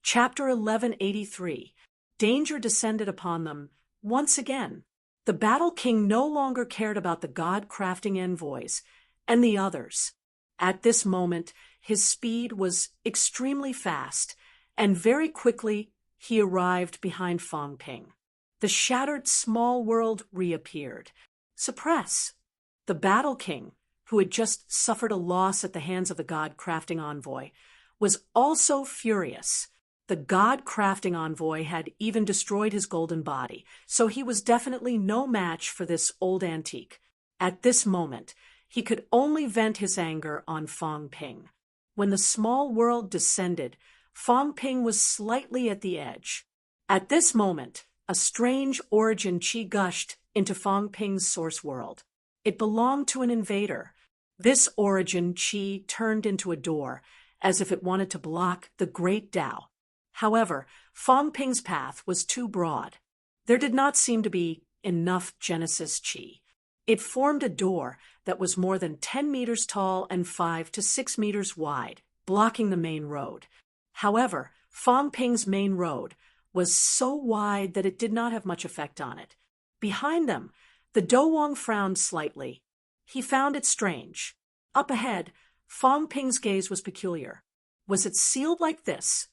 Chapter 1183. Danger descended upon them once again. The Battle King no longer cared about the god-crafting envoys and the others. At this moment, his speed was extremely fast, and very quickly he arrived behind Fong Ping. The shattered small world reappeared. Suppress! The Battle King, who had just suffered a loss at the hands of the god-crafting envoy, was also furious. The god-crafting envoy had even destroyed his golden body, so he was definitely no match for this old antique. At this moment, he could only vent his anger on Fong Ping. When the small world descended, Fong Ping was slightly at the edge. At this moment, a strange origin chi gushed into Fong Ping's source world. It belonged to an invader. This origin chi turned into a door, as if it wanted to block the great Tao. However, Fong Ping's path was too broad. There did not seem to be enough Genesis chi. It formed a door that was more than 10 meters tall and 5 to 6 meters wide, blocking the main road. However, Fong Ping's main road was so wide that it did not have much effect on it. Behind them, the Do Wong frowned slightly. He found it strange. Up ahead, Fong Ping's gaze was peculiar. Was it sealed like this?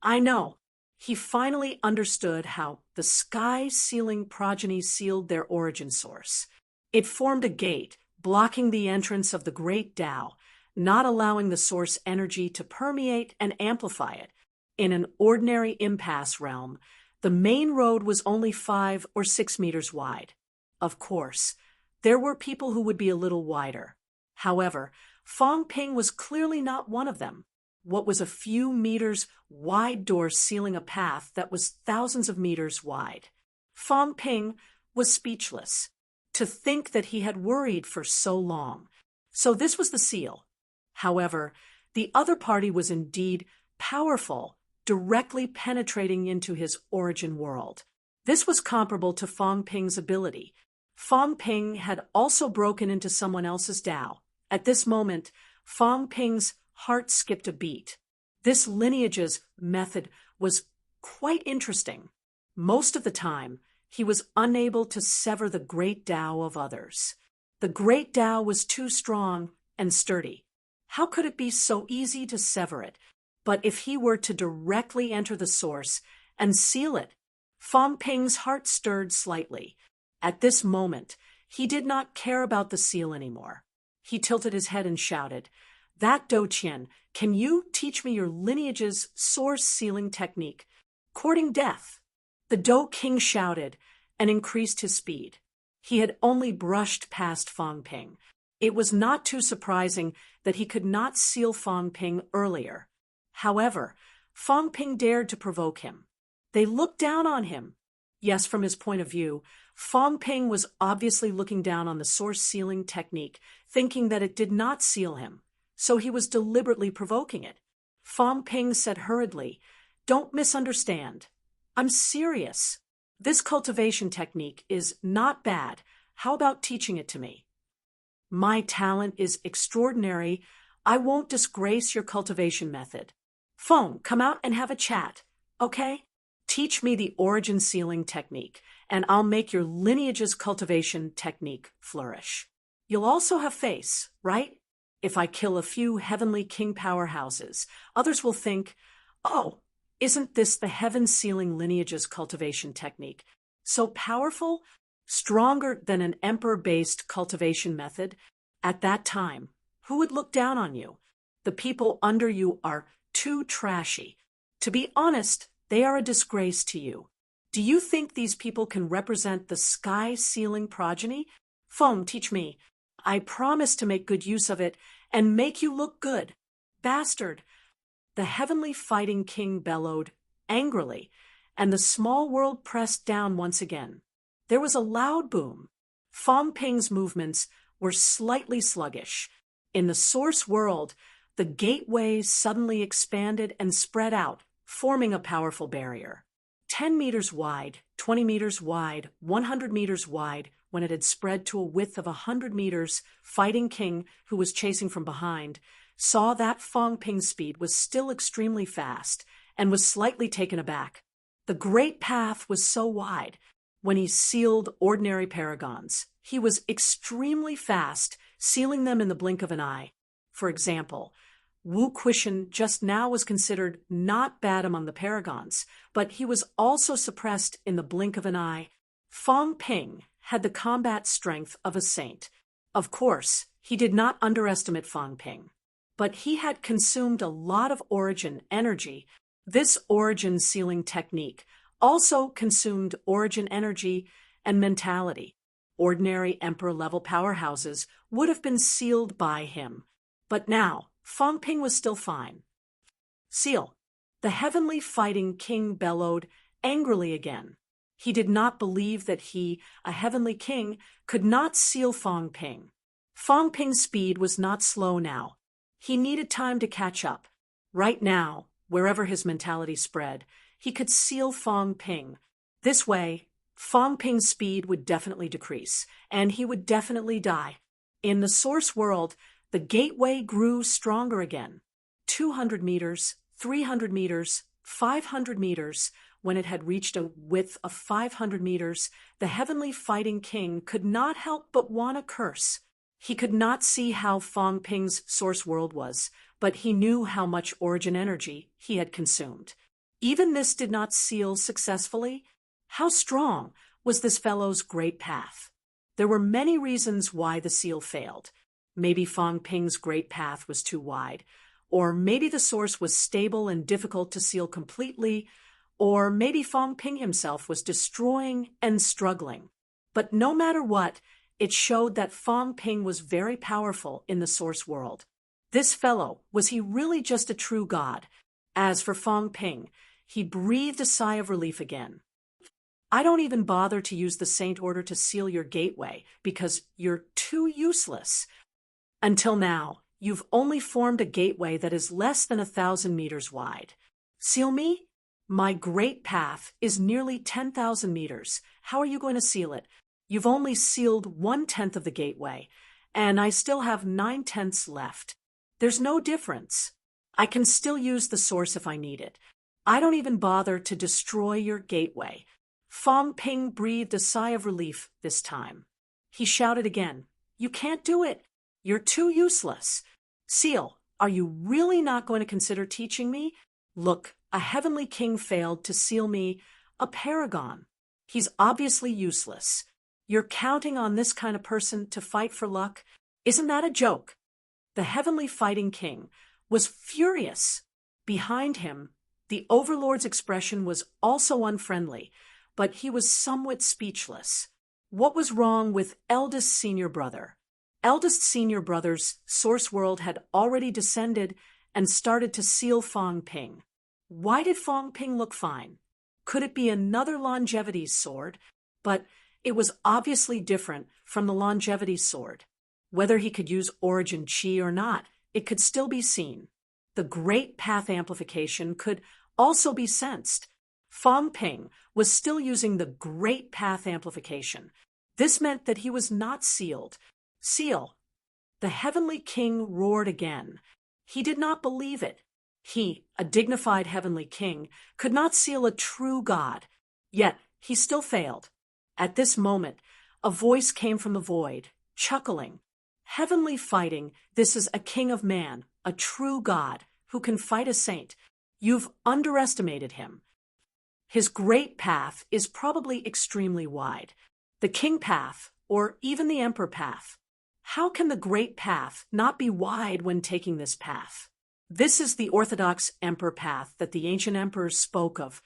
I know. He finally understood how the sky-sealing progeny sealed their origin source. It formed a gate, blocking the entrance of the great Tao, not allowing the source energy to permeate and amplify it. In an ordinary impasse realm, the main road was only 5 or 6 meters wide. Of course, there were people who would be a little wider. However, Fong Ping was clearly not one of them. What was a few meters wide door sealing a path that was thousands of meters wide? Fong Ping was speechless. To think that he had worried for so long. So this was the seal. However, the other party was indeed powerful, directly penetrating into his origin world. This was comparable to Fong Ping's ability. Fong Ping had also broken into someone else's Tao. At this moment, Fong Ping's heart skipped a beat. This lineage's method was quite interesting. Most of the time, he was unable to sever the great Tao of others. The great Tao was too strong and sturdy. How could it be so easy to sever it? But if he were to directly enter the source and seal it, Fong Ping's heart stirred slightly. At this moment, he did not care about the seal anymore. He tilted his head and shouted, "That Do Qian, can you teach me your lineage's source sealing technique? Courting death." The Do King shouted and increased his speed. He had only brushed past Fong Ping. It was not too surprising that he could not seal Fong Ping earlier. However, Fong Ping dared to provoke him. They looked down on him. Yes, from his point of view, Fong Ping was obviously looking down on the source sealing technique, thinking that it did not seal him. So he was deliberately provoking it. Fong Ping said hurriedly, "Don't misunderstand. I'm serious. This cultivation technique is not bad. How about teaching it to me? My talent is extraordinary. I won't disgrace your cultivation method. Fong, come out and have a chat, okay? Teach me the origin sealing technique, and I'll make your lineage's cultivation technique flourish. You'll also have face, right? If I kill a few heavenly king powerhouses, others will think, oh, isn't this the heaven-sealing lineage's cultivation technique? So powerful, stronger than an emperor-based cultivation method? At that time, who would look down on you? The people under you are too trashy. To be honest, they are a disgrace to you. Do you think these people can represent the sky-sealing progeny? Fong, teach me. I promise to make good use of it and make you look good. Bastard!" The heavenly fighting king bellowed angrily, and the small world pressed down once again. There was a loud boom. Fong Ping's movements were slightly sluggish. In the source world, the gateway suddenly expanded and spread out, forming a powerful barrier. 10 meters wide, 20 meters wide, 100 meters wide. When it had spread to a width of 100 meters, Fighting King, who was chasing from behind, saw that Fong Ping's speed was still extremely fast, and was slightly taken aback. The great path was so wide. When he sealed ordinary paragons, he was extremely fast, sealing them in the blink of an eye. For example, Wu Quishan just now was considered not bad among the paragons, but he was also suppressed in the blink of an eye. Fang Ping had the combat strength of a saint. Of course, he did not underestimate Fang Ping, but he had consumed a lot of origin energy. This origin sealing technique also consumed origin energy and mentality. Ordinary emperor-level powerhouses would have been sealed by him. But now, Fang Ping was still fine. Seal. The heavenly fighting king bellowed angrily again. He did not believe that he, a heavenly king, could not seal Fang Ping. Fang Ping's speed was not slow now. He needed time to catch up. Right now, wherever his mentality spread, he could seal Fang Ping. This way, Fang Ping's speed would definitely decrease, and he would definitely die. In the source world, the gateway grew stronger again. 200 meters, 300 meters, 500 meters. When it had reached a width of 500 meters, the heavenly fighting king could not help but want to curse. He could not see how Fang Ping's source world was, but he knew how much origin energy he had consumed. Even this did not seal successfully. How strong was this fellow's great path? There were many reasons why the seal failed. Maybe Fang Ping's great path was too wide, or maybe the source was stable and difficult to seal completely, or maybe Fang Ping himself was destroying and struggling. But no matter what, it showed that Fang Ping was very powerful in the source world. This fellow, was he really just a true god? As for Fang Ping, he breathed a sigh of relief again. I don't even bother to use the saint order to seal your gateway, because you're too useless. Until now, you've only formed a gateway that is less than 1,000 meters wide. Seal me? My great path is nearly 10,000 meters. How are you going to seal it? You've only sealed 1/10 of the gateway, and I still have 9/10 left. There's no difference. I can still use the source if I need it. I don't even bother to destroy your gateway. Fang Ping breathed a sigh of relief this time. He shouted again, "You can't do it. You're too useless. Seal, are you really not going to consider teaching me? Look, a heavenly king failed to seal me, a paragon. He's obviously useless. You're counting on this kind of person to fight for luck? Isn't that a joke?" The heavenly fighting king was furious. Behind him, the overlord's expression was also unfriendly, but he was somewhat speechless. What was wrong with eldest senior brother? Eldest senior brother's source world had already descended and started to seal Fang Ping. Why did Fang Ping look fine? Could it be another longevity sword? But it was obviously different from the longevity sword. Whether he could use origin chi or not, it could still be seen. The great path amplification could also be sensed. Fang Ping was still using the great path amplification. This meant that he was not sealed. Seal. The heavenly king roared again. He did not believe it. He, a dignified heavenly king, could not seal a true god. Yet he still failed. At this moment, a voice came from the void, chuckling. "Heavenly fighting, this is a king of man, a true god, who can fight a saint. You've underestimated him. His great path is probably extremely wide. The king path, or even the emperor path. How can the great path not be wide when taking this path? This is the orthodox emperor path that the ancient emperors spoke of.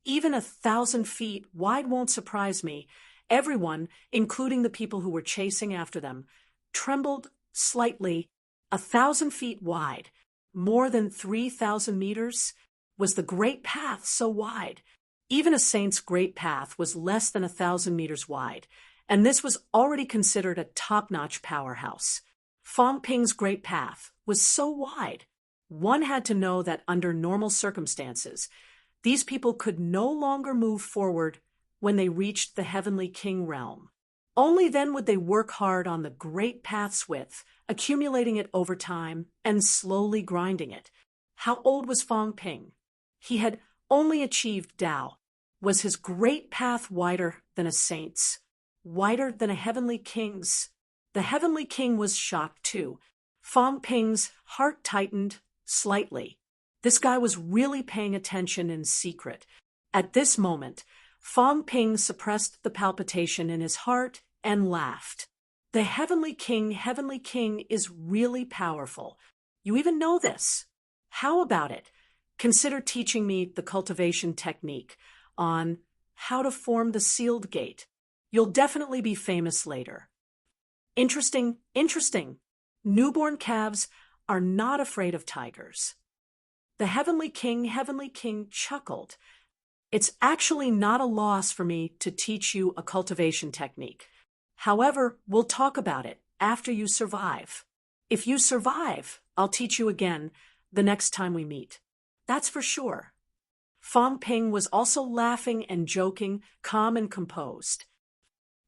Even 1,000 feet wide won't surprise me. Everyone, including the people who were chasing after them, trembled slightly. 1,000 feet wide, more than 3,000 meters? Was the great path so wide? Even a saint's great path was less than 1,000 meters wide, and this was already considered a top-notch powerhouse. Fang Ping's great path was so wide. One had to know that under normal circumstances, these people could no longer move forward when they reached the heavenly king realm. Only then would they work hard on the great path's width, accumulating it over time and slowly grinding it. How old was Fang Ping? He had only achieved Tao. Was his great path wider than a saint's, wider than a heavenly king's? The heavenly king was shocked too. Fang Ping's heart tightened slightly. This guy was really paying attention in secret. At this moment, Fang Ping suppressed the palpitation in his heart and laughed. The heavenly king, is really powerful. You even know this. How about it? Consider teaching me the cultivation technique on how to form the sealed gate. You'll definitely be famous later. Interesting. Newborn calves are not afraid of tigers. The heavenly king chuckled. It's actually not a loss for me to teach you a cultivation technique. However, we'll talk about it after you survive. If you survive, I'll teach you again the next time we meet. That's for sure. Fang Ping was also laughing and joking, calm and composed.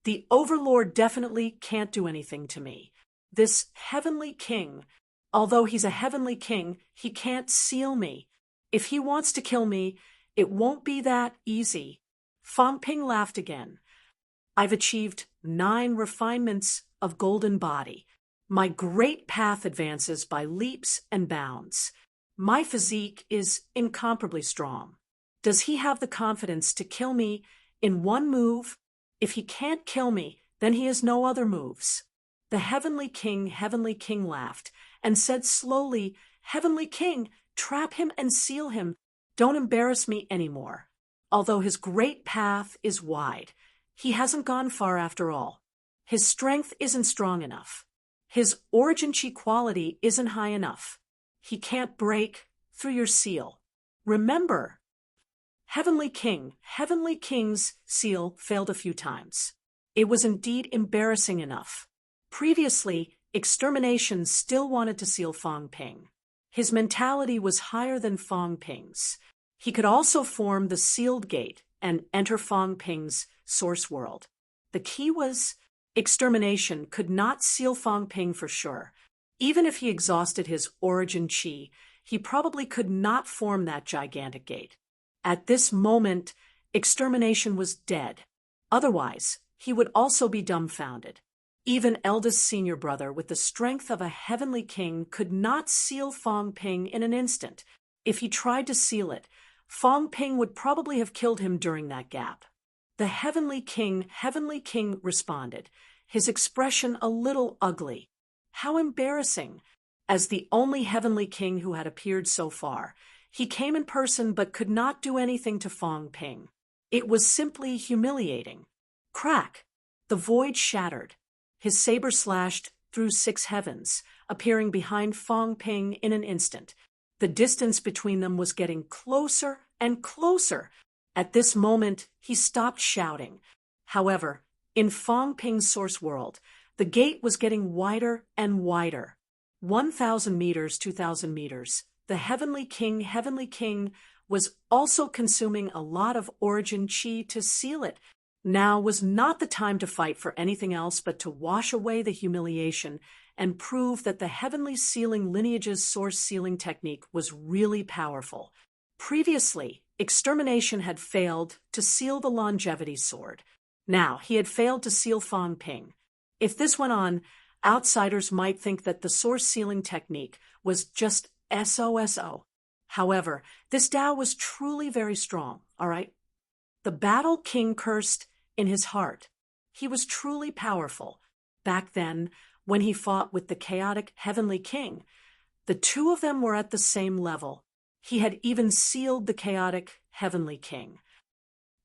The overlord definitely can't do anything to me. This heavenly king, although he's a heavenly king, he can't seal me. If he wants to kill me, it won't be that easy. Fang Ping laughed again. I've achieved 9 refinements of golden body. My great path advances by leaps and bounds. My physique is incomparably strong. Does he have the confidence to kill me in one move? If he can't kill me, then he has no other moves. The heavenly king laughed and said slowly, Heavenly king, trap him and seal him. Don't embarrass me anymore. Although his great path is wide, he hasn't gone far after all. His strength isn't strong enough. His origin chi quality isn't high enough. He can't break through your seal. Remember, Heavenly King's seal failed a few times. It was indeed embarrassing enough. Previously, Extermination still wanted to seal Fang Ping. His mentality was higher than Fang Ping's. He could also form the sealed gate and enter Fang Ping's source world. The key was Extermination could not seal Fang Ping for sure. Even if he exhausted his origin chi, he probably could not form that gigantic gate. At this moment, Extermination was dead. Otherwise, he would also be dumbfounded. Even eldest senior brother with the strength of a heavenly king could not seal Fang Ping in an instant. If he tried to seal it, Fang Ping would probably have killed him during that gap. The heavenly king responded, his expression a little ugly. How embarrassing! As the only heavenly king who had appeared so far, he came in person but could not do anything to Fang Ping. It was simply humiliating. Crack! The void shattered. His saber slashed through 6 heavens, appearing behind Fang Ping in an instant. The distance between them was getting closer and closer. At this moment, he stopped shouting. However, in Fang Ping's source world, the gate was getting wider and wider. 1,000 meters, 2,000 meters. The heavenly king was also consuming a lot of origin chi to seal it. Now was not the time to fight for anything else but to wash away the humiliation and prove that the heavenly sealing lineage's source sealing technique was really powerful. Previously, Extermination had failed to seal the longevity sword. Now he had failed to seal Fang Ping. If this went on, outsiders might think that the source sealing technique was just SOSO. However, this Tao was truly very strong, all right? The battle king cursed in his heart. He was truly powerful. Back then, when he fought with the chaotic heavenly king, the two of them were at the same level. He had even sealed the chaotic heavenly king.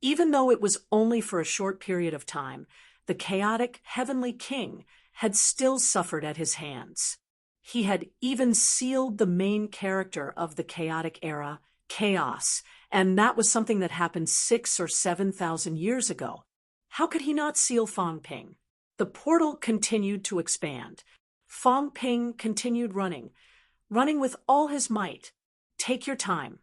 Even though it was only for a short period of time, the chaotic heavenly king had still suffered at his hands. He had even sealed the main character of the chaotic era, Chaos, and that was something that happened 6,000 or 7,000 years ago. How could he not seal Fang Ping? The portal continued to expand. Fang Ping continued running with all his might. Take your time.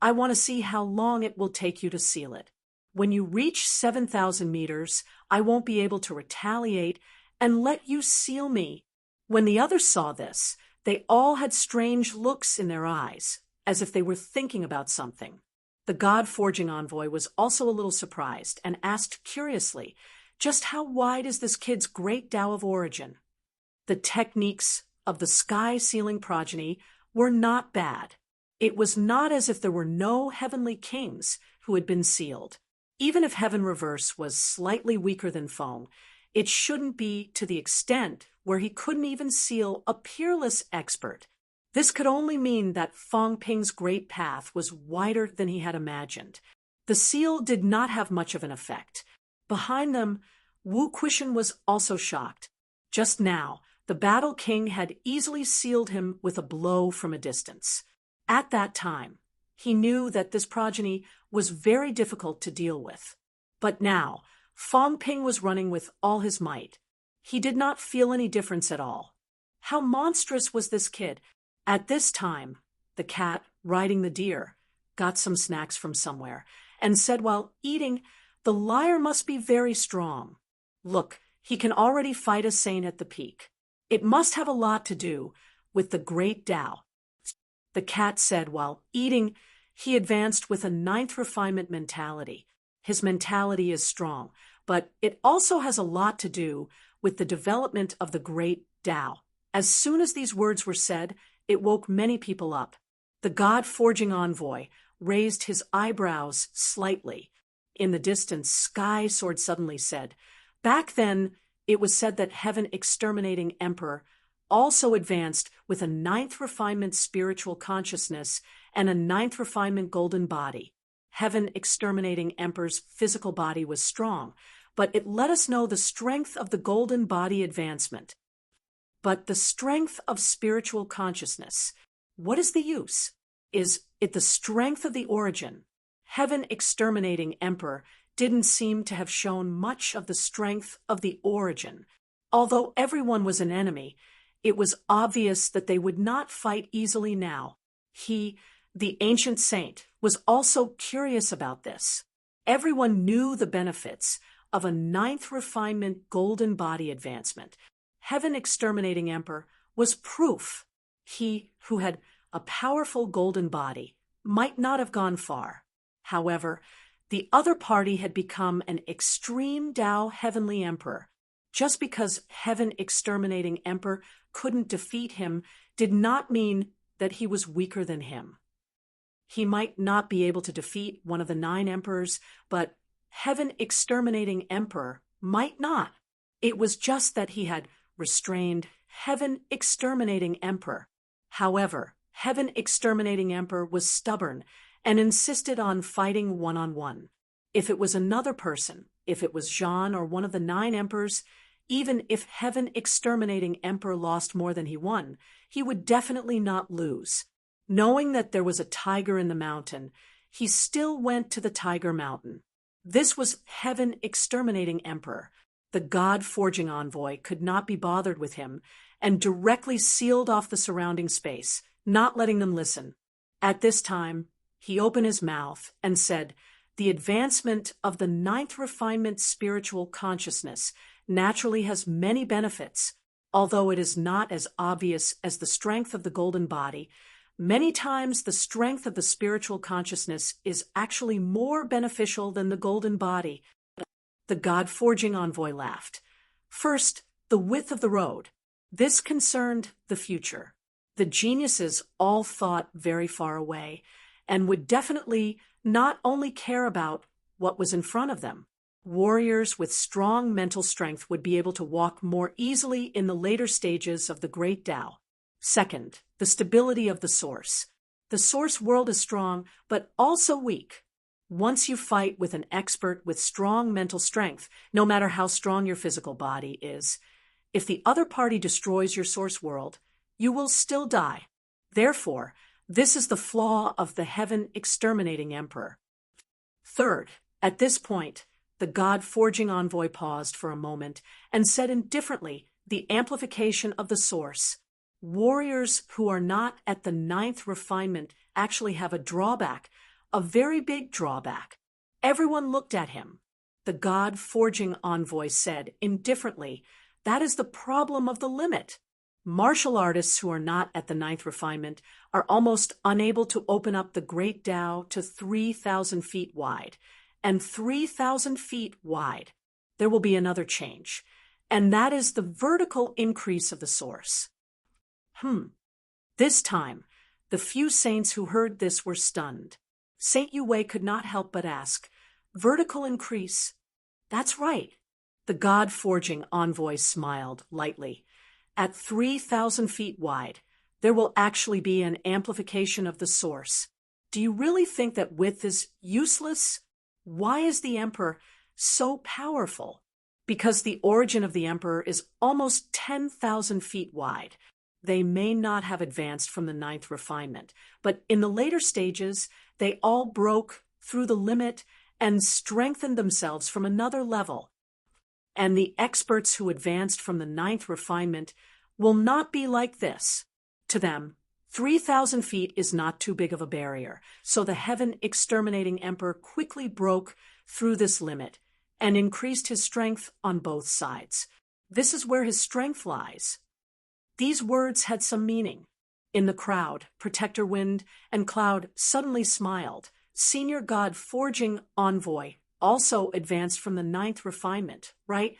I want to see how long it will take you to seal it. When you reach 7,000 meters, I won't be able to retaliate and let you seal me. When the others saw this, they all had strange looks in their eyes, as if they were thinking about something. The God-forging envoy was also a little surprised and asked curiously, just how wide is this kid's great Tao of origin? The techniques of the sky-sealing progeny were not bad. It was not as if there were no heavenly kings who had been sealed. Even if Heaven Reverse was slightly weaker than Feng, it shouldn't be to the extent where he couldn't even seal a peerless expert. This could only mean that Feng Ping's great path was wider than he had imagined. The seal did not have much of an effect. Behind them, Wu Quishan was also shocked. Just now, the Battle King had easily sealed him with a blow from a distance. At that time, he knew that this progeny was very difficult to deal with. But now, Feng Ping was running with all his might. He did not feel any difference at all. How monstrous was this kid? At this time, the cat, riding the deer, got some snacks from somewhere and said while eating, "The liar must be very strong. Look, he can already fight a saint at the peak. It must have a lot to do with the great Tao." The cat said while eating, he advanced with a ninth refinement mentality. His mentality is strong, but it also has a lot to do with the development of the great Tao. As soon as these words were said, it woke many people up. The God-forging envoy raised his eyebrows slightly. In the distance, Sky Sword suddenly said, "Back then, it was said that Heaven Exterminating Emperor also advanced with a ninth refinement spiritual consciousness and a ninth refinement golden body. Heaven Exterminating Emperor's physical body was strong, but it let us know the strength of the golden body advancement. But the strength of spiritual consciousness, what is the use? Is it the strength of the origin? Heaven Exterminating Emperor didn't seem to have shown much of the strength of the origin. Although everyone was an enemy, it was obvious that they would not fight easily now. He, the ancient saint, was also curious about this. Everyone knew the benefits of a ninth refinement golden body advancement. Heaven Exterminating Emperor was proof. He, who had a powerful golden body, might not have gone far. However, the other party had become an extreme Tao heavenly emperor. Just because Heaven Exterminating Emperor couldn't defeat him did not mean that he was weaker than him. He might not be able to defeat one of the 9 emperors, but Heaven Exterminating Emperor might not. It was just that he had restrained Heaven Exterminating Emperor. However, Heaven Exterminating Emperor was stubborn and insisted on fighting one-on-one. If it was another person, if it was Jean or one of the 9 emperors, even if Heaven Exterminating Emperor lost more than he won, he would definitely not lose. Knowing that there was a tiger in the mountain, he still went to the Tiger Mountain. This was Heaven Exterminating Emperor. The God-forging envoy could not be bothered with him and directly sealed off the surrounding space, not letting them listen. At this time, he opened his mouth and said, "The advancement of the 9th refinement spiritual consciousness naturally has many benefits. Although it is not as obvious as the strength of the golden body, many times the strength of the spiritual consciousness is actually more beneficial than the golden body." The God-forging envoy laughed. First, the width of the road. This concerned the future. The geniuses all thought very far away and would definitely not only care about what was in front of them. Warriors with strong mental strength would be able to walk more easily in the later stages of the great Tao. Second, the stability of the source. The source world is strong, but also weak. Once you fight with an expert with strong mental strength, no matter how strong your physical body is, if the other party destroys your source world, you will still die. Therefore, this is the flaw of the Heaven Exterminating Emperor. Third, at this point, the God-forging envoy paused for a moment and said indifferently, "The amplification of the source. Warriors who are not at the 9th refinement actually have a drawback, a very big drawback." Everyone looked at him. The God-forging envoy said indifferently, "That is the problem of the limit. Martial artists who are not at the ninth refinement are almost unable to open up the Great Tao to 3,000 feet wide. And 3,000 feet wide, there will be another change, and that is the vertical increase of the source. This time, the few saints who heard this were stunned. Saint Yue could not help but ask, "Vertical increase?" "That's right." The God-forging envoy smiled lightly. "At 3,000 feet wide, there will actually be an amplification of the source. Do you really think that width is useless? Why is the Emperor so powerful?" Because the origin of the Emperor is almost 10,000 feet wide. They may not have advanced from the ninth refinement, but in the later stages, they all broke through the limit and strengthened themselves from another level. And the experts who advanced from the ninth refinement will not be like this. To them, 3,000 feet is not too big of a barrier, so the heaven-exterminating Emperor quickly broke through this limit and increased his strength on both sides. This is where his strength lies. These words had some meaning. In the crowd, Protector Wind and Cloud suddenly smiled. Senior God-forging envoy also advanced from the ninth refinement, right?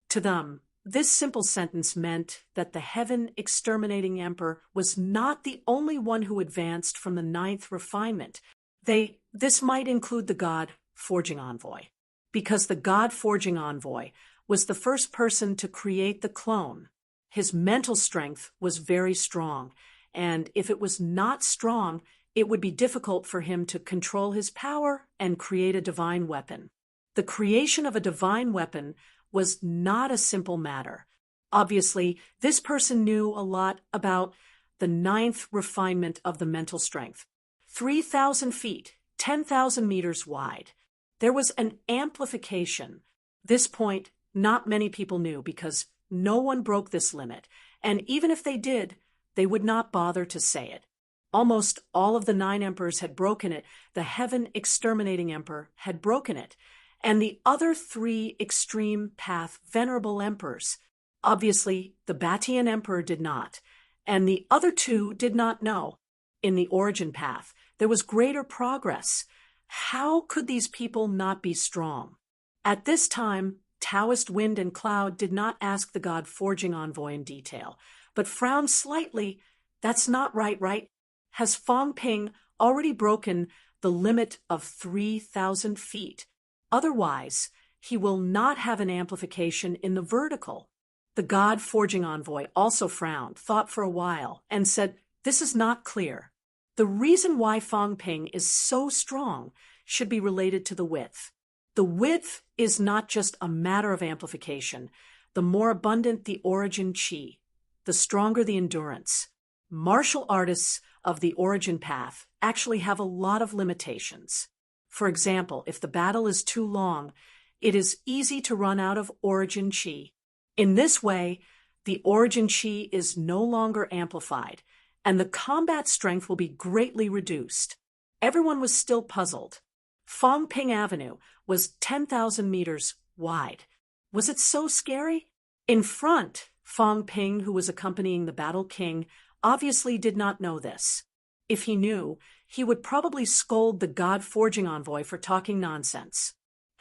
To them, this simple sentence meant that the heaven-exterminating Emperor was not the only one who advanced from the ninth refinement. This might include the God-forging envoy, because the God-forging envoy was the first person to create the clone. His mental strength was very strong, and if it was not strong, it would be difficult for him to control his power and create a divine weapon. The creation of a divine weapon was not a simple matter. Obviously, this person knew a lot about the ninth refinement of the mental strength. 3,000 feet, 10,000 meters wide. There was an amplification. This point, not many people knew because no one broke this limit, and even if they did, they would not bother to say it. Almost all of the 9 emperors had broken it. The heaven-exterminating emperor had broken it, and the other 3 extreme path venerable emperors, obviously the Batian emperor did not, and the other 2 did not know. In the origin path, there was greater progress. How could these people not be strong? At this time, Taoist Wind and Cloud did not ask the God-forging envoy in detail, but frowned slightly. That's not right? Has Fong Ping already broken the limit of 3,000 feet? Otherwise, he will not have an amplification in the vertical. The God-forging envoy also frowned, thought for a while, and said, "This is not clear. The reason why Fong Ping is so strong should be related to the width. The width is not just a matter of amplification. The more abundant the origin chi, the stronger the endurance. Martial artists of the origin path actually have a lot of limitations. For example, if the battle is too long, it is easy to run out of origin chi. In this way, the origin chi is no longer amplified, and the combat strength will be greatly reduced." Everyone was still puzzled. Fong Ping Avenue was 10,000 meters wide. Was it so scary? In front, Fong Ping, who was accompanying the Battle King, obviously did not know this. If he knew, he would probably scold the God-forging envoy for talking nonsense.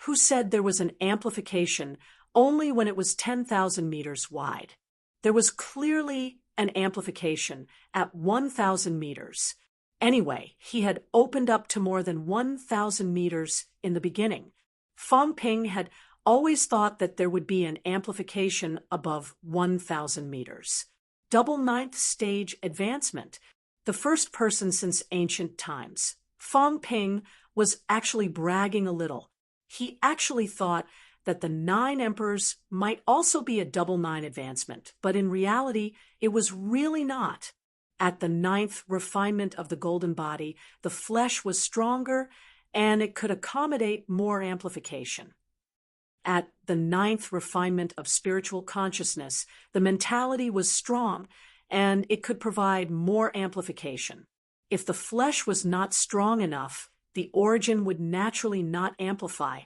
Who said there was an amplification only when it was 10,000 meters wide? There was clearly an amplification at 1,000 meters. Anyway, he had opened up to more than 1,000 meters in the beginning. Fong Ping had always thought that there would be an amplification above 1,000 meters. Double ninth stage advancement, the first person since ancient times. Fong Ping was actually bragging a little. He actually thought that the 9 emperors might also be a double 9 advancement, but in reality, it was really not. At the 9th refinement of the golden body, the flesh was stronger and it could accommodate more amplification. At the 9th refinement of spiritual consciousness, the mentality was strong and it could provide more amplification. If the flesh was not strong enough, the origin would naturally not amplify.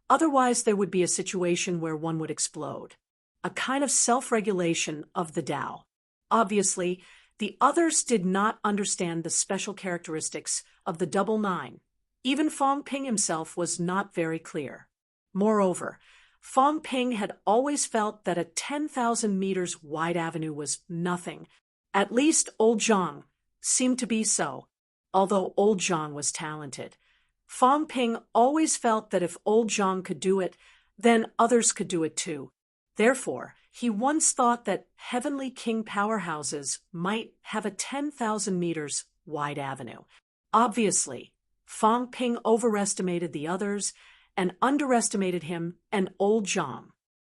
Otherwise, there would be a situation where one would explode. A kind of self-regulation of the Tao. Obviously, the others did not understand the special characteristics of the double nine. Even Fong Ping himself was not very clear. Moreover, Fong Ping had always felt that a 10,000 meters wide avenue was nothing. At least old Zhang seemed to be so, although old Zhang was talented. Fong Ping always felt that if old Zhang could do it, then others could do it too. Therefore, he once thought that Heavenly King powerhouses might have a 10,000 meters wide avenue. Obviously, Fong Ping overestimated the others and underestimated him and old Zhang.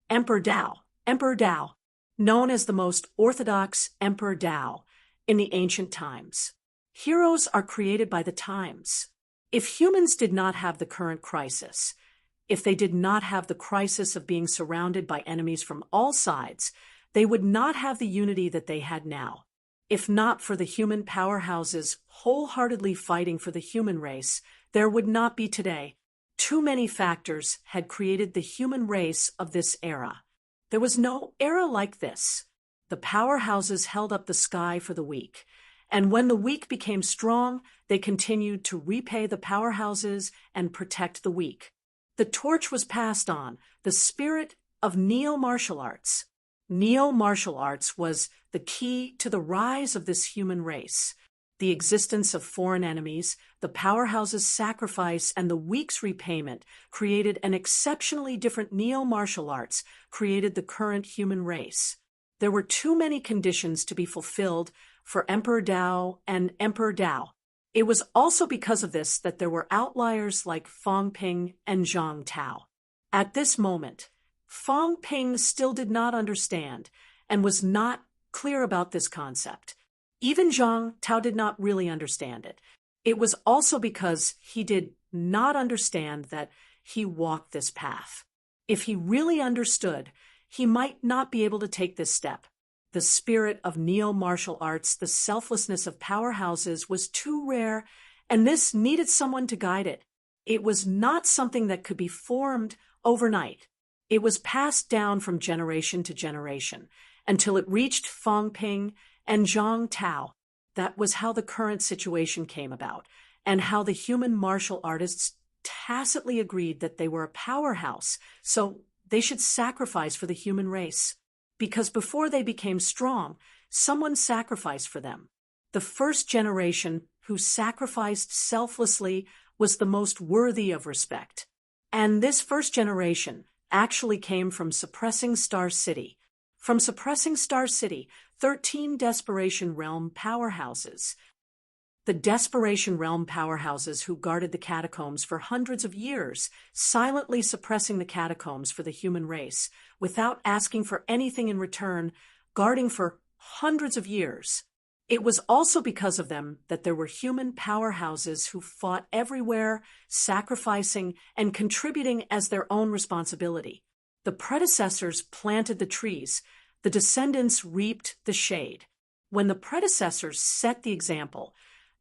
Emperor Dao, known as the most orthodox Emperor Dao in the ancient times. Heroes are created by the times. If humans did not have the current crisis, if they did not have the crisis of being surrounded by enemies from all sides, they would not have the unity that they had now. If not for the human powerhouses wholeheartedly fighting for the human race, there would not be today. Too many factors had created the human race of this era. There was no era like this. The powerhouses held up the sky for the weak, and when the weak became strong, they continued to repay the powerhouses and protect the weak. The torch was passed on, the spirit of neo-martial arts. Neo-martial arts was the key to the rise of this human race. The existence of foreign enemies, the powerhouses' sacrifice, and the weak's repayment created an exceptionally different neo-martial arts, created the current human race. There were too many conditions to be fulfilled for Emperor Dao and Emperor Dao. It was also because of this that there were outliers like Fong Ping and Zhang Tao. At this moment, Fong Ping still did not understand and was not clear about this concept. Even Zhang Tao did not really understand it. It was also because he did not understand that he walked this path. If he really understood, he might not be able to take this step. The spirit of neo-martial arts, the selflessness of powerhouses was too rare, and this needed someone to guide it. It was not something that could be formed overnight. It was passed down from generation to generation until it reached Fong Ping and Zhang Tao. That was how the current situation came about, and how the human martial artists tacitly agreed that they were a powerhouse, so they should sacrifice for the human race. Because before they became strong, someone sacrificed for them. The first generation who sacrificed selflessly was the most worthy of respect. And this first generation actually came from Suppressing Star City. From Suppressing Star City, 13 Desperation Realm powerhouses. The Desperation Realm powerhouses who guarded the catacombs for hundreds of years, silently suppressing the catacombs for the human race, without asking for anything in return, guarding for hundreds of years. It was also because of them that there were human powerhouses who fought everywhere, sacrificing and contributing as their own responsibility. The predecessors planted the trees, the descendants reaped the shade. When the predecessors set the example,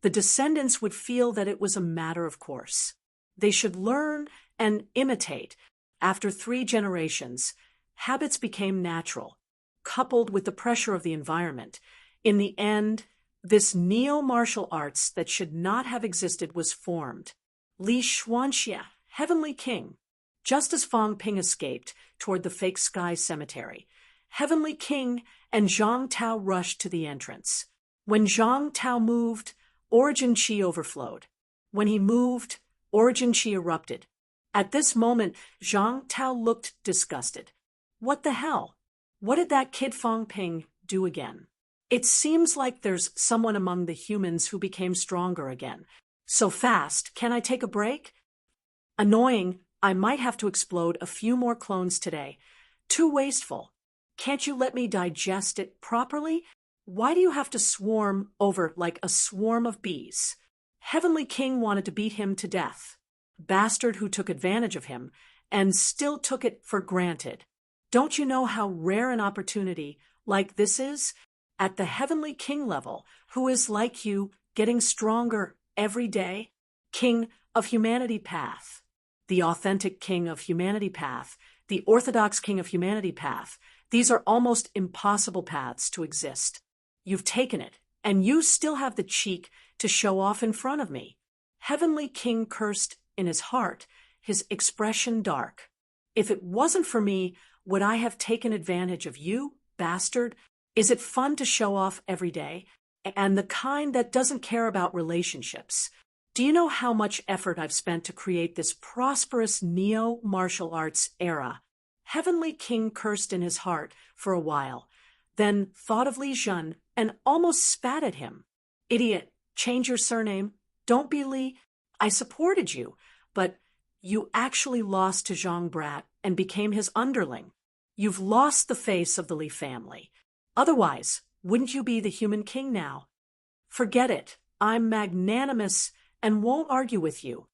the descendants would feel that it was a matter of course. They should learn and imitate. After 3 generations, habits became natural, coupled with the pressure of the environment. In the end, this neo-martial arts that should not have existed was formed. Li Xuanxia, Heavenly King. Just as Fong Ping escaped toward the fake sky cemetery, Heavenly King and Zhang Tao rushed to the entrance. When Zhang Tao moved, Origin Chi overflowed. When he moved, Origin Chi erupted. At this moment, Zhang Tao looked disgusted. What the hell? What did that kid Fong Ping do again? It seems like there's someone among the humans who became stronger again. So fast, can I take a break? Annoying, I might have to explode a few more clones today. Too wasteful. Can't you let me digest it properly? Why do you have to swarm over like a swarm of bees? Heavenly King wanted to beat him to death. Bastard who took advantage of him and still took it for granted. Don't you know how rare an opportunity like this is? At the Heavenly King level, who is like you, getting stronger every day? King of Humanity Path. The authentic King of Humanity Path. The orthodox King of Humanity Path. These are almost impossible paths to exist. You've taken it, and you still have the cheek to show off in front of me. Heavenly King cursed in his heart, his expression dark. If it wasn't for me, would I have taken advantage of you, bastard? Is it fun to show off every day? And the kind that doesn't care about relationships. Do you know how much effort I've spent to create this prosperous neo-martial arts era? Heavenly King cursed in his heart for a while, then thought of Li Jun and almost spat at him. Idiot, change your surname. Don't be Li. I supported you, but you actually lost to Zhang Brat and became his underling. You've lost the face of the Li family. Otherwise, wouldn't you be the human king now? Forget it. I'm magnanimous and won't argue with you.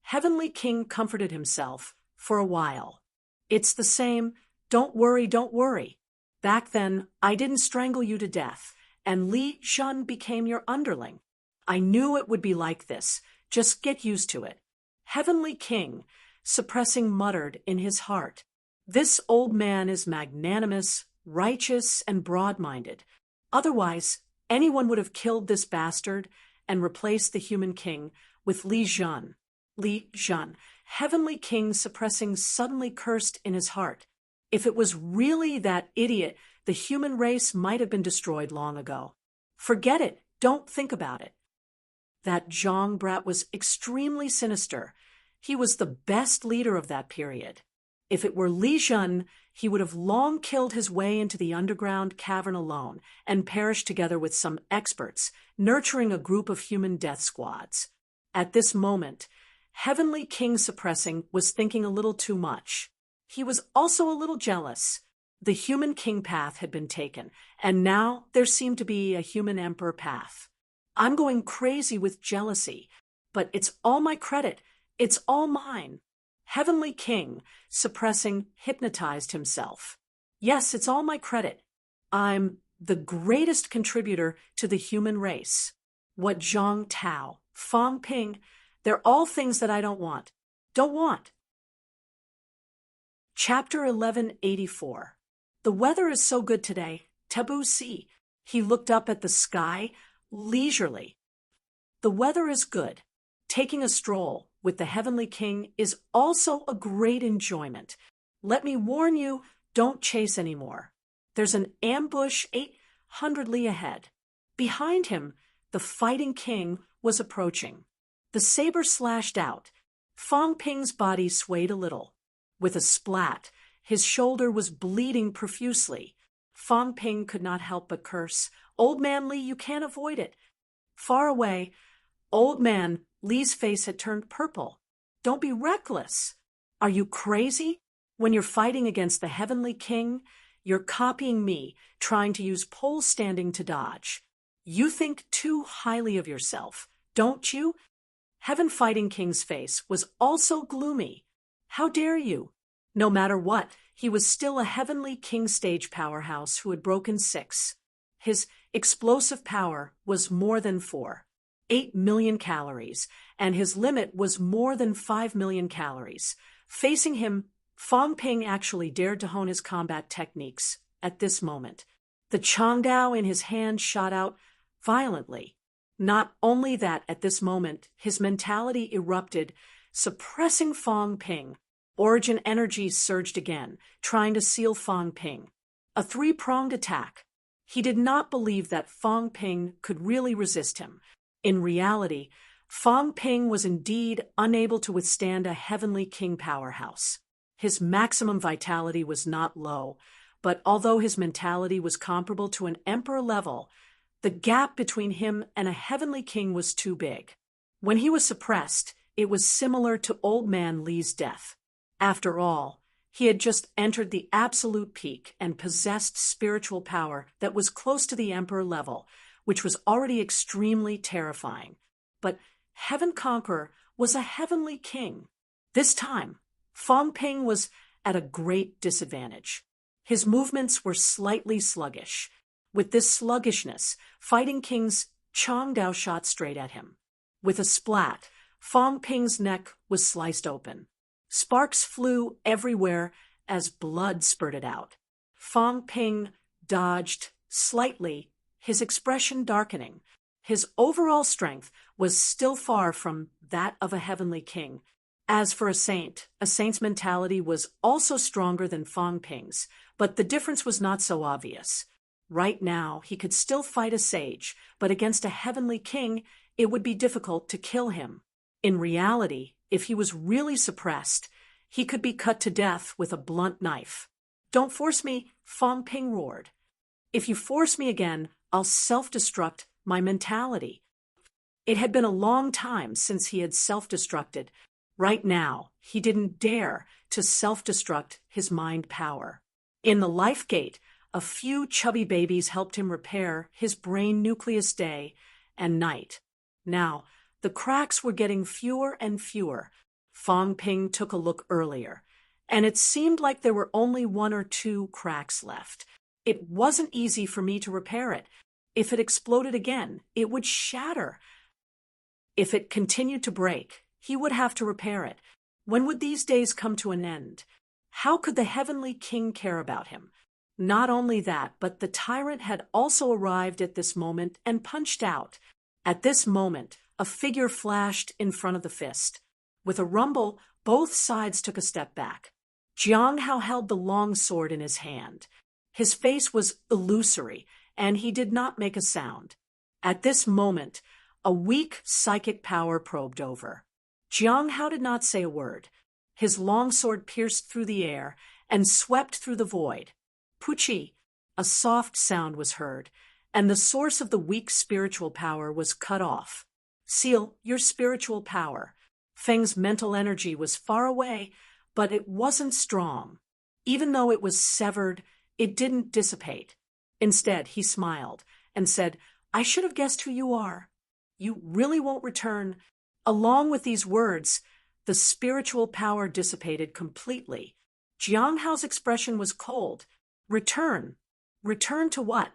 Heavenly King comforted himself for a while. It's the same. Don't worry, don't worry. Back then, I didn't strangle you to death, and Li Jun became your underling. I knew it would be like this. Just get used to it. Heavenly King, suppressing, muttered in his heart. This old man is magnanimous, righteous, and broad-minded. Otherwise, anyone would have killed this bastard and replaced the human king with Li Jun. Li Jun, Heavenly King, suppressing, suddenly cursed in his heart. If it was really that idiot, the human race might have been destroyed long ago. Forget it. Don't think about it. That Zhang Brat was extremely sinister. He was the best leader of that period. If it were Li Jun, he would have long killed his way into the underground cavern alone and perished together with some experts, nurturing a group of human death squads. At this moment, Heavenly King suppressing was thinking a little too much. He was also a little jealous. The human king path had been taken, and now there seemed to be a human emperor path. I'm going crazy with jealousy, but it's all my credit. It's all mine. Heavenly King, suppressing, hypnotized himself. Yes, it's all my credit. I'm the greatest contributor to the human race. What Zhang Tao, Fang Ping, they're all things that I don't want. Don't want. Chapter 1184. The weather is so good today. Taboo see. He looked up at the sky leisurely. The weather is good. Taking a stroll with the Heavenly King is also a great enjoyment. Let me warn you, don't chase anymore. There's an ambush 800 li ahead. Behind him, the fighting king was approaching. The saber slashed out. Fang Ping's body swayed a little. With a splat, his shoulder was bleeding profusely. Fang Ping could not help but curse. Old man Li, you can't avoid it. Far away, old man Li's face had turned purple. Don't be reckless. Are you crazy? When you're fighting against the Heavenly King, you're copying me, trying to use pole standing to dodge. You think too highly of yourself, don't you? Heaven Fighting King's face was also gloomy. How dare you? No matter what, he was still a Heavenly King stage powerhouse who had broken 6. His explosive power was more than 8 million calories, and his limit was more than 5 million calories. Facing him, Fang Ping actually dared to hone his combat techniques at this moment. The Changdao in his hand shot out violently. Not only that, at this moment, his mentality erupted, suppressing Fang Ping. Origin energy surged again, trying to seal Fang Ping. A 3-pronged attack. He did not believe that Fang Ping could really resist him. In reality, Fang Ping was indeed unable to withstand a Heavenly King powerhouse. His maximum vitality was not low, but although his mentality was comparable to an emperor level, the gap between him and a Heavenly King was too big. When he was suppressed, it was similar to Old Man Li's death. After all, he had just entered the absolute peak and possessed spiritual power that was close to the emperor level, which was already extremely terrifying. But Heaven Conqueror was a Heavenly King. This time, Fang Ping was at a great disadvantage. His movements were slightly sluggish. With this sluggishness, Fighting King's Changdao shot straight at him. With a splat, Fang Ping's neck was sliced open. Sparks flew everywhere as blood spurted out. Fang Ping dodged slightly, his expression darkening. His overall strength was still far from that of a heavenly king. As for a saint's mentality was also stronger than Fang Ping's, but the difference was not so obvious. Right now, he could still fight a sage, but against a heavenly king, it would be difficult to kill him. In reality, if he was really suppressed, he could be cut to death with a blunt knife. "Don't force me," Fang Ping roared. "If you force me again, I'll self-destruct my mentality." It had been a long time since he had self-destructed. Right now, he didn't dare to self-destruct his mind power. In the life gate, a few chubby babies helped him repair his brain nucleus day and night. Now, the cracks were getting fewer and fewer. Fang Ping took a look earlier, and it seemed like there were only 1 or 2 cracks left. It wasn't easy for me to repair it. If it exploded again, it would shatter. If it continued to break, he would have to repair it. When would these days come to an end? How could the heavenly king care about him? Not only that, but the tyrant had also arrived at this moment and punched out. At this moment, a figure flashed in front of the fist. With a rumble, both sides took a step back. Jiang Hao held the long sword in his hand. His face was illusory, and he did not make a sound. At this moment, a weak psychic power probed over. Jiang Hao did not say a word. His long sword pierced through the air and swept through the void. Puchi, a soft sound was heard, and the source of the weak spiritual power was cut off. "Seal your spiritual power." Feng's mental energy was far away, but it wasn't strong. Even though it was severed, it didn't dissipate. Instead, he smiled and said, "I should have guessed who you are. You really won't return." Along with these words, the spiritual power dissipated completely. Jiang Hao's expression was cold. "Return. Return to what?"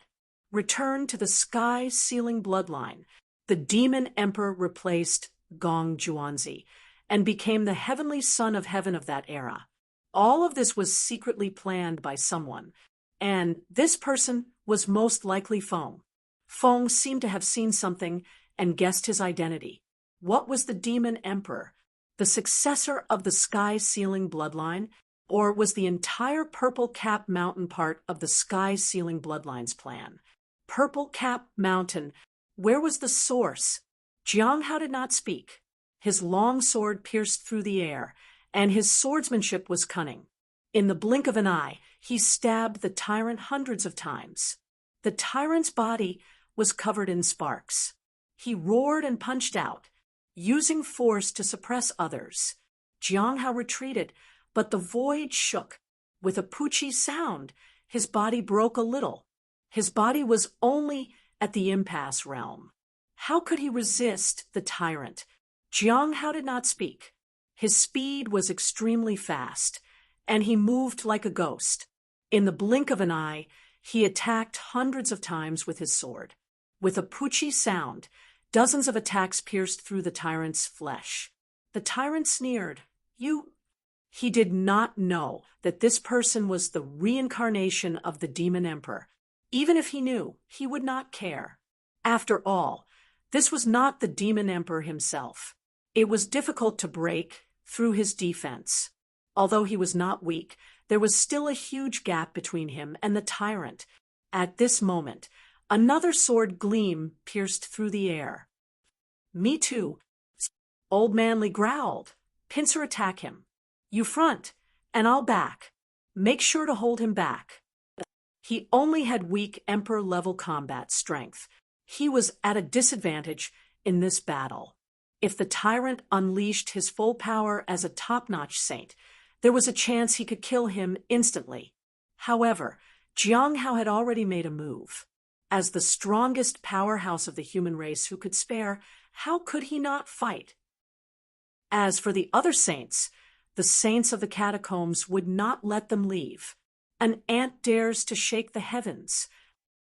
"Return to the sky-sealing bloodline." The demon emperor replaced Gong Juanzi and became the heavenly son of heaven of that era. All of this was secretly planned by someone, and this person was most likely Feng. Feng seemed to have seen something and guessed his identity. What was the demon emperor? The successor of the sky-sealing bloodline? Or was the entire Purple Cap Mountain part of the sky-sealing bloodline's plan? Purple Cap Mountain. Where was the source? Jiang Hao did not speak. His long sword pierced through the air, and his swordsmanship was cunning. In the blink of an eye, he stabbed the tyrant hundreds of times. The tyrant's body was covered in sparks. He roared and punched out, using force to suppress others. Jiang Hao retreated, but the void shook. With a Puchi sound, his body broke a little. His body was only at the impasse realm. How could he resist the tyrant? Jiang Hao did not speak. His speed was extremely fast, and he moved like a ghost. In the blink of an eye, he attacked hundreds of times with his sword. With a Puchi sound, dozens of attacks pierced through the tyrant's flesh. The tyrant sneered. "You—" He did not know that this person was the reincarnation of the demon emperor. Even if he knew, he would not care. After all, this was not the demon emperor himself. It was difficult to break through his defense. Although he was not weak, there was still a huge gap between him and the tyrant. At this moment, another sword gleam pierced through the air. "Me too." Old Manly growled. "Pincer, attack him. You front, and I'll back. Make sure to hold him back." He only had weak emperor-level combat strength. He was at a disadvantage in this battle. If the tyrant unleashed his full power as a top-notch saint, there was a chance he could kill him instantly. However, Jiang Hao had already made a move. As the strongest powerhouse of the human race who could spare, how could he not fight? As for the other saints, the saints of the catacombs would not let them leave. An ant dares to shake the heavens.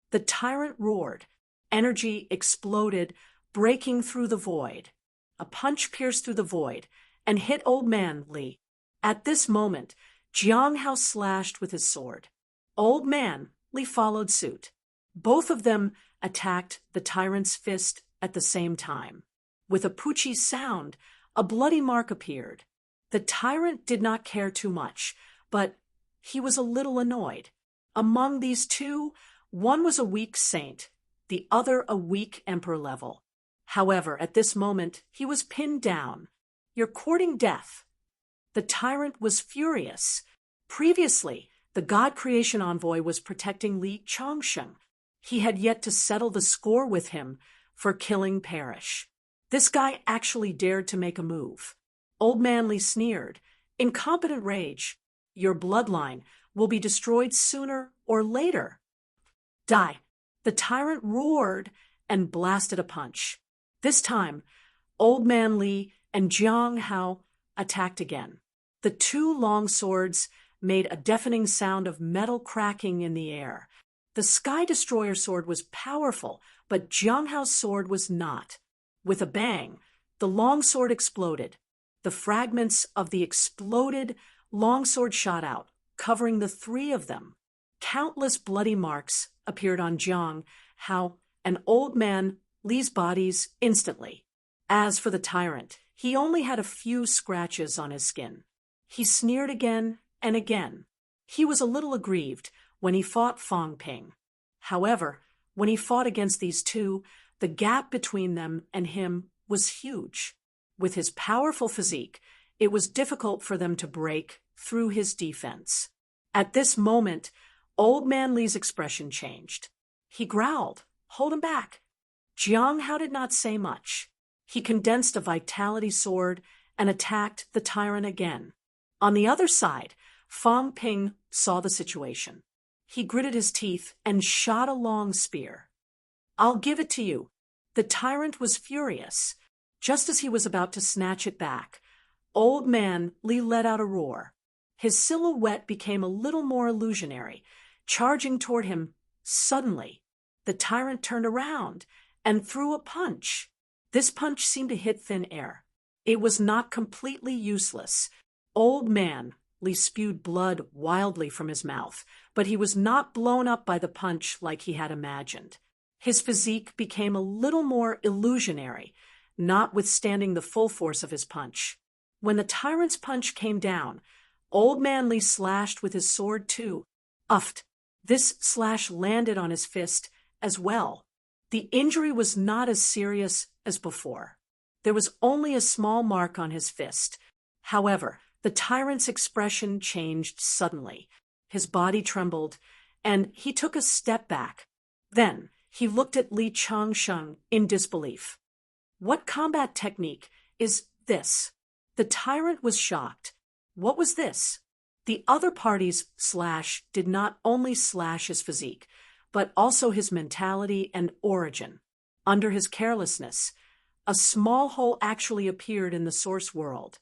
The tyrant roared. Energy exploded, breaking through the void. A punch pierced through the void and hit Old Man Li. At this moment, Jiang Hao slashed with his sword. Old Man Li followed suit. Both of them attacked the tyrant's fist at the same time. With a poochie sound, a bloody mark appeared. The tyrant did not care too much, but he was a little annoyed. Among these two, one was a weak saint, the other a weak emperor level. However, at this moment, he was pinned down. "You're courting death." The tyrant was furious. Previously, the God creation envoy was protecting Li Changsheng. He had yet to settle the score with him for killing Parrish. This guy actually dared to make a move. Old Man Li sneered. "Incompetent rage. Your bloodline will be destroyed sooner or later." "Die." The tyrant roared and blasted a punch. This time, Old Man Li and Jiang Hao attacked again. The two long swords made a deafening sound of metal cracking in the air. The Sky Destroyer sword was powerful, but Jiang Hao's sword was not. With a bang, the longsword exploded. The fragments of the exploded longsword shot out, covering the three of them. Countless bloody marks appeared on Jiang Hao and Old Man Li's bodies instantly. As for the tyrant, he only had a few scratches on his skin. He sneered again and again. He was a little aggrieved when he fought Fang Ping. However, when he fought against these two, the gap between them and him was huge. With his powerful physique, it was difficult for them to break through his defense. At this moment, Old Man Li's expression changed. He growled, "Hold him back." Jiang Hao did not say much. He condensed a vitality sword and attacked the tyrant again. On the other side, Fang Ping saw the situation. He gritted his teeth and shot a long spear. "I'll give it to you." The tyrant was furious. Just as he was about to snatch it back, Old Man Li let out a roar. His silhouette became a little more illusionary, charging toward him. Suddenly, the tyrant turned around and threw a punch. This punch seemed to hit thin air. It was not completely useless. Old Man Li spewed blood wildly from his mouth, but he was not blown up by the punch like he had imagined. His physique became a little more illusionary, notwithstanding the full force of his punch. When the tyrant's punch came down, Old Man Li slashed with his sword too. Uffed. This slash landed on his fist as well. The injury was not as serious as before. There was only a small mark on his fist. However, the tyrant's expression changed suddenly. His body trembled, and he took a step back. Then he looked at Li Changsheng in disbelief. "What combat technique is this?" The tyrant was shocked. What was this? The other party's slash did not only slash his physique, but also his mentality and origin. Under his carelessness, a small hole actually appeared in the source world.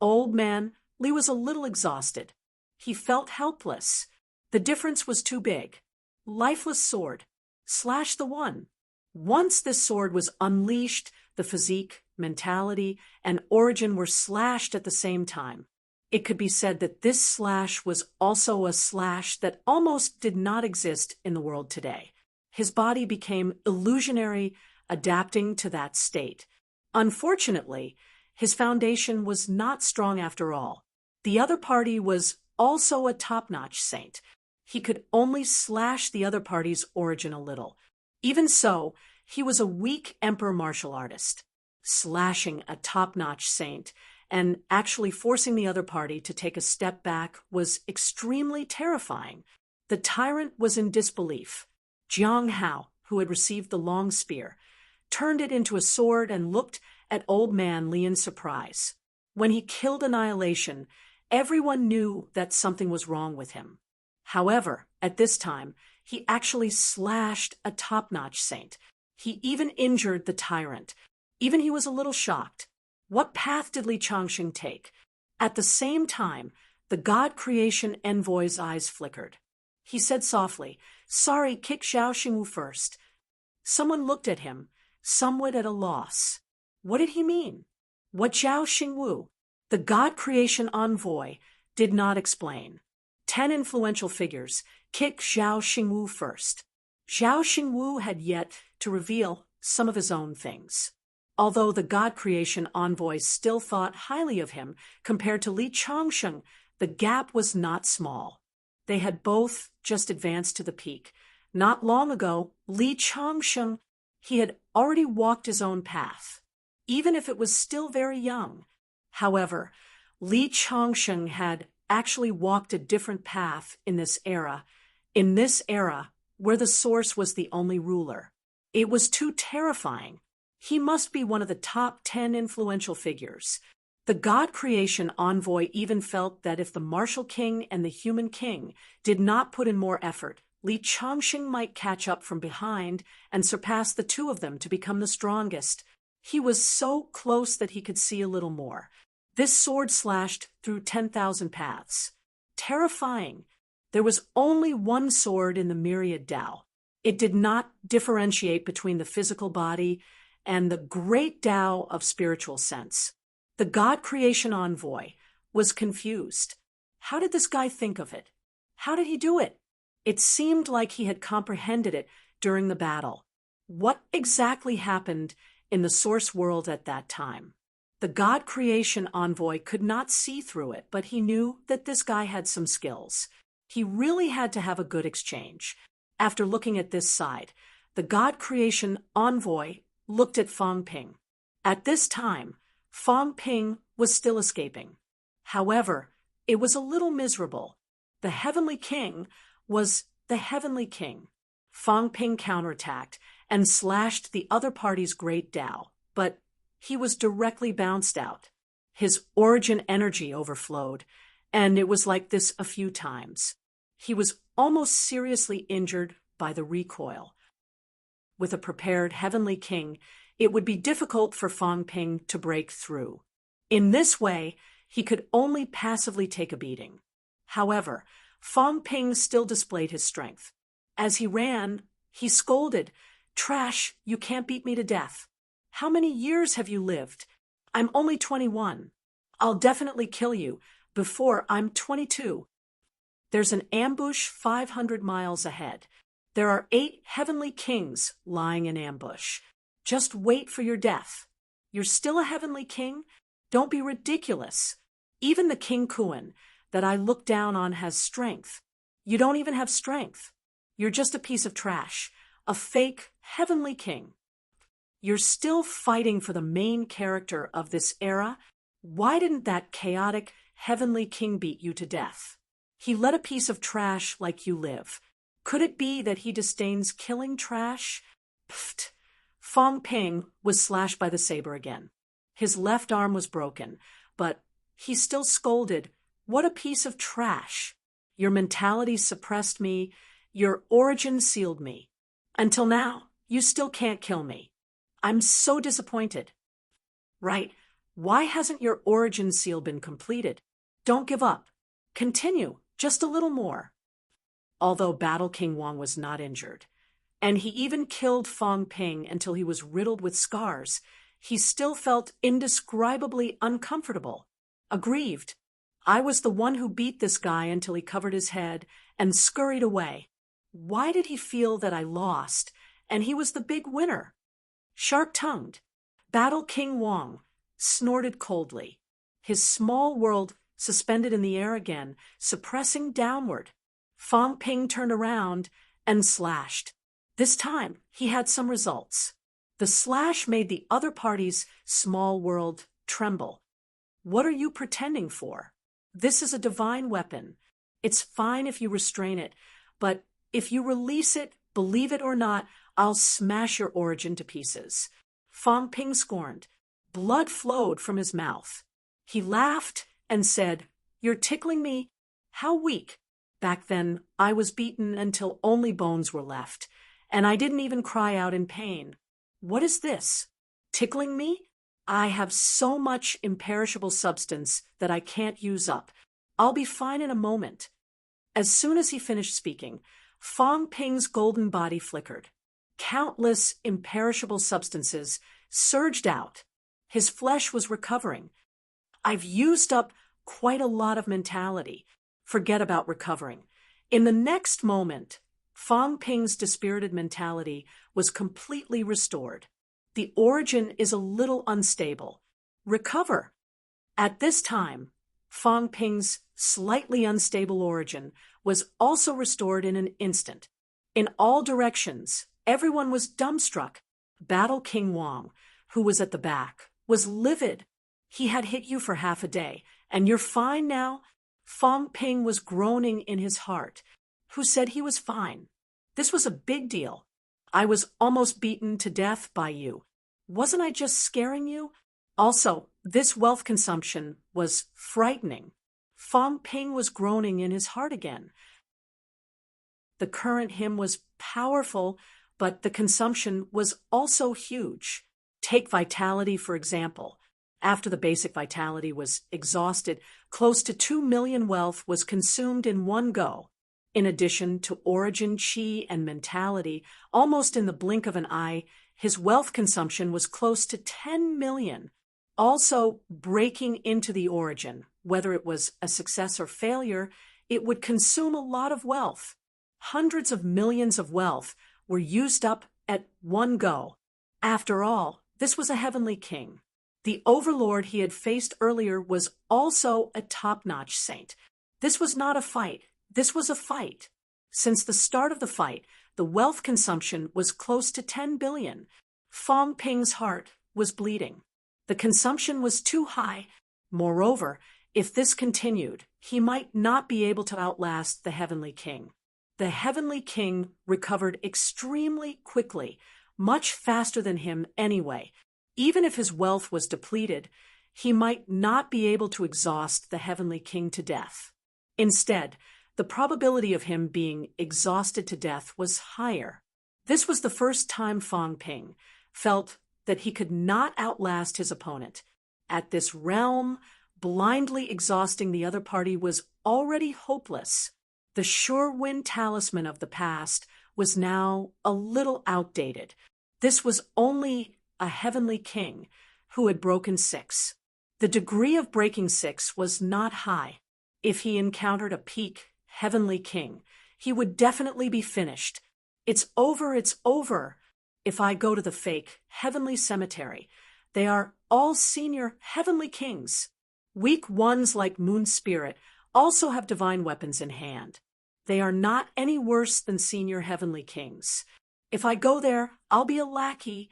Old Man Li was a little exhausted. He felt helpless. The difference was too big. Lifeless sword. Slash the one. Once this sword was unleashed, the physique, mentality, and origin were slashed at the same time. It could be said that this slash was also a slash that almost did not exist in the world today. His body became illusionary, adapting to that state. Unfortunately, his foundation was not strong after all. The other party was also a top-notch saint. He could only slash the other party's origin a little. Even so, he was a weak emperor martial artist. Slashing a top-notch saint and actually forcing the other party to take a step back was extremely terrifying. The tyrant was in disbelief. Jiang Hao, who had received the long spear, turned it into a sword and looked at Old Man Li in surprise. When he killed Annihilation, everyone knew that something was wrong with him. However, at this time, he actually slashed a top-notch saint. He even injured the tyrant. Even he was a little shocked. What path did Li Changsheng take? At the same time, the God creation envoy's eyes flickered. He said softly, "Sorry, kick Zhao Xingwu first." Someone looked at him, somewhat at a loss. What did he mean? What Zhao Xingwu, the God creation envoy, did not explain. 10 influential figures kick Zhao Xingwu first. Zhao Xingwu had yet to reveal some of his own things. Although the God creation envoy still thought highly of him compared to Li Changsheng, the gap was not small. They had both just advanced to the peak. Not long ago, Li Changsheng, he had already walked his own path, even if it was still very young. However, Li Changsheng had actually walked a different path in this era where the source was the only ruler. It was too terrifying. He must be one of the top 10 influential figures. The God creation envoy even felt that if the martial king and the human king did not put in more effort, Li Changsheng might catch up from behind and surpass the two of them to become the strongest. He was so close that he could see a little more. This sword slashed through 10,000 paths. Terrifying. There was only one sword in the myriad Tao. It did not differentiate between the physical body and the great Tao of spiritual sense. The God creation envoy was confused. How did this guy think of it? How did he do it? It seemed like he had comprehended it during the battle. What exactly happened in the source world at that time? The God creation envoy could not see through it, but he knew that this guy had some skills. He really had to have a good exchange. After looking at this side, the God creation envoy looked at Fang Ping. At this time, Fang Ping was still escaping. However, it was a little miserable. The Heavenly King was the Heavenly King. Fang Ping counterattacked and slashed the other party's great Tao, but he was directly bounced out. His origin energy overflowed, and it was like this a few times. He was almost seriously injured by the recoil. With a prepared Heavenly King, it would be difficult for Fang Ping to break through. In this way, he could only passively take a beating. However, Fang Ping still displayed his strength. As he ran, he scolded, "Trash, you can't beat me to death. How many years have you lived? I'm only 21. I'll definitely kill you before I'm 22. There's an ambush 500 miles ahead. There are 8 heavenly kings lying in ambush. Just wait for your death. You're still a heavenly king? Don't be ridiculous. Even the King Kuan that I look down on has strength. You don't even have strength. You're just a piece of trash, a fake heavenly king. You're still fighting for the main character of this era. Why didn't that chaotic heavenly king beat you to death? He let a piece of trash like you live. Could it be that he disdains killing trash?" Pfft. Fang Ping was slashed by the saber again. His left arm was broken, but he still scolded, "What a piece of trash! Your mentality suppressed me. Your origin sealed me. Until now, you still can't kill me. I'm so disappointed." "Right. Why hasn't your origin seal been completed? Don't give up. Continue, just a little more." Although Battle King Wang was not injured, and he even killed Fang Ping until he was riddled with scars, he still felt indescribably uncomfortable, aggrieved. I was the one who beat this guy until he covered his head and scurried away. Why did he feel that I lost, and he was the big winner? Sharp-tongued, Battle King Wang snorted coldly, his small world suspended in the air again, suppressing downward. Fang Ping turned around and slashed. This time, he had some results. The slash made the other party's small world tremble. What are you pretending for? This is a divine weapon. It's fine if you restrain it, but if you release it, believe it or not, I'll smash your origin to pieces. Fang Ping scorned. Blood flowed from his mouth. He laughed and said, "You're tickling me? How weak. Back then, I was beaten until only bones were left, and I didn't even cry out in pain. What is this? Tickling me? I have so much imperishable substance that I can't use up. I'll be fine in a moment." As soon as he finished speaking, Fang Ping's golden body flickered. Countless imperishable substances surged out. His flesh was recovering. I've used up quite a lot of mentality. Forget about recovering. In the next moment, Fang Ping's dispirited mentality was completely restored. The origin is a little unstable. Recover. At this time, Fang Ping's slightly unstable origin was also restored in an instant. In all directions, everyone was dumbstruck. Battle King Wang, who was at the back, was livid. He had hit you for half a day, and you're fine now? Fang Ping was groaning in his heart. Who said he was fine? This was a big deal. I was almost beaten to death by you. Wasn't I just scaring you? Also, this wealth consumption was frightening. Fang Ping was groaning in his heart again. The current him was powerful, but the consumption was also huge. Take vitality, for example. After the basic vitality was exhausted, close to 2 million wealth was consumed in one go. In addition to origin, chi, and mentality, almost in the blink of an eye, his wealth consumption was close to 10 million. Also, breaking into the origin, whether it was a success or failure, it would consume a lot of wealth. Hundreds of millions of wealth were used up at one go. After all, this was a heavenly king. The overlord he had faced earlier was also a top-notch saint. This was not a fight. This was a fight. Since the start of the fight, the wealth consumption was close to 10 billion. Fang Ping's heart was bleeding. The consumption was too high. Moreover, if this continued, he might not be able to outlast the heavenly king. The heavenly king recovered extremely quickly, much faster than him anyway. Even if his wealth was depleted, he might not be able to exhaust the heavenly king to death. Instead, the probability of him being exhausted to death was higher. This was the first time Fang Ping felt that he could not outlast his opponent. At this realm, blindly exhausting the other party was already hopeless. The sure wind talisman of the past was now a little outdated. This was only a heavenly king who had broken 6. The degree of breaking 6 was not high. If he encountered a peak heavenly king, he would definitely be finished. It's over, it's over. If I go to the fake heavenly cemetery, they are all senior heavenly kings. Weak ones like Moon Spirit also have divine weapons in hand. They are not any worse than senior heavenly kings. If I go there, I'll be a lackey.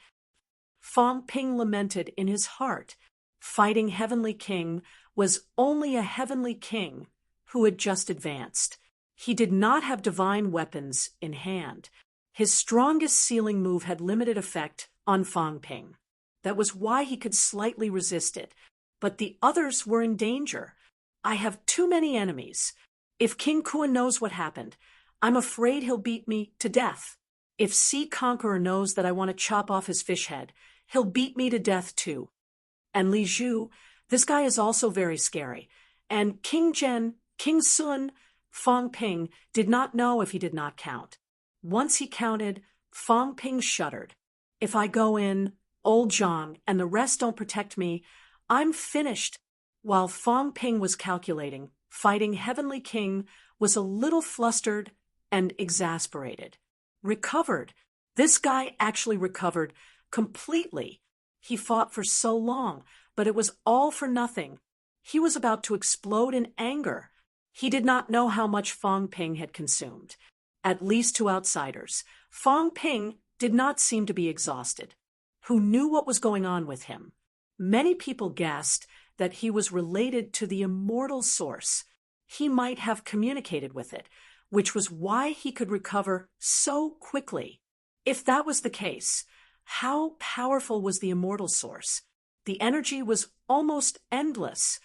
Fang Ping lamented in his heart. Fighting heavenly king was only a heavenly king who had just advanced. He did not have divine weapons in hand. His strongest sealing move had limited effect on Fang Ping. That was why he could slightly resist it. But the others were in danger. I have too many enemies. If King Kuan knows what happened, I'm afraid he'll beat me to death. If Sea Conqueror knows that I want to chop off his fish head, he'll beat me to death too. And Li Zhu, this guy is also very scary. And King Zhen, King Sun, Fang Ping did not know if he did not count. Once he counted, Fang Ping shuddered. If I go in, old Zhang and the rest don't protect me, I'm finished. While Fang Ping was calculating, fighting Heavenly King was a little flustered and exasperated. Recovered. This guy actually recovered completely. He fought for so long, but it was all for nothing. He was about to explode in anger. He did not know how much Fang Ping had consumed. At least to outsiders, Fang Ping did not seem to be exhausted. Who knew what was going on with him? Many people guessed that he was related to the immortal source. He might have communicated with it, which was why he could recover so quickly. If that was the case, how powerful was the immortal source? The energy was almost endless.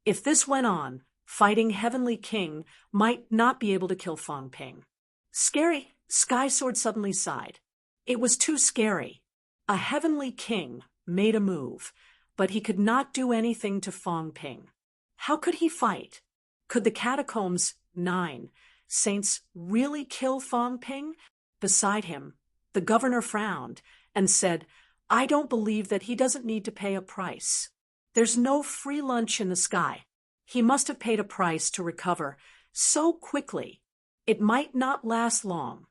If this went on, fighting Heavenly King might not be able to kill Fang Ping. Scary, Sky Sword suddenly sighed. It was too scary. A Heavenly King made a move, but he could not do anything to Fang Ping. How could he fight? Could the Catacombs 9 saints really kill Fang Ping? Beside him, the governor frowned and said, I don't believe that he doesn't need to pay a price. There's no free lunch in the sky. He must have paid a price to recover so quickly. It might not last long.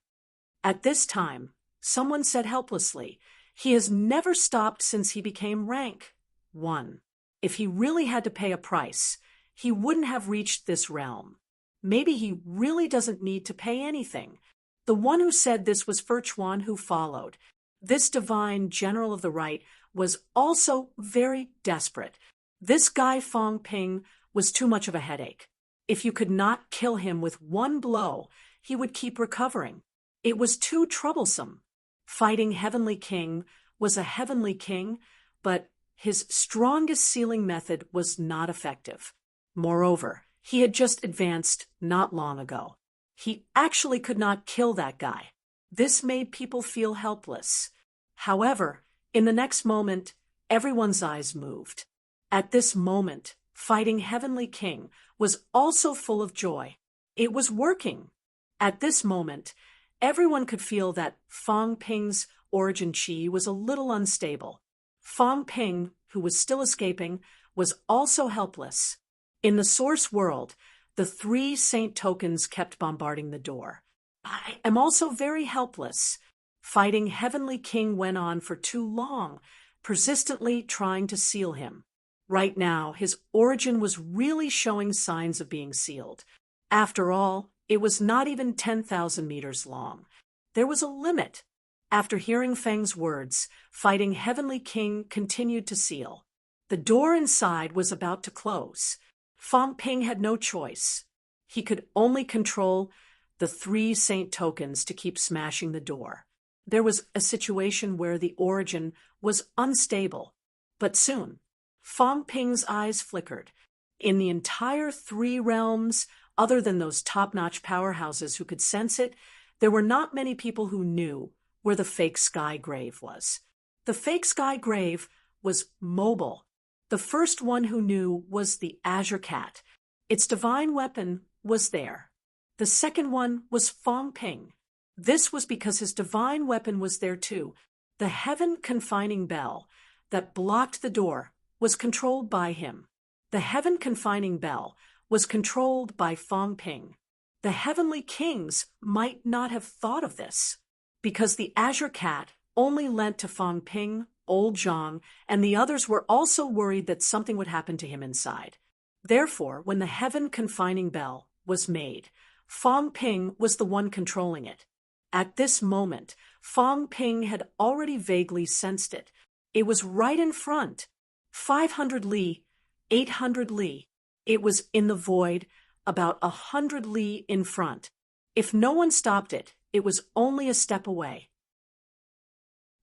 At this time, someone said helplessly, he has never stopped since he became rank 1. If he really had to pay a price, he wouldn't have reached this realm. Maybe he really doesn't need to pay anything. The one who said this was Furchuan, who followed. This divine general of the right was also very desperate. This guy Fong Ping was too much of a headache. If you could not kill him with one blow, he would keep recovering. It was too troublesome. Fighting Heavenly King was a heavenly king, but his strongest sealing method was not effective. Moreover, he had just advanced not long ago. He actually could not kill that guy. This made people feel helpless. However, in the next moment, everyone's eyes moved. At this moment, fighting Heavenly King was also full of joy. It was working. At this moment, everyone could feel that Fong Ping's origin chi was a little unstable. Fong Ping, who was still escaping, was also helpless. In the source world, the 3 saint tokens kept bombarding the door. I am also very helpless. Fighting Heavenly King went on for too long, persistently trying to seal him. Right now, his origin was really showing signs of being sealed. After all, it was not even 10,000 meters long. There was a limit. After hearing Feng's words, fighting Heavenly King continued to seal. The door inside was about to close. Fong Ping had no choice. He could only control the 3 saint tokens to keep smashing the door. There was a situation where the origin was unstable. But soon, Fong Ping's eyes flickered. In the entire 3 realms, other than those top-notch powerhouses who could sense it, there were not many people who knew where the fake sky grave was. The fake sky grave was mobile. The first one who knew was the Azure Cat. Its divine weapon was there. The second one was Fong Ping. This was because his divine weapon was there too. The heaven confining bell that blocked the door was controlled by him. The heaven confining bell was controlled by Fong Ping. The heavenly kings might not have thought of this, because the Azure Cat only lent to Fong Ping, Old Zhang, and the others were also worried that something would happen to him inside. Therefore, when the heaven confining bell was made, Fong Ping was the one controlling it. At this moment, Fong Ping had already vaguely sensed it. It was right in front. 500 li, 800 li. It was in the void, about 100 li in front. If no one stopped it, it was only a step away.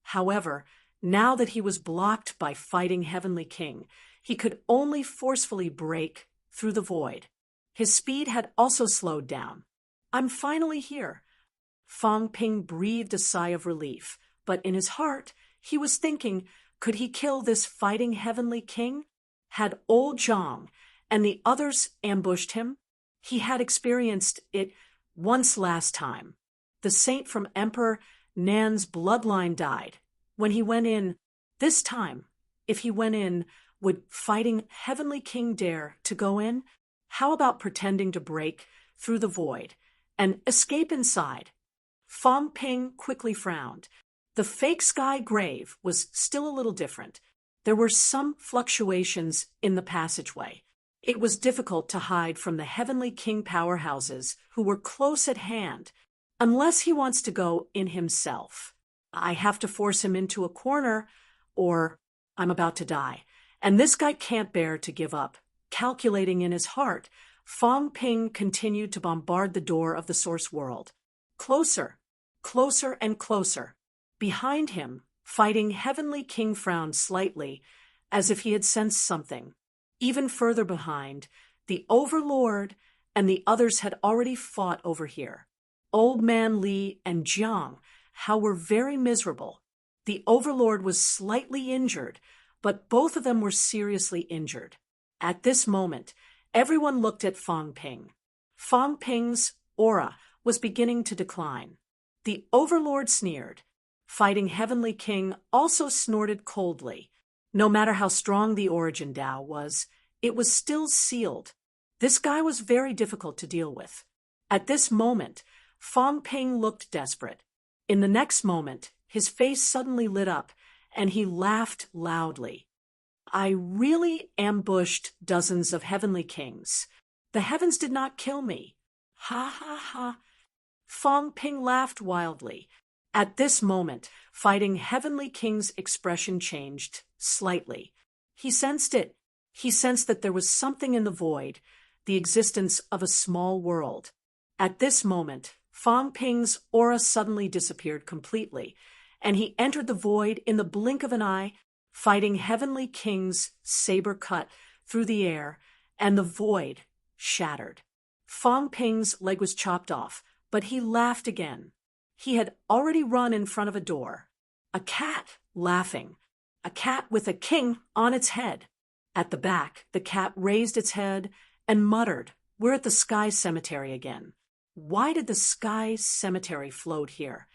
However, now that he was blocked by fighting Heavenly King, he could only forcefully break through the void. His speed had also slowed down. I'm finally here. Fong Ping breathed a sigh of relief, but in his heart, he was thinking, could he kill this fighting Heavenly King? Had Old Zhang and the others ambushed him? He had experienced it once last time. The saint from Emperor Nan's bloodline died. When he went in, this time, if he went in, would fighting Heavenly King dare to go in? How about pretending to break through the void and escape inside? Fong Ping quickly frowned. The fake sky grave was still a little different. There were some fluctuations in the passageway. It was difficult to hide from the Heavenly King powerhouses who were close at hand, unless he wants to go in himself. I have to force him into a corner, or I'm about to die. And this guy can't bear to give up. Calculating in his heart, Fong Ping continued to bombard the door of the source world. Closer, closer and closer. Behind him, fighting Heavenly King frowned slightly, as if he had sensed something. Even further behind, the Overlord and the others had already fought over here. Old Man Li and Jiang, how were very miserable. The Overlord was slightly injured, but both of them were seriously injured. At this moment, everyone looked at Fong Ping. Fong Ping's aura was beginning to decline. The Overlord sneered. Fighting Heavenly King also snorted coldly. No matter how strong the origin Dao was, it was still sealed. This guy was very difficult to deal with. At this moment, Fong Ping looked desperate. In the next moment, his face suddenly lit up, and he laughed loudly. I really ambushed dozens of heavenly kings. The heavens did not kill me. Ha ha ha. Fong Ping laughed wildly. At this moment, Fighting Heavenly King's expression changed slightly. He sensed it. He sensed that there was something in the void, the existence of a small world. At this moment, Fong Ping's aura suddenly disappeared completely, and he entered the void in the blink of an eye. Fighting Heavenly King's saber cut through the air, and the void shattered. Fong Ping's leg was chopped off, but he laughed again. He had already run in front of a door. A cat laughing. A cat with a king on its head. At the back, the cat raised its head and muttered, "We're at the Sky Cemetery again." Why did the Sky Cemetery float here?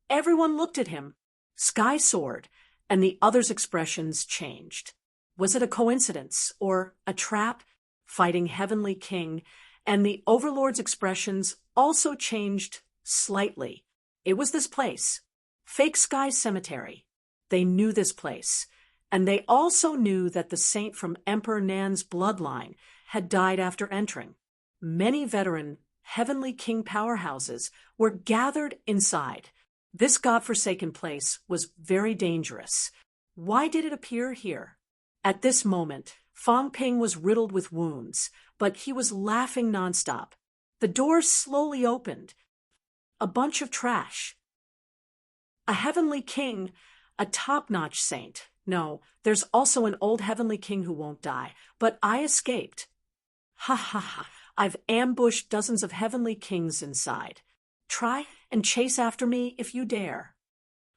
Everyone looked at him. Sky soared, and the others' expressions changed. Was it a coincidence or a trap? Fighting Heavenly King and the Overlord's expressions also changed slightly. It was this place, Fake Sky Cemetery. They knew this place, and they also knew that the saint from Emperor Nan's bloodline had died after entering. Many veteran Heavenly King powerhouses were gathered inside. This godforsaken place was very dangerous. Why did it appear here? At this moment, Fong Ping was riddled with wounds, but he was laughing nonstop. The door slowly opened. A bunch of trash. A Heavenly King, a top-notch saint. No, there's also an old Heavenly King who won't die, but I escaped. Ha ha ha, I've ambushed dozens of Heavenly Kings inside. Try and chase after me if you dare.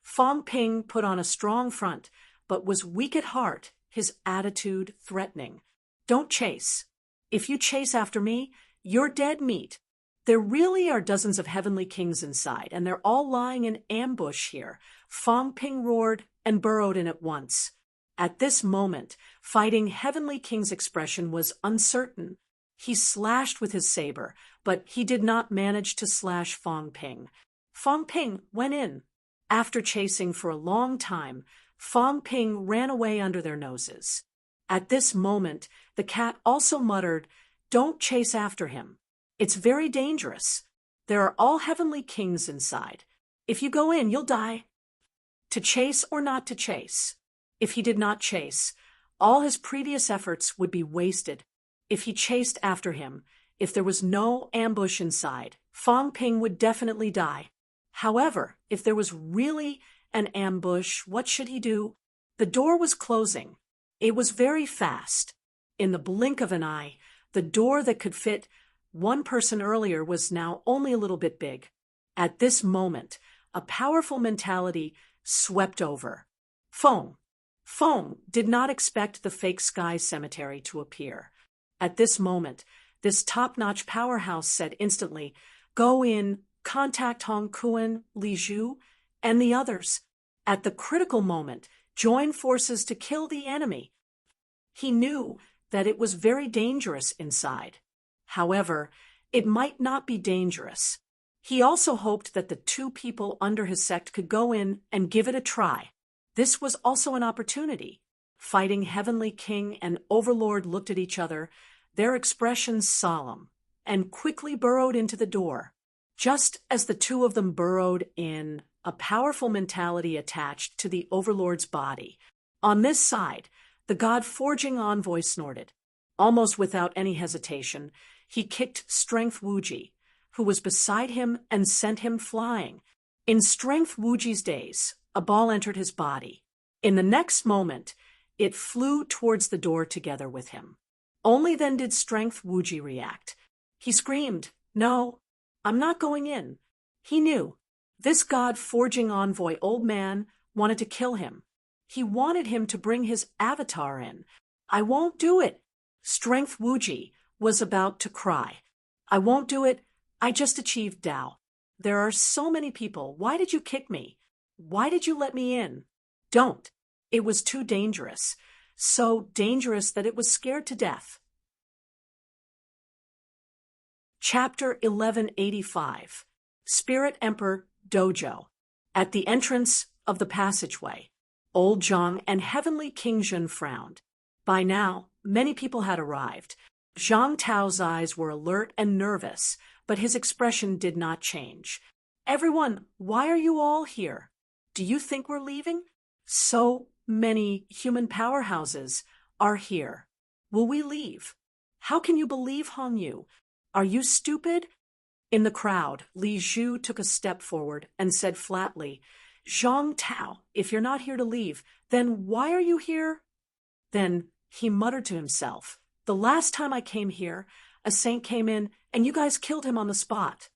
Fong Ping put on a strong front, but was weak at heart, his attitude threatening. Don't chase. If you chase after me, you're dead meat. There really are dozens of Heavenly Kings inside, and they're all lying in ambush here. Fong Ping roared and burrowed in at once. At this moment, Fighting Heavenly King's expression was uncertain. He slashed with his saber, but he did not manage to slash Fong Ping. Fong Ping went in. After chasing for a long time, Fong Ping ran away under their noses. At this moment, the cat also muttered, "Don't chase after him. It's very dangerous. There are all Heavenly Kings inside. If you go in, you'll die." To chase or not to chase? If he did not chase, all his previous efforts would be wasted. If he chased after him, if there was no ambush inside, Fong Ping would definitely die. However, if there was really an ambush, what should he do? The door was closing. It was very fast. In the blink of an eye, the door that could fit one person earlier was now only a little bit big. At this moment, a powerful mentality swept over. Fong did not expect the Fake Sky Cemetery to appear. At this moment, this top-notch powerhouse said instantly, "Go in, contact Hong Kuan, Li Zhu, and the others. At the critical moment, join forces to kill the enemy." He knew that it was very dangerous inside. However, it might not be dangerous. He also hoped that the two people under his sect could go in and give it a try. This was also an opportunity. Fighting Heavenly King and Overlord looked at each other, their expressions solemn, and quickly burrowed into the door. Just as the two of them burrowed in, a powerful mentality attached to the Overlord's body. On this side, the God-forging envoy snorted. Almost without any hesitation, he kicked Strength Wuji, who was beside him, and sent him flying. In Strength Wuji's days, a ball entered his body. In the next moment, it flew towards the door together with him. Only then did Strength Wuji react. He screamed, "No, I'm not going in." He knew. This God-forging envoy old man wanted to kill him. He wanted him to bring his avatar in. "I won't do it." Strength Wuji was about to cry. "I won't do it. I just achieved Tao. There are so many people. Why did you kick me? Why did you let me in?" "Don't." It was too dangerous. So dangerous that it was scared to death. Chapter 1185. Spirit Emperor Dojo. At the entrance of the passageway, old Zhang and Heavenly King Jun frowned. By now, many people had arrived. Zhang Tao's eyes were alert and nervous, but his expression did not change. Everyone, why are you all here? Do you think we're leaving? So many human powerhouses are here. Will we leave? How can you believe Hong Yu? Are you stupid? In the crowd, Li Zhu took a step forward and said flatly, Zhang Tao, if you're not here to leave, then why are you here? Then he muttered to himself, the last time I came here, a saint came in and you guys killed him on the spot.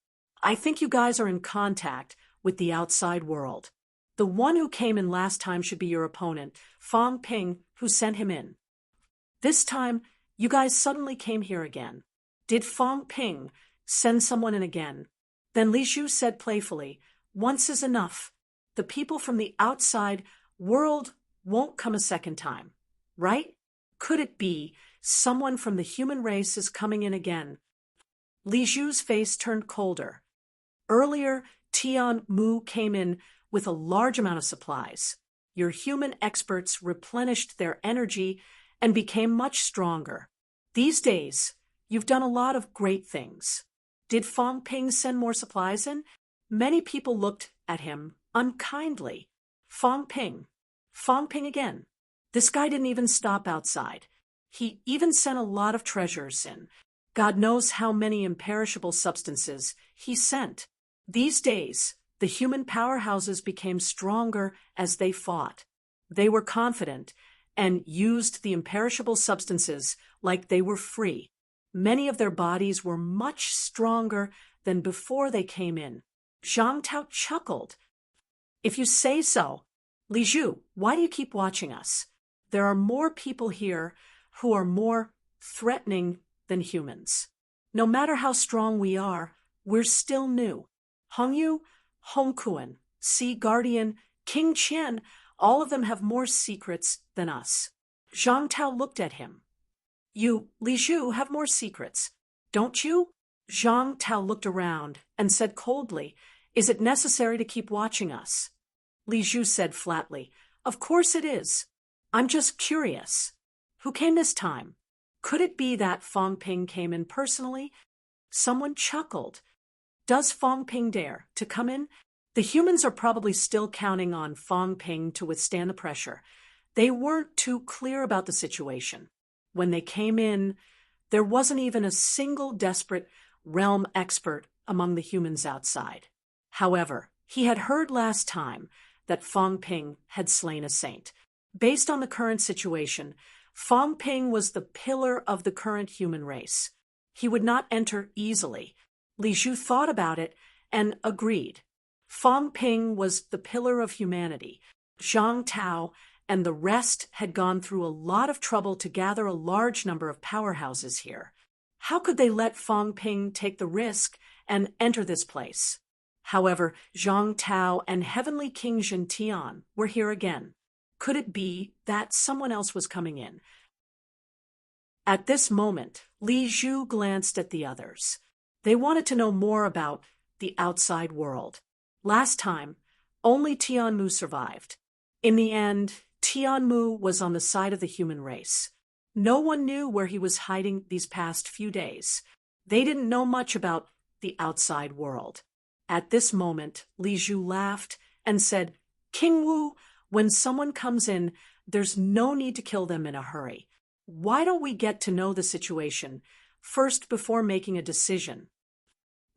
I think you guys are in contact with the outside world. The one who came in last time should be your opponent, Fang Ping, who sent him in. This time, you guys suddenly came here again. Did Fang Ping send someone in again? Then Li Zhu said playfully, once is enough. The people from the outside world won't come a second time, right? Could it be someone from the human race is coming in again? Li Zhu's face turned colder. Earlier, Tian Mu came in with a large amount of supplies. Your human experts replenished their energy and became much stronger. These days, you've done a lot of great things. Did Fang Ping send more supplies in? Many people looked at him unkindly. Fang Ping again. This guy didn't even stop outside. He even sent a lot of treasures in. God knows how many imperishable substances he sent. These days, the human powerhouses became stronger as they fought. They were confident and used the imperishable substances like they were free. Many of their bodies were much stronger than before they came in. Zhang Tao chuckled. If you say so. Li Zhu, why do you keep watching us? There are more people here who are more threatening than humans. No matter how strong we are, we're still new. Hong Yu, Hong Kuan, Sea Guardian, King Qian, all of them have more secrets than us. Zhang Tao looked at him. You, Li Zhu, have more secrets, don't you? Zhang Tao looked around and said coldly, is it necessary to keep watching us? Li Zhu said flatly, of course it is. I'm just curious. Who came this time? Could it be that Fang Ping came in personally? Someone chuckled. Does Fang Ping dare to come in? The humans are probably still counting on Fang Ping to withstand the pressure. They weren't too clear about the situation. When they came in, there wasn't even a single desperate realm expert among the humans outside. However, he had heard last time that Fang Ping had slain a saint. Based on the current situation, Fang Ping was the pillar of the current human race. He would not enter easily. Li Zhu thought about it and agreed. Fang Ping was the pillar of humanity. Zhang Tao and the rest had gone through a lot of trouble to gather a large number of powerhouses here. How could they let Fang Ping take the risk and enter this place? However, Zhang Tao and Heavenly King Jun Tian were here again. Could it be that someone else was coming in? At this moment, Li Zhu glanced at the others. They wanted to know more about the outside world. Last time, only Tian Mu survived. In the end, Tian Mu was on the side of the human race. No one knew where he was hiding these past few days. They didn't know much about the outside world. At this moment, Li Zhu laughed and said, King Wu, when someone comes in, there's no need to kill them in a hurry. Why don't we get to know the situation first before making a decision?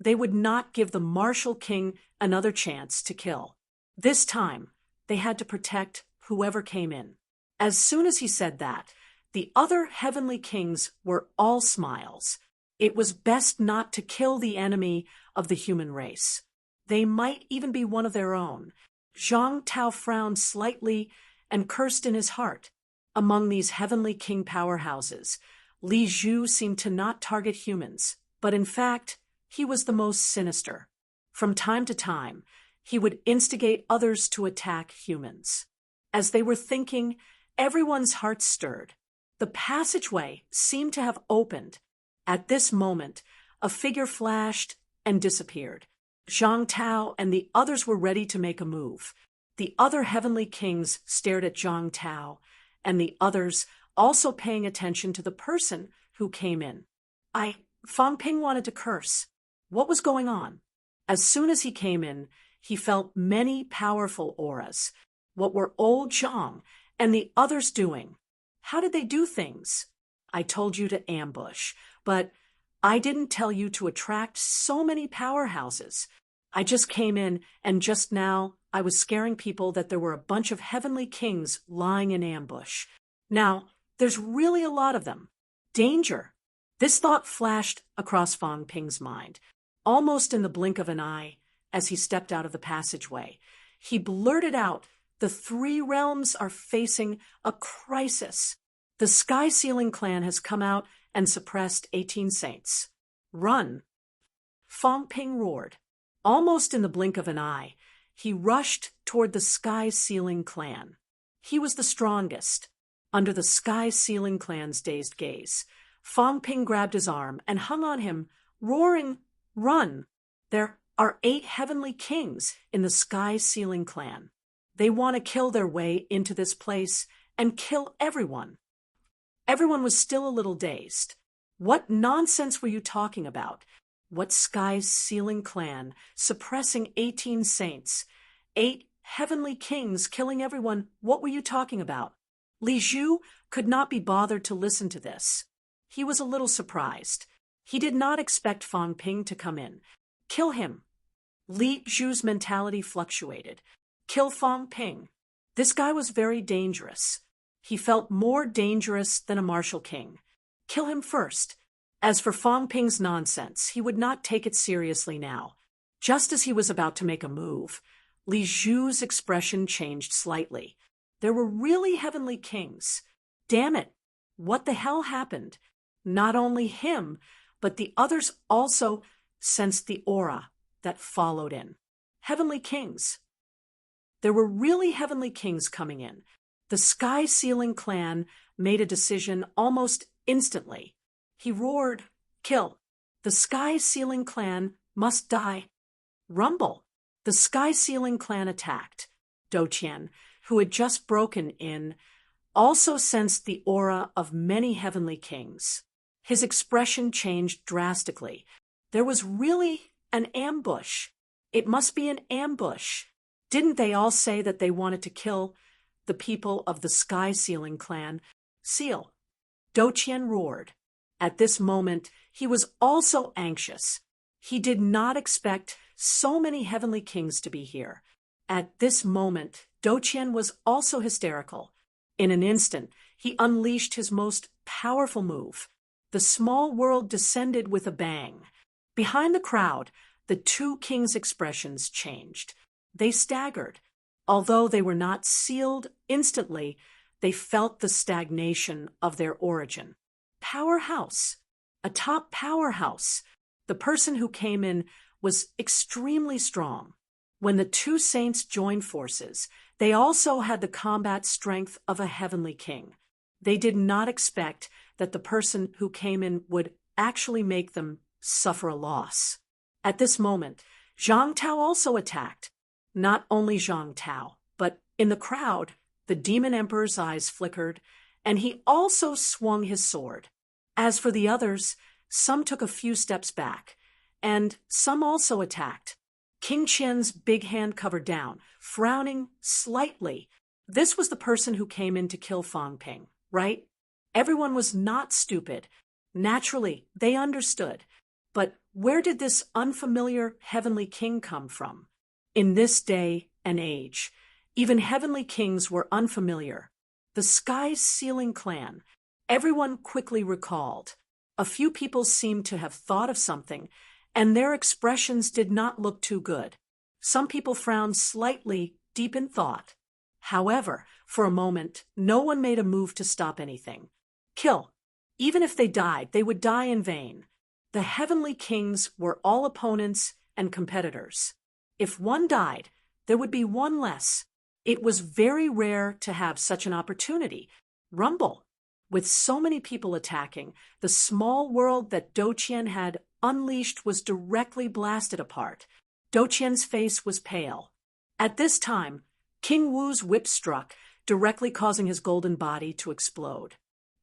They would not give the martial king another chance to kill. This time, they had to protect whoever came in. As soon as he said that, the other heavenly kings were all smiles. It was best not to kill the enemy of the human race. They might even be one of their own. Zhang Tao frowned slightly and cursed in his heart. Among these heavenly king powerhouses, Li Zhu seemed to not target humans, but in fact, he was the most sinister. From time to time, he would instigate others to attack humans. As they were thinking, everyone's heart stirred. The passageway seemed to have opened. At this moment, a figure flashed and disappeared. Zhang Tao and the others were ready to make a move. The other heavenly kings stared at Zhang Tao, and the others also paying attention to the person who came in. Fang Ping wanted to curse. What was going on? As soon as he came in, he felt many powerful auras. What were old Zhang and the others doing? How did they do things? I told you to ambush, but I didn't tell you to attract so many powerhouses. I just came in, and just now I was scaring people that there were a bunch of heavenly kings lying in ambush. Now, there's really a lot of them. Danger. This thought flashed across Fang Ping's mind, almost in the blink of an eye, as he stepped out of the passageway. He blurted out, "The 3 realms are facing a crisis. The Sky Sealing clan has come out and suppressed 18 saints. Run!" Fang Ping roared. Almost in the blink of an eye, he rushed toward the Sky Sealing clan. He was the strongest. Under the Sky Sealing clan's dazed gaze, Fang Ping grabbed his arm and hung on him, roaring, "Run! There are 8 heavenly kings in the Sky Sealing clan. They want to kill their way into this place and kill everyone." Everyone was still a little dazed. What nonsense were you talking about? What Sky Sealing clan suppressing 18 saints? 8 heavenly kings killing everyone? What were you talking about? Li Zhu could not be bothered to listen to this. He was a little surprised. He did not expect Fang Ping to come in. Kill him. Li Zhu's mentality fluctuated. Kill Fang Ping. This guy was very dangerous. He felt more dangerous than a martial king. Kill him first. As for Fang Ping's nonsense, he would not take it seriously now. Just as he was about to make a move, Li Zhu's expression changed slightly. There were really heavenly kings. Damn it! What the hell happened? Not only him, but the others also sensed the aura that followed in. Heavenly kings. There were really heavenly kings coming in. The Sky Sealing clan made a decision almost instantly. He roared, "Kill! The Sky Sealing clan must die!" Rumble! The Sky Sealing clan attacked. Doqian, who had just broken in, also sensed the aura of many heavenly kings. His expression changed drastically. There was really an ambush. It must be an ambush. Didn't they all say that they wanted to kill the people of the Sky Sealing clan? Seal! Doqian roared. At this moment, he was also anxious. He did not expect so many heavenly kings to be here. At this moment, Doqian was also hysterical. In an instant, he unleashed his most powerful move. The small world descended with a bang. Behind the crowd, the 2 kings' expressions changed. They staggered. Although they were not sealed instantly, they felt the stagnation of their origin. Powerhouse. A top powerhouse. The person who came in was extremely strong. When the 2 saints joined forces, they also had the combat strength of a heavenly king. They did not expect that the person who came in would actually make them suffer a loss. At this moment, Zhang Tao also attacked. Not only Zhang Tao, but in the crowd, the Demon Emperor's eyes flickered, and he also swung his sword. As for the others, some took a few steps back, and some also attacked. King Qian's big hand covered down, frowning slightly. This was the person who came in to kill Fang Ping, right? Everyone was not stupid. Naturally, they understood. But where did this unfamiliar heavenly king come from? In this day and age, even heavenly kings were unfamiliar. The Sky Sealing clan, everyone quickly recalled. A few people seemed to have thought of something, and their expressions did not look too good. Some people frowned slightly, deep in thought. However, for a moment, no one made a move to stop anything. Kill. Even if they died, they would die in vain. The heavenly kings were all opponents and competitors. If one died, there would be one less. It was very rare to have such an opportunity. Rumble. With so many people attacking, the small world that Doqian had unleashed was directly blasted apart. Doqian's face was pale. At this time, King Wu's whip struck, directly causing his golden body to explode.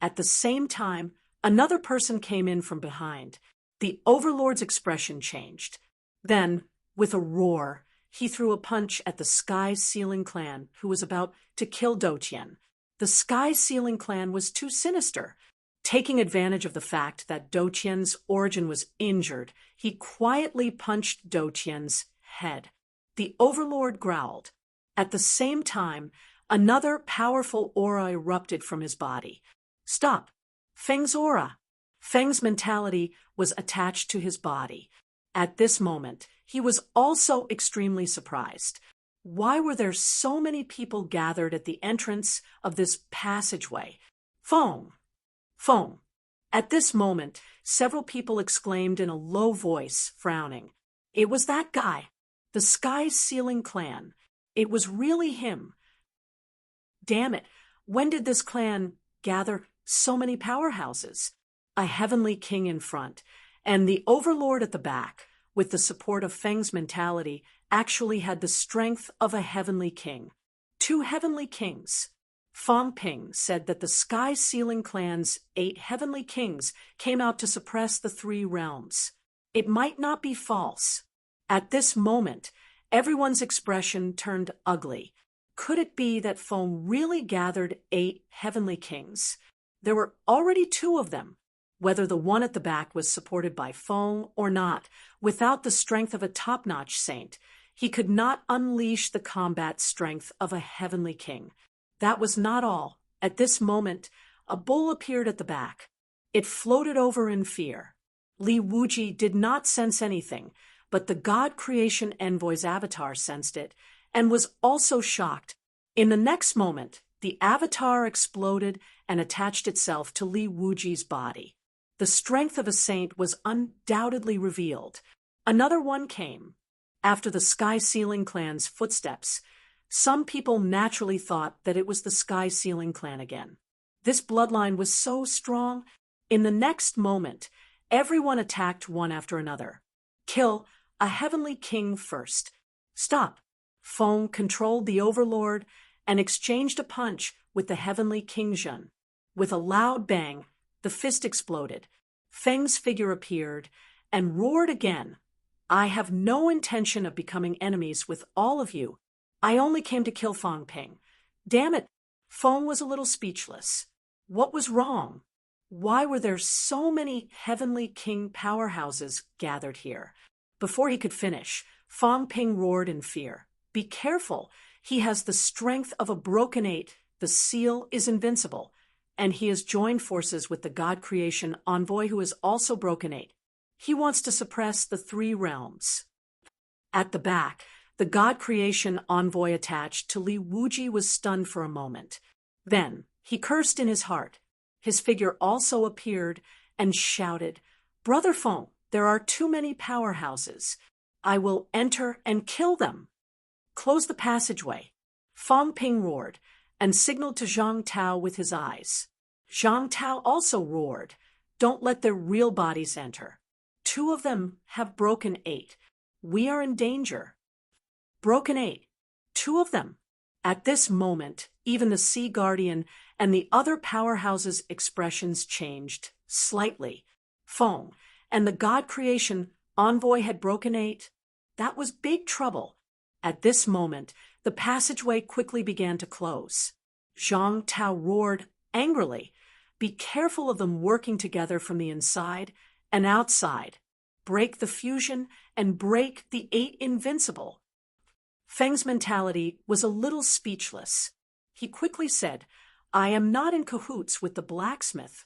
At the same time, another person came in from behind. The overlord's expression changed. Then, with a roar, he threw a punch at the Sky-Sealing clan, who was about to kill Doqian. The Sky-Sealing clan was too sinister. Taking advantage of the fact that Doqian's origin was injured, he quietly punched Doqian's head. The overlord growled. At the same time, another powerful aura erupted from his body. Stop! Feng's aura! Feng's mentality was attached to his body. At this moment, he was also extremely surprised. Why were there so many people gathered at the entrance of this passageway? Feng! Feng! At this moment, several people exclaimed in a low voice, frowning. It was that guy! The Sky-Sealing clan. It was really him. Damn it! When did this clan gather so many powerhouses? A heavenly king in front, and the overlord at the back, with the support of Feng's mentality, actually had the strength of a heavenly king. Two heavenly kings. Feng Ping said that the Sky-Sealing clan's 8 heavenly kings came out to suppress the 3 realms. It might not be false. At this moment, everyone's expression turned ugly. Could it be that Feng really gathered 8 heavenly kings? There were already 2 of them. Whether the one at the back was supported by Feng or not, without the strength of a top-notch saint, he could not unleash the combat strength of a heavenly king. That was not all. At this moment, a bull appeared at the back. It floated over in fear. Li Wuji did not sense anything, but the God Creation Envoy's avatar sensed it, and was also shocked. In the next moment, the avatar exploded and attached itself to Li Wuji's body. The strength of a saint was undoubtedly revealed. Another one came. After the Sky-Sealing clan's footsteps, some people naturally thought that it was the Sky-Sealing clan again. This bloodline was so strong. In the next moment, everyone attacked one after another. Kill a heavenly king first. Stop! Feng controlled the overlord and exchanged a punch with the heavenly King Zhen. With a loud bang, the fist exploded. Feng's figure appeared and roared again. I have no intention of becoming enemies with all of you. I only came to kill Feng Ping. Damn it! Feng was a little speechless. What was wrong? Why were there so many heavenly king powerhouses gathered here? Before he could finish, Feng Ping roared in fear. Be careful! He has the strength of a broken 8. The seal is invincible. And he has joined forces with the God Creation Envoy, who is also broken 8. He wants to suppress the 3 realms. At the back, the God Creation Envoy attached to Li Wuji was stunned for a moment. Then, he cursed in his heart. His figure also appeared and shouted, Brother Feng, there are too many powerhouses. I will enter and kill them. Close the passageway. Feng Ping roared and signaled to Zhang Tao with his eyes. Zhang Tao also roared, Don't let their real bodies enter. 2 of them have broken 8. We are in danger. Broken 8. 2 of them. At this moment, even the Sea Guardian and the other powerhouses' expressions changed slightly. Feng and the God Creation Envoy had broken 8. That was big trouble. At this moment, the passageway quickly began to close. Zhang Tao roared angrily, Be careful of them working together from the inside and outside. Break the fusion and break the 8 invincible. Feng's mentality was a little speechless. He quickly said, I am not in cahoots with the blacksmith.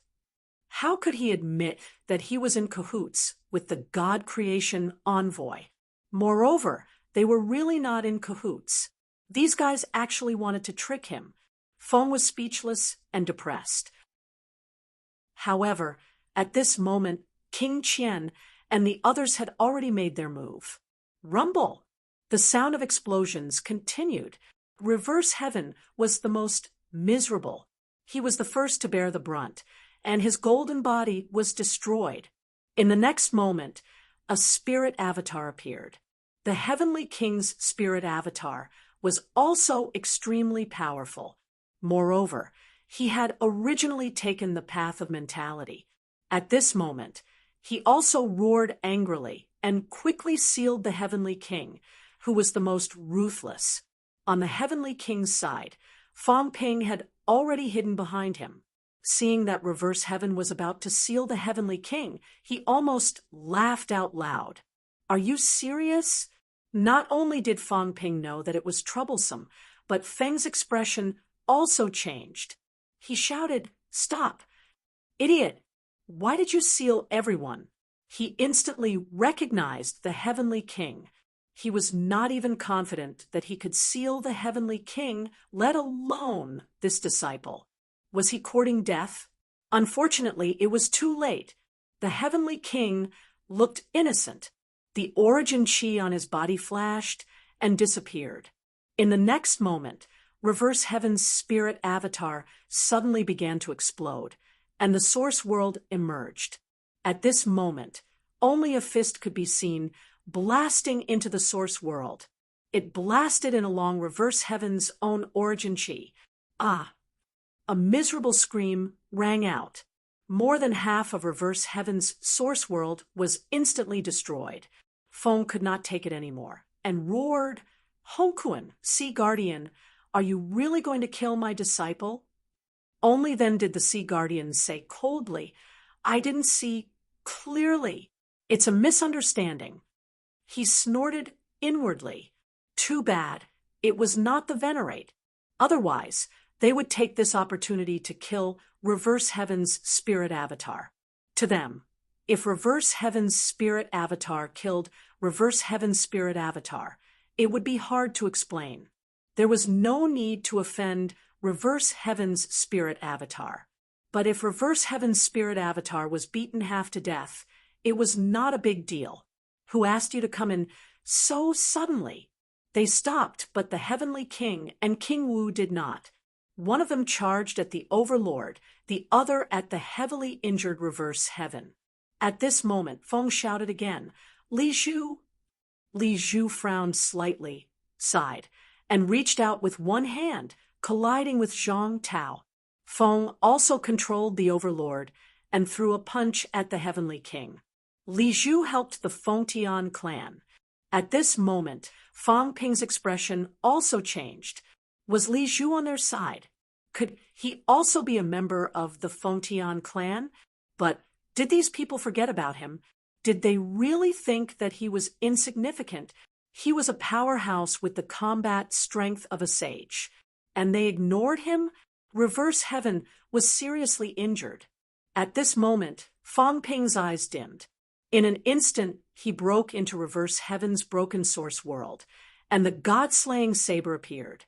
How could he admit that he was in cahoots with the God Creation Envoy? Moreover, they were really not in cahoots. These guys actually wanted to trick him. Feng was speechless and depressed. However, at this moment, King Qian and the others had already made their move. Rumble! The sound of explosions continued. Reverse Heaven was the most miserable. He was the first to bear the brunt, and his golden body was destroyed. In the next moment, a spirit avatar appeared. The Heavenly King's spirit avatar was also extremely powerful. Moreover, he had originally taken the path of mentality. At this moment, he also roared angrily and quickly sealed the Heavenly King, who was the most ruthless. On the Heavenly King's side, Fong Ping had already hidden behind him. Seeing that Reverse Heaven was about to seal the Heavenly King, he almost laughed out loud. "Are you serious?" Not only did Fong Ping know that it was troublesome, but Feng's expression also changed. He shouted, "Stop! Idiot! Why did you seal everyone?" He instantly recognized the Heavenly King. He was not even confident that he could seal the Heavenly King, let alone this disciple. Was he courting death? Unfortunately, it was too late. The Heavenly King looked innocent. The origin chi on his body flashed and disappeared. In the next moment, Reverse Heaven's spirit avatar suddenly began to explode, and the source world emerged. At this moment, only a fist could be seen blasting into the source world. It blasted in along Reverse Heaven's own origin chi. Ah! A miserable scream rang out. More than half of Reverse Heaven's source world was instantly destroyed. Feng could not take it anymore and roared, "Hongkuan, Sea Guardian, are you really going to kill my disciple?" Only then did the Sea Guardian say coldly, "I didn't see clearly. It's a misunderstanding." He snorted inwardly. Too bad. It was not the Venerate. Otherwise, they would take this opportunity to kill Reverse Heaven's spirit avatar. To them, if Reverse Heaven's spirit avatar killed Reverse Heaven's spirit avatar, it would be hard to explain. There was no need to offend Reverse Heaven's spirit avatar. But if Reverse Heaven's spirit avatar was beaten half to death, it was not a big deal. "Who asked you to come in so suddenly?" They stopped, but the Heavenly King and King Wu did not. One of them charged at the Overlord, the other at the heavily injured Reverse Heaven. At this moment, Feng shouted again, "Li Zhu!" Li Zhu frowned slightly, sighed, and reached out with one hand, colliding with Zhang Tao. Feng also controlled the Overlord and threw a punch at the Heavenly King. Li Zhu helped the Feng Tian clan. At this moment, Fong Ping's expression also changed. Was Li Zhu on their side? Could he also be a member of the Feng Tian clan? But did these people forget about him? Did they really think that he was insignificant? He was a powerhouse with the combat strength of a sage. And they ignored him? Reverse Heaven was seriously injured. At this moment, Fong Ping's eyes dimmed. In an instant, he broke into Reverse Heaven's broken source world, and the god-slaying saber appeared.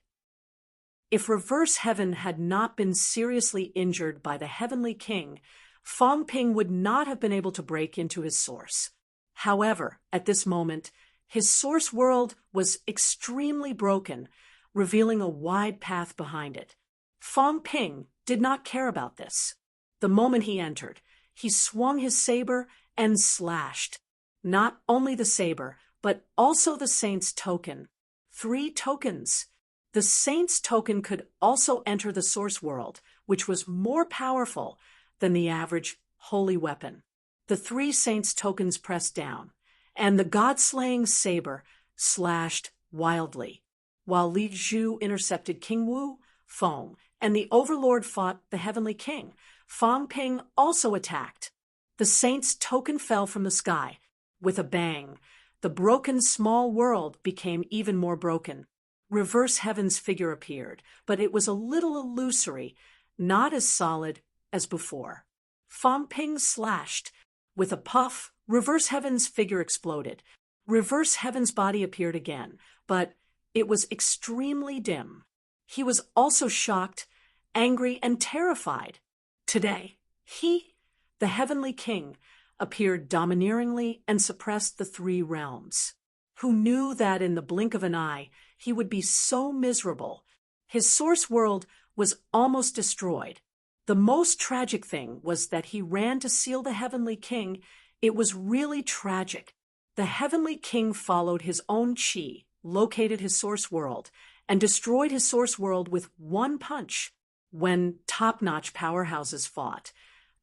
If Reverse Heaven had not been seriously injured by the Heavenly King, Fong Ping would not have been able to break into his source. However, at this moment, his source world was extremely broken, revealing a wide path behind it. Fong Ping did not care about this. The moment he entered, he swung his saber and slashed. Not only the saber, but also the Saint's token. 3 tokens. The Saint's token could also enter the source world, which was more powerful than the average holy weapon. The 3 Saints' tokens pressed down, and the god-slaying saber slashed wildly. While Li Zhu intercepted King Wu, Feng, and the Overlord fought the Heavenly King, Fong Ping also attacked. The Saint's token fell from the sky. With a bang, the broken small world became even more broken. Reverse Heaven's figure appeared, but it was a little illusory, not as solid as before. Fong Ping slashed. With a puff, Reverse Heaven's figure exploded. Reverse Heaven's body appeared again, but it was extremely dim. He was also shocked, angry, and terrified. Today, he, the Heavenly King, appeared domineeringly and suppressed the 3 realms. Who knew that in the blink of an eye, he would be so miserable? His source world was almost destroyed. The most tragic thing was that he ran to seal the Heavenly King It was really tragic. The Heavenly King followed his own chi, located his source world, and destroyed his source world with one punch when top-notch powerhouses fought.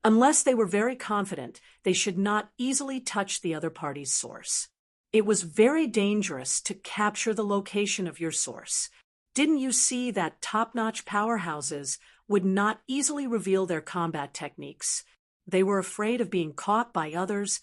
Unless they were very confident, they should not easily touch the other party's source. It was very dangerous to capture the location of your source. Didn't you see that top-notch powerhouses would not easily reveal their combat techniques? They were afraid of being caught by others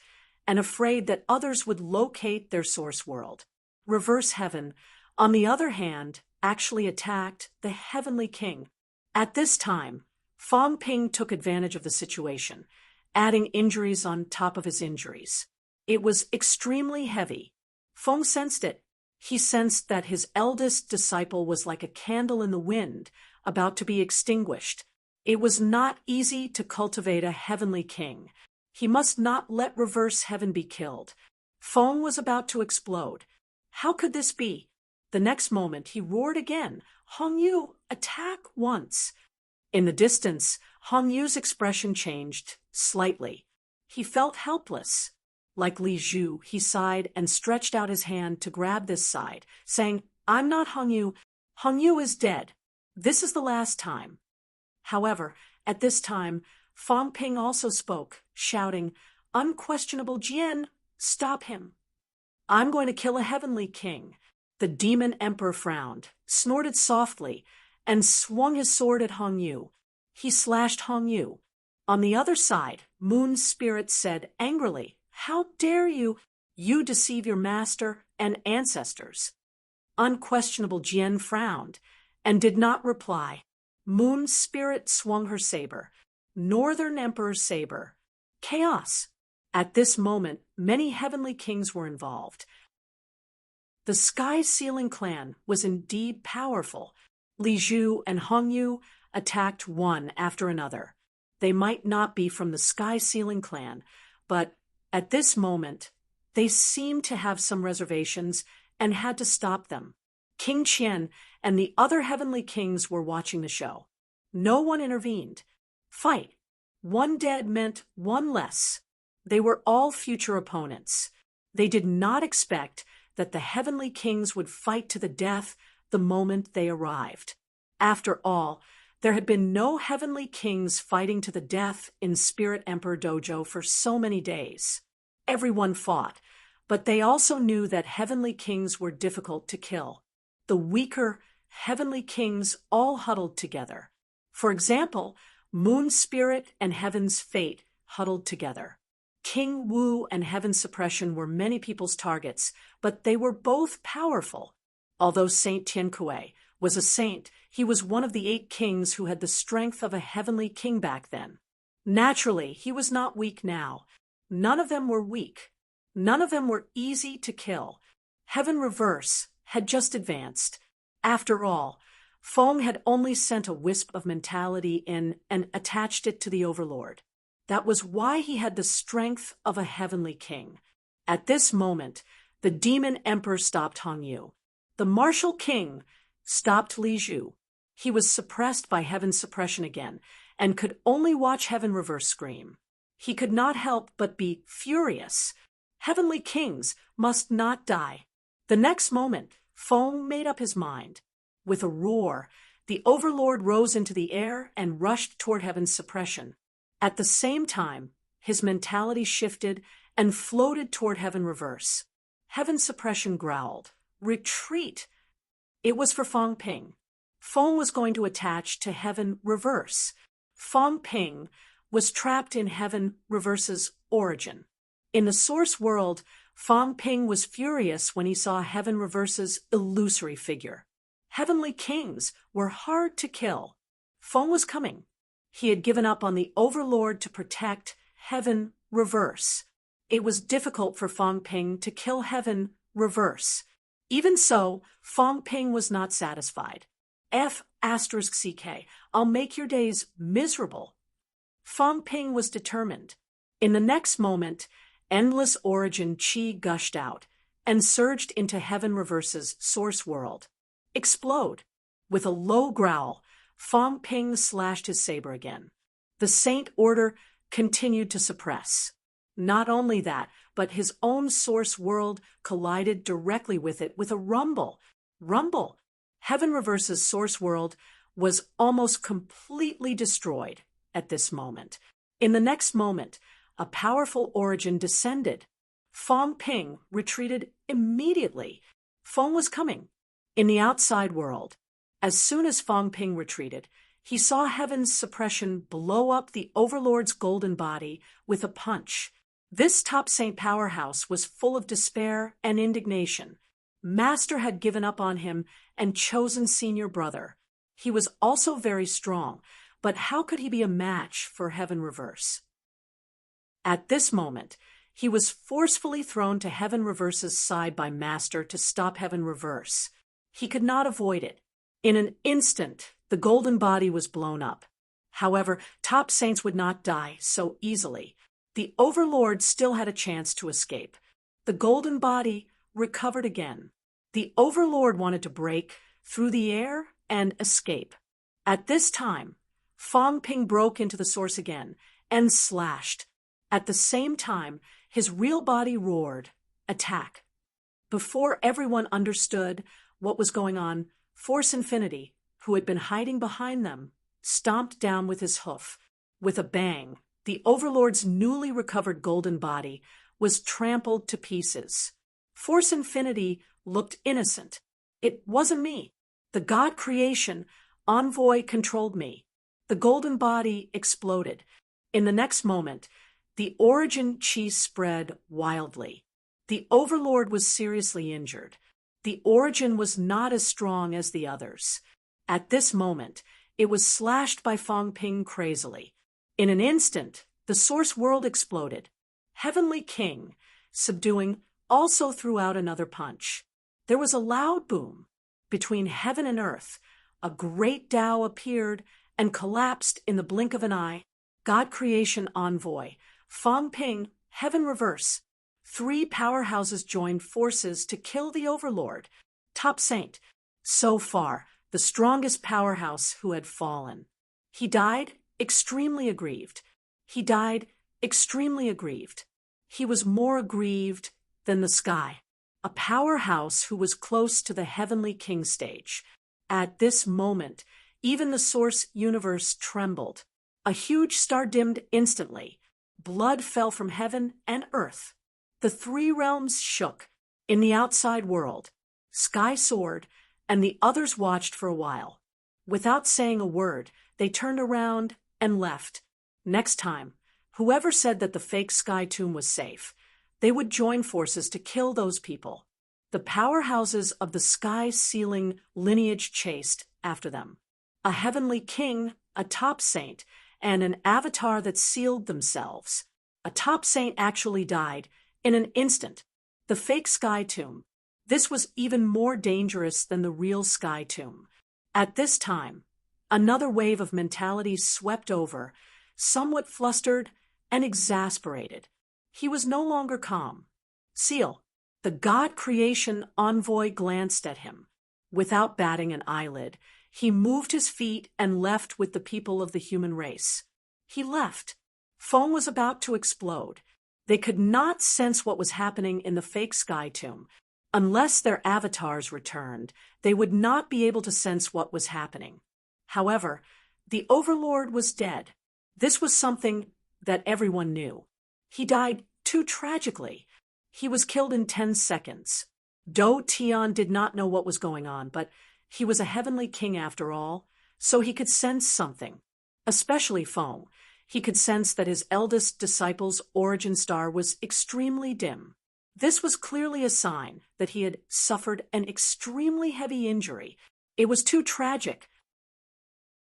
and afraid that others would locate their source world. Reverse Heaven, on the other hand, actually attacked the Heavenly King. At this time, Fong Ping took advantage of the situation, adding injuries on top of his injuries. It was extremely heavy. Fong sensed it. He sensed that his eldest disciple was like a candle in the wind, about to be extinguished. It was not easy to cultivate a Heavenly King. He must not let Reverse Heaven be killed. Fong was about to explode. How could this be? The next moment he roared again, "Hong Yu, attack once!" In the distance, Hong Yu's expression changed slightly. He felt helpless. Like Li Zhu, he sighed and stretched out his hand to grab this side, saying, "I'm not Hong Yu. Hong Yu is dead. This is the last time." However, at this time, Fong Ping also spoke, shouting, "Unquestionable Jian, stop him. I'm going to kill a Heavenly King." The demon emperor frowned, snorted softly, and swung his sword at Hong Yu. He slashed Hong Yu. On the other side, Moon's spirit said angrily, "How dare you? You deceive your master and ancestors." Unquestionable Jian frowned and did not reply. Moon's spirit swung her saber, Northern Emperor's saber. Chaos. At this moment, many Heavenly Kings were involved. The Sky Sealing clan was indeed powerful. Li Zhu and Hong Yu attacked one after another. They might not be from the Sky Sealing clan, but at this moment, they seemed to have some reservations and had to stop them. King Qian and the other Heavenly Kings were watching the show. No one intervened. Fight. One dead meant one less. They were all future opponents. They did not expect that the Heavenly Kings would fight to the death the moment they arrived. After all, there had been no Heavenly Kings fighting to the death in Spirit Emperor Dojo for so many days. Everyone fought, but they also knew that Heavenly Kings were difficult to kill. The weaker Heavenly Kings all huddled together. For example, Moon's Spirit and Heaven's Fate huddled together. King Wu and Heaven's Suppression were many people's targets, but they were both powerful. Although Saint Tiankui was a saint, he was one of the 8 kings who had the strength of a Heavenly King back then. Naturally, he was not weak now. None of them were weak. None of them were easy to kill. Heaven Reverse had just advanced. After all, Fong had only sent a wisp of mentality in and attached it to the Overlord. That was why he had the strength of a Heavenly King. At this moment, the Demon Emperor stopped Hong Yu. The Martial King stopped Li Zhu. He was suppressed by Heaven's Suppression again, and could only watch Heaven Reverse scream. He could not help but be furious. Heavenly Kings must not die. The next moment, Fong made up his mind. With a roar, the Overlord rose into the air and rushed toward Heaven's Suppression. At the same time, his mentality shifted and floated toward Heaven Reverse. Heaven Suppression growled, "Retreat!" It was for Fong Ping. Fong was going to attach to Heaven Reverse. Fong Ping was trapped in Heaven Reverse's origin. In the source world, Fong Ping was furious when he saw Heaven Reverse's illusory figure. Heavenly Kings were hard to kill. Fong was coming. He had given up on the Overlord to protect Heaven Reverse. It was difficult for Fong Ping to kill Heaven Reverse. Even so, Fong Ping was not satisfied. F***CK, I'll make your days miserable. Fong Ping was determined. In the next moment, endless origin chi gushed out and surged into Heaven Reverse's source world. Explode! With a low growl, Fong Ping slashed his saber again. The Saint Order continued to suppress. Not only that, but his own source world collided directly with it with a rumble. Rumble. Heaven Reverse's source world was almost completely destroyed at this moment. In the next moment, a powerful origin descended. Fong Ping retreated immediately. Fong was coming. In the outside world, as soon as Fong Ping retreated, he saw Heaven's suppression blow up the Overlord's golden body with a punch. This top saint powerhouse was full of despair and indignation. Master had given up on him and chosen senior brother. He was also very strong, but how could he be a match for Heaven Reverse? At this moment, he was forcefully thrown to Heaven Reverse's side by Master to stop Heaven Reverse. He could not avoid it. In an instant, the golden body was blown up. However, top saints would not die so easily. The Overlord still had a chance to escape. The golden body recovered again. The Overlord wanted to break through the air and escape. At this time, Fong Ping broke into the source again and slashed. At the same time, his real body roared, attack. Before everyone understood what was going on, Force Infinity, who had been hiding behind them, stomped down with his hoof. With a bang, the Overlord's newly recovered golden body was trampled to pieces. Force Infinity looked innocent. It wasn't me. The God creation, Envoy, controlled me. The golden body exploded. In the next moment, the origin chi spread wildly. The Overlord was seriously injured. The origin was not as strong as the others. At this moment, it was slashed by Fong Ping crazily. In an instant, the source world exploded. Heavenly King, subduing, also threw out another punch. There was a loud boom. Between heaven and earth, a great Tao appeared and collapsed in the blink of an eye. God Creation Envoy, Fong Ping, Heaven Reverse. 3 powerhouses joined forces to kill the Overlord. Top Saint, so far, the strongest powerhouse who had fallen. He died extremely aggrieved. He died extremely aggrieved. He was more aggrieved than the sky. A powerhouse who was close to the Heavenly King stage. At this moment, even the source universe trembled. A huge star dimmed instantly. Blood fell from heaven and earth. The 3 realms shook. In the outside world, sky soared, and the others watched for a while. Without saying a word, they turned around and left. Next time, whoever said that the fake sky tomb was safe, they would join forces to kill those people. The powerhouses of the sky-sealing lineage chased after them. A heavenly king, a top saint, and an avatar that sealed themselves. A top saint actually died in an instant. The fake sky tomb. This was even more dangerous than the real sky tomb. At this time, another wave of mentality swept over, somewhat flustered and exasperated. He was no longer calm. Seal, the God Creation Envoy, glanced at him. Without batting an eyelid, he moved his feet and left with the people of the human race. He left. Fong was about to explode. They could not sense what was happening in the fake sky tomb. Unless their avatars returned, they would not be able to sense what was happening. However, the Overlord was dead. This was something that everyone knew. He died too tragically. He was killed in 10 seconds. Do Tian did not know what was going on, but he was a heavenly king after all, so he could sense something. Especially Fong. He could sense that his eldest disciple's origin star was extremely dim. This was clearly a sign that he had suffered an extremely heavy injury. It was too tragic.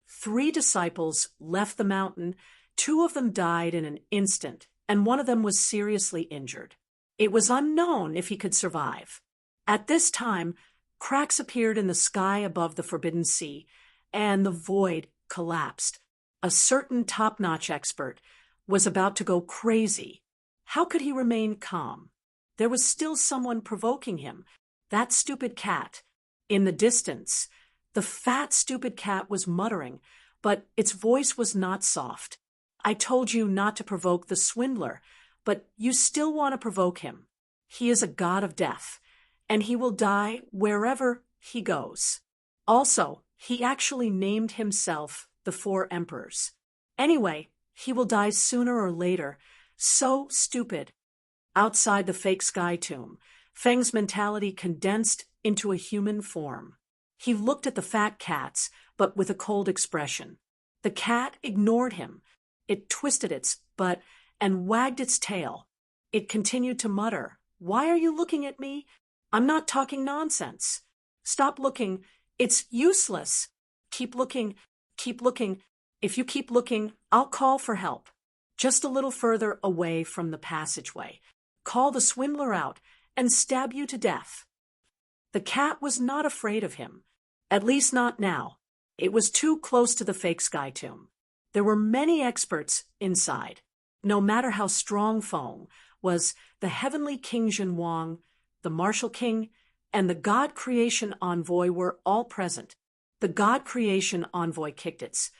3 disciples left the mountain. 2 of them died in an instant, and 1 of them was seriously injured. It was unknown if he could survive. At this time, cracks appeared in the sky above the Forbidden Sea, and the void collapsed. A certain top-notch expert was about to go crazy. How could he remain calm? There was still someone provoking him. That stupid cat. In the distance, the fat, stupid cat was muttering, but its voice was not soft. I told you not to provoke the swindler, but you still want to provoke him. He is a god of death, and he will die wherever he goes. Also, he actually named himself the Four Emperors. Anyway, he will die sooner or later. So stupid. Outside the fake sky tomb, Feng's mentality condensed into a human form. He looked at the fat cats, but with a cold expression. The cat ignored him. It twisted its butt and wagged its tail. It continued to mutter, "Why are you looking at me? I'm not talking nonsense. Stop looking. It's useless. Keep looking. Keep looking. If you keep looking, I'll call for help." Just a little further away from the passageway. Call the swindler out and stab you to death. The cat was not afraid of him. At least not now. It was too close to the fake sky tomb. There were many experts inside. No matter how strong Feng was, the heavenly King Jinwang, the martial king, and the god creation envoy were all present. The god creation envoy kicked its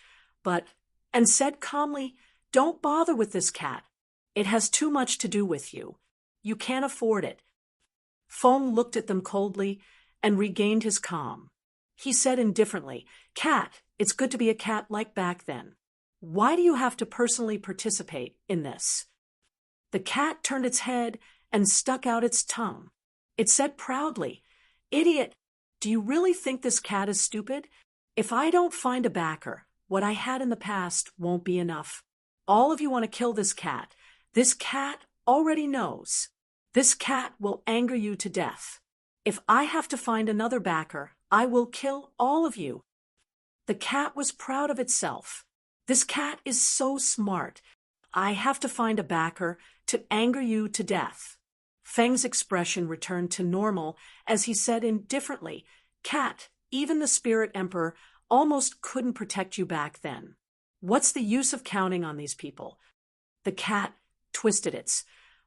butt and said calmly, "Don't bother with this cat. It has too much to do with you. You can't afford it." Feng looked at them coldly and regained his calm. He said indifferently, "Cat, it's good to be a cat like back then. Why do you have to personally participate in this?" The cat turned its head and stuck out its tongue. It said proudly, "Idiot, do you really think this cat is stupid? If I don't find a backer, what I had in the past won't be enough. All of you want to kill this cat. This cat already knows. This cat will anger you to death. If I have to find another backer, I will kill all of you." The cat was proud of itself. "This cat is so smart. I have to find a backer to anger you to death." Feng's expression returned to normal as he said indifferently, "Cat, even the Spirit Emperor almost couldn't protect you back then. What's the use of counting on these people?" The cat twisted its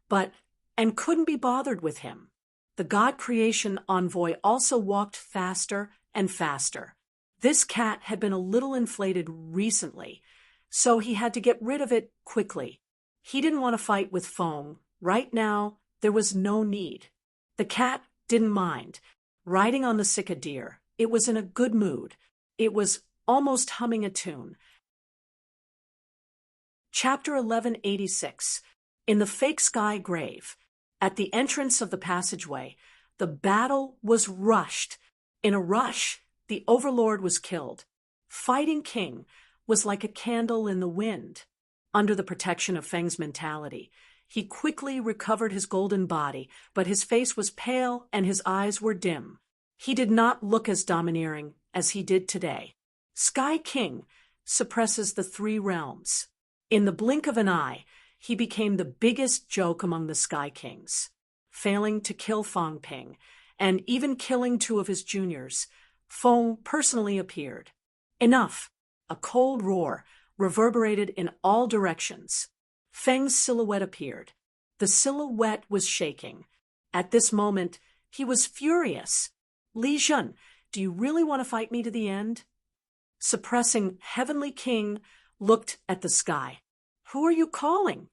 butt and couldn't be bothered with him. The god creation envoy also walked faster and faster. This cat had been a little inflated recently, so he had to get rid of it quickly. He didn't want to fight with Feng. Right now, there was no need. The cat didn't mind. Riding on the Sika deer, it was in a good mood. It was almost humming a tune. Chapter 1186. In the fake sky grave. At the entrance of the passageway, the battle was rushed. In a rush, the overlord was killed. Fighting King was like a candle in the wind. Under the protection of Feng's mentality, he quickly recovered his golden body, but his face was pale and his eyes were dim. He did not look as domineering as he did today. Sky King suppresses the three realms. In the blink of an eye, he became the biggest joke among the Sky Kings. Failing to kill Fang Ping, and even killing two of his juniors, Feng personally appeared. Enough! A cold roar reverberated in all directions. Feng's silhouette appeared. The silhouette was shaking. At this moment, he was furious. "Li Jun, do you really want to fight me to the end?" Suppressing Heavenly King looked at the sky. "Who are you calling?"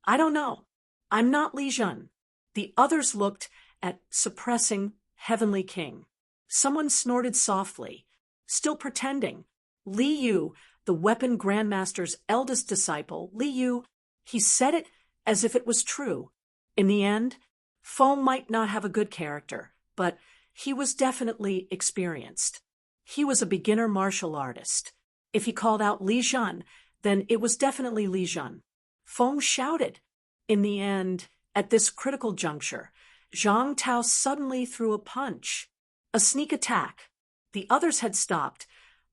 "I don't know. I'm not Li Jun." The others looked at suppressing Heavenly King. Someone snorted softly, still pretending. Li Yu, the weapon grandmaster's eldest disciple, Li Yu, he said it as if it was true. In the end, Feng might not have a good character, but he was definitely experienced. He was a beginner martial artist. If he called out Li Jun, then it was definitely Li Jun. Feng shouted. In the end, at this critical juncture, Zhang Tao suddenly threw a punch. A sneak attack. The others had stopped,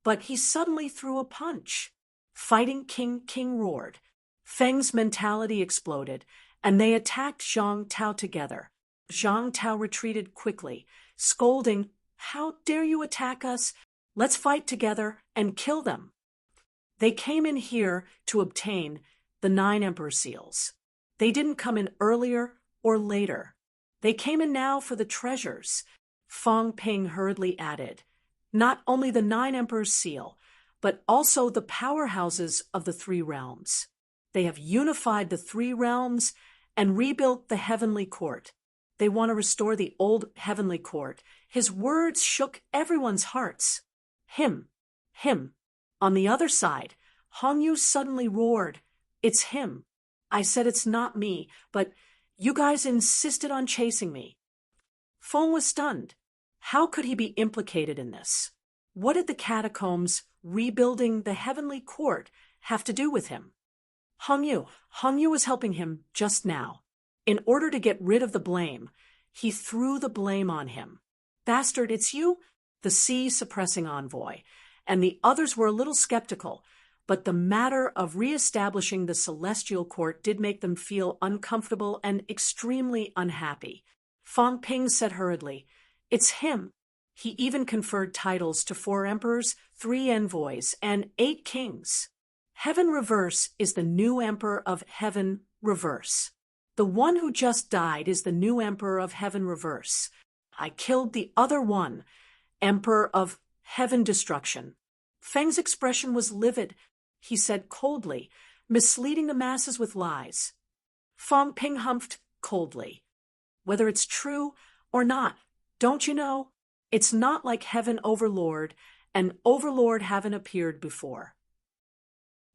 but he suddenly threw a punch. Fighting King roared. Feng's mentality exploded, and they attacked Zhang Tao together. Zhang Tao retreated quickly, scolding, "How dare you attack us? Let's fight together and kill them." They came in here to obtain the 9 Emperor Seals. They didn't come in earlier or later. They came in now for the treasures. Fang Ping hurriedly added, "Not only the 9 Emperor Seal, but also the powerhouses of the 3 realms. They have unified the 3 realms and rebuilt the heavenly court. They want to restore the old heavenly court. His words shook everyone's hearts. Him. On the other side, Hong Yu suddenly roared, "It's him. I said it's not me, but you guys insisted on chasing me." Feng was stunned. How could he be implicated in this? What did the catacombs rebuilding the heavenly court have to do with him? Hong Yu was helping him just now. In order to get rid of the blame, he threw the blame on him. "Bastard, it's you?" The sea-suppressing envoy, and the others were a little skeptical, but the matter of re-establishing the celestial court did make them feel uncomfortable and extremely unhappy. Fang Ping said hurriedly, "It's him. He even conferred titles to 4 emperors, 3 envoys, and 8 kings. Heaven Reverse is the new emperor of Heaven Reverse. The one who just died is the new emperor of Heaven Reverse. I killed the other one, emperor of Heaven Destruction." Feng's expression was livid. He said coldly, misleading the masses with lies. Fang Ping humphed coldly. "Whether it's true or not, don't you know? It's not like Heaven Overlord and Overlord haven't appeared before."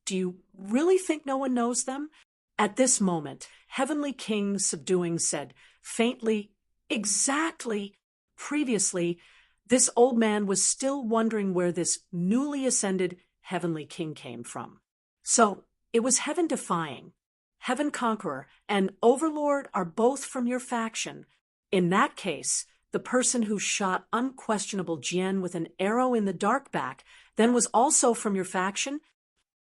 "Do you really think no one knows them?" At this moment, Heavenly King Subduing said faintly, "Exactly." Previously, this old man was still wondering where this newly ascended Heavenly King came from. "So, it was Heaven Defying. Heaven Conqueror and Overlord are both from your faction. In that case, the person who shot Unquestionable Jian with an arrow in the dark back then was also from your faction?"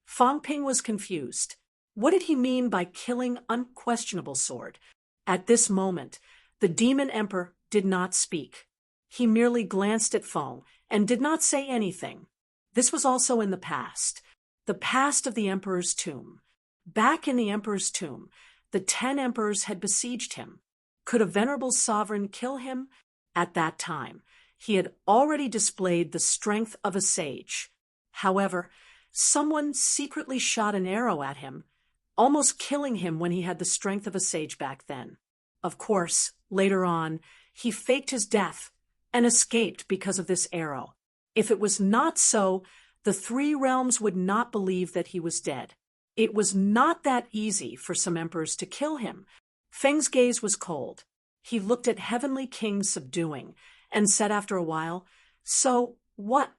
Fang Ping was confused. What did he mean by killing Unquestionable Sword? At this moment, the Demon Emperor did not speak. He merely glanced at Feng and did not say anything. This was also in the past of the Emperor's tomb. Back in the Emperor's tomb, the 10 emperors had besieged him. Could a venerable sovereign kill him? At that time, he had already displayed the strength of a sage. However, someone secretly shot an arrow at him, almost killing him when he had the strength of a sage back then. Of course, later on, he faked his death and escaped because of this arrow. If it was not so, the 3 realms would not believe that he was dead. It was not that easy for some emperors to kill him. Feng's gaze was cold. He looked at Heavenly King Subduing and said after a while, "So, what?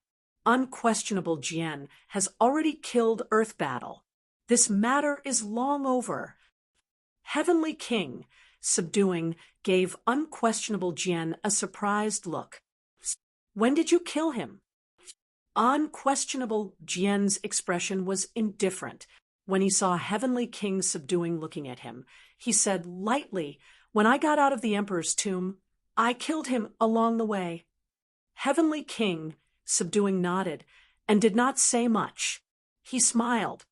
Unquestionable Jian has already killed Earth Battle. This matter is long over." Heavenly King Subduing gave Unquestionable Jian a surprised look. "When did you kill him?" Unquestionable Jian's expression was indifferent. When he saw Heavenly King Subduing looking at him, he said lightly, "When I got out of the Emperor's tomb, I killed him along the way." Heavenly King Subduing nodded and did not say much. He smiled.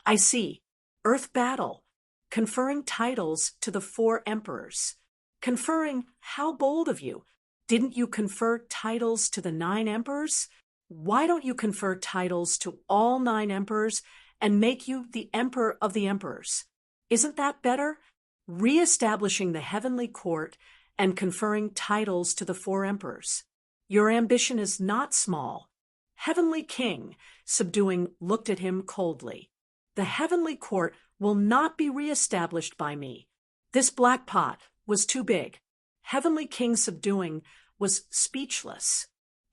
"I see. Earth Battle. Conferring titles to the 4 emperors. Conferring? How bold of you. Didn't you confer titles to the 9 emperors? Why don't you confer titles to all 9 emperors and make you the emperor of the emperors? Isn't that better? Re-establishing the heavenly court and conferring titles to the 4 emperors. Your ambition is not small." Heavenly King Subduing looked at him coldly. "The heavenly court will not be re-established by me. This black pot was too big." Heavenly King Subduing was speechless.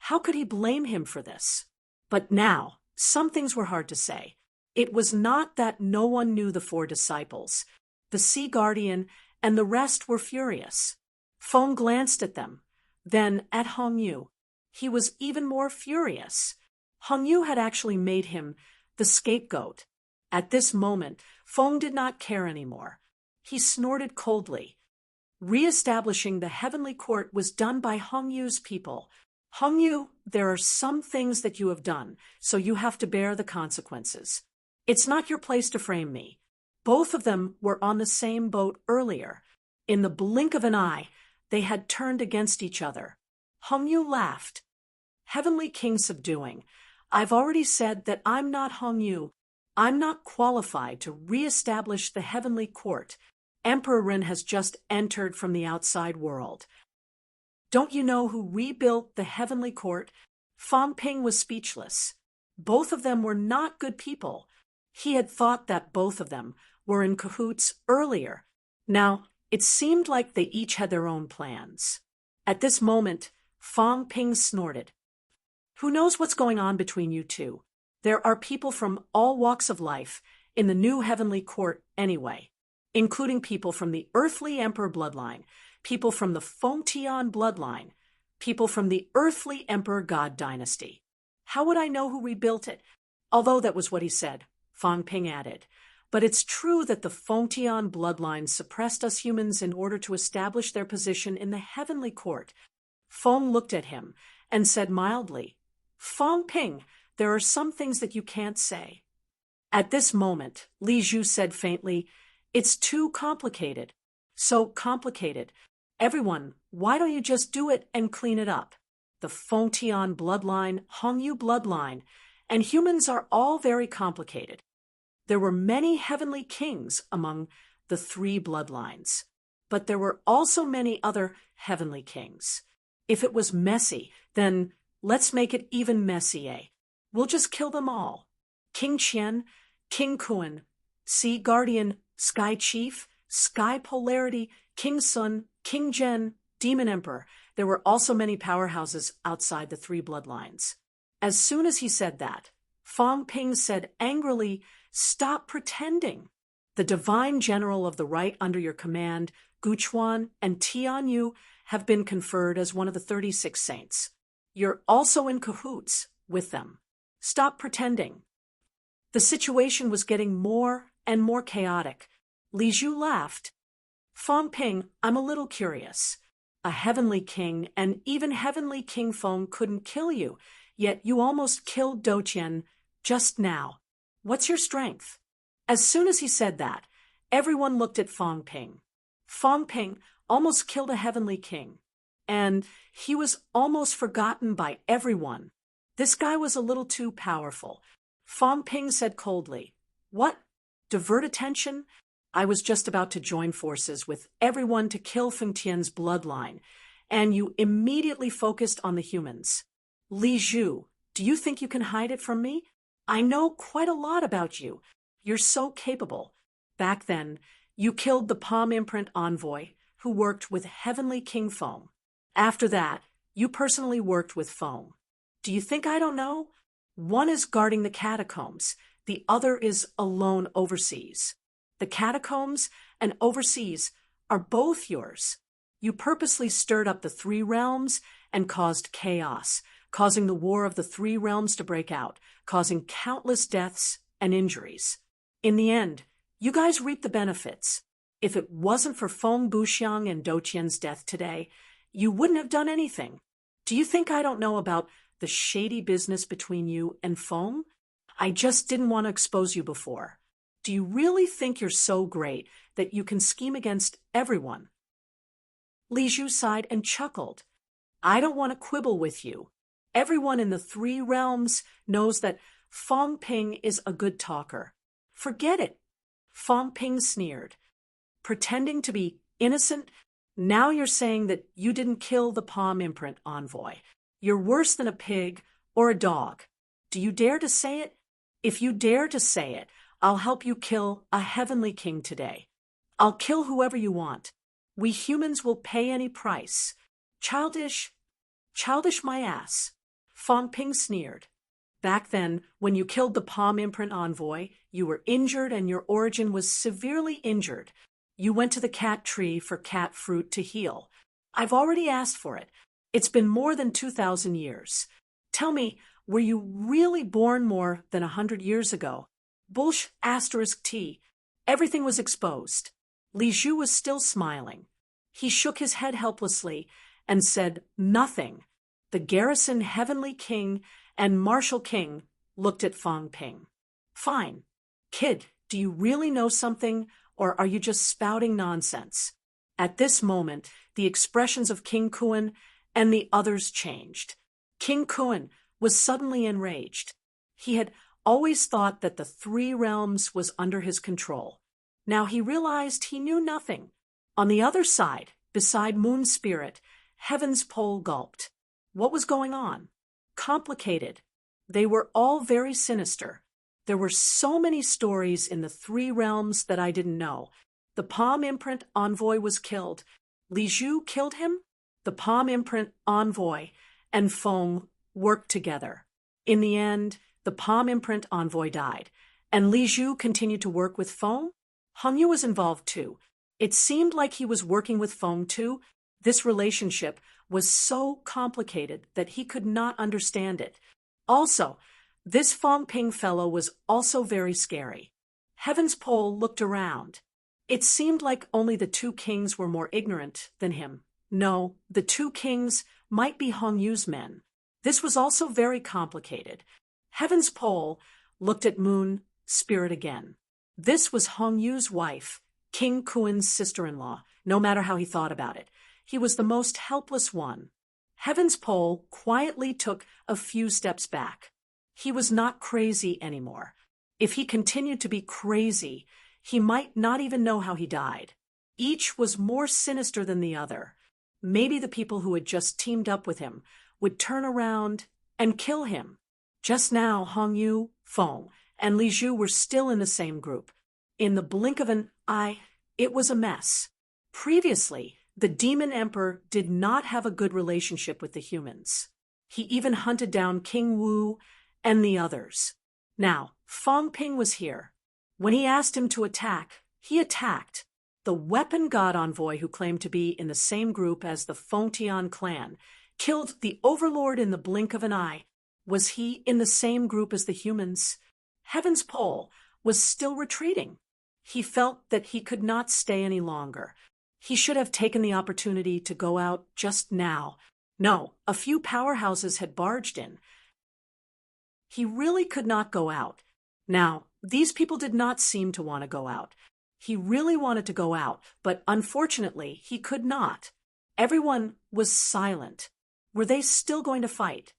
How could he blame him for this? But now, some things were hard to say. It was not that no one knew the 4 disciples. The Sea Guardian and the rest were furious. Feng glanced at them, then at Hong Yu. He was even more furious. Hong Yu had actually made him the scapegoat. At this moment, Feng did not care anymore. He snorted coldly. Re-establishing the heavenly court was done by Hong Yu's people. "Hong Yu, there are some things that you have done, so you have to bear the consequences. It's not your place to frame me. Both of them were on the same boat earlier. In the blink of an eye, they had turned against each other." Hong Yu laughed. "Heavenly King Subduing, I've already said that I'm not Hong Yu. I'm not qualified to re-establish the heavenly court. Emperor Ren has just entered from the outside world. Don't you know who rebuilt the heavenly court? Fang Ping was speechless. Both of them were not good people. He had thought that both of them were in cahoots earlier. Now, it seemed like they each had their own plans. At this moment, Fang Ping snorted. Who knows what's going on between you two? There are people from all walks of life in the new heavenly court anyway, including people from the earthly emperor bloodline, people from the Fengtian bloodline, people from the earthly emperor god dynasty. How would I know who rebuilt it? Although that was what he said, Fang Ping added. But it's true that the Fengtian bloodline suppressed us humans in order to establish their position in the heavenly court. Feng looked at him and said mildly, Fang Ping, there are some things that you can't say. At this moment, Li Zhu said faintly, It's too complicated. So complicated. Everyone, why don't you just do it and clean it up? The Fengtian bloodline, Hongyu bloodline, and humans are all very complicated. There were many heavenly kings among the three bloodlines, but there were also many other heavenly kings. If it was messy, then let's make it even messier. We'll just kill them all. King Qian, King Kuan, Sea Guardian, Sky Chief, Sky Polarity, King Sun, King Zhen, Demon Emperor. There were also many powerhouses outside the three bloodlines. As soon as he said that, Fang Ping said angrily, Stop pretending. The divine general of the right under your command, Gu Chuan and Tian Yu, have been conferred as one of the 36 saints. You're also in cahoots with them. Stop pretending. The situation was getting more and more chaotic. Li Zhu laughed. Fang Ping, I'm a little curious. A heavenly king and even heavenly King Feng couldn't kill you, yet you almost killed Doqian just now. What's your strength? As soon as he said that, everyone looked at Fang Ping. Fang Ping almost killed a heavenly king, and he was almost forgotten by everyone. This guy was a little too powerful. Fang Ping said coldly, What? Divert attention? I was just about to join forces with everyone to kill Fengtian's bloodline, and you immediately focused on the humans. Li Zhu, do you think you can hide it from me? I know quite a lot about you. You're so capable. Back then, you killed the Palm Imprint envoy who worked with Heavenly King Feng. After that, you personally worked with Feng. Do you think I don't know? One is guarding the catacombs. The other is alone overseas. The catacombs and overseas are both yours. You purposely stirred up the three realms and caused chaos, causing the war of the three realms to break out, causing countless deaths and injuries. In the end, you guys reaped the benefits. If it wasn't for Feng Buxiang and Doqian's death today, you wouldn't have done anything. Do you think I don't know about the shady business between you and Feng? I just didn't want to expose you before. Do you really think you're so great that you can scheme against everyone? Li Zhu sighed and chuckled. I don't want to quibble with you. Everyone in the three realms knows that Fang Ping is a good talker. Forget it. Fang Ping sneered. Pretending to be innocent? Now you're saying that you didn't kill the Palm Imprint envoy. You're worse than a pig or a dog. Do you dare to say it? If you dare to say it, I'll help you kill a heavenly king today. I'll kill whoever you want. We humans will pay any price. Childish my ass. Fang Ping sneered. Back then, when you killed the Palm Imprint envoy, you were injured and your origin was severely injured. You went to the cat tree for cat fruit to heal. I've already asked for it. It's been more than 2,000 years. Tell me, were you really born more than 100 years ago? Bullsh *T. Everything was exposed. Li Zhu was still smiling. He shook his head helplessly and said nothing. The garrison Heavenly King and Martial King looked at Fang Ping. Fine. Kid, do you really know something, or are you just spouting nonsense? At this moment, the expressions of King Kuan and the others changed. King Kuan was suddenly enraged. He had always thought that the three realms was under his control. Now he realized he knew nothing. On the other side, beside Moon's spirit, Heaven's pole gulped. What was going on? Complicated. They were all very sinister. There were so many stories in the three realms that I didn't know. The Palm Imprint envoy was killed. Li Zhu killed him. The Palm Imprint envoy and Feng worked together. In the end, the Palm Imprint envoy died, and Li Zhu continued to work with Feng. Hong Yu was involved too. It seemed like he was working with Feng too. This relationship was so complicated that he could not understand it. Also, this Feng Ping fellow was also very scary. Heaven's pole looked around. It seemed like only the two kings were more ignorant than him. No, the two kings might be Hong Yu's men. This was also very complicated. Heaven's pole looked at Moon spirit again. This was Hong Yu's wife, King Kuen's sister-in-law, no matter how he thought about it. He was the most helpless one. Heaven's pole quietly took a few steps back. He was not crazy anymore. If he continued to be crazy, he might not even know how he died. Each was more sinister than the other. Maybe the people who had just teamed up with him would turn around and kill him. Just now, Hong Yu, Feng, and Li Zhu were still in the same group. In the blink of an eye, it was a mess. Previously, the Demon Emperor did not have a good relationship with the humans. He even hunted down King Wu and the others. Now, Feng Ping was here. When he asked him to attack, he attacked. The weapon god envoy who claimed to be in the same group as the Fengtian clan killed the overlord in the blink of an eye. Was he in the same group as the humans? Heaven's pole was still retreating. He felt that he could not stay any longer. He should have taken the opportunity to go out just now. No, a few powerhouses had barged in. He really could not go out. Now, these people did not seem to want to go out. He really wanted to go out, but unfortunately, he could not. Everyone was silent. Were they still going to fight?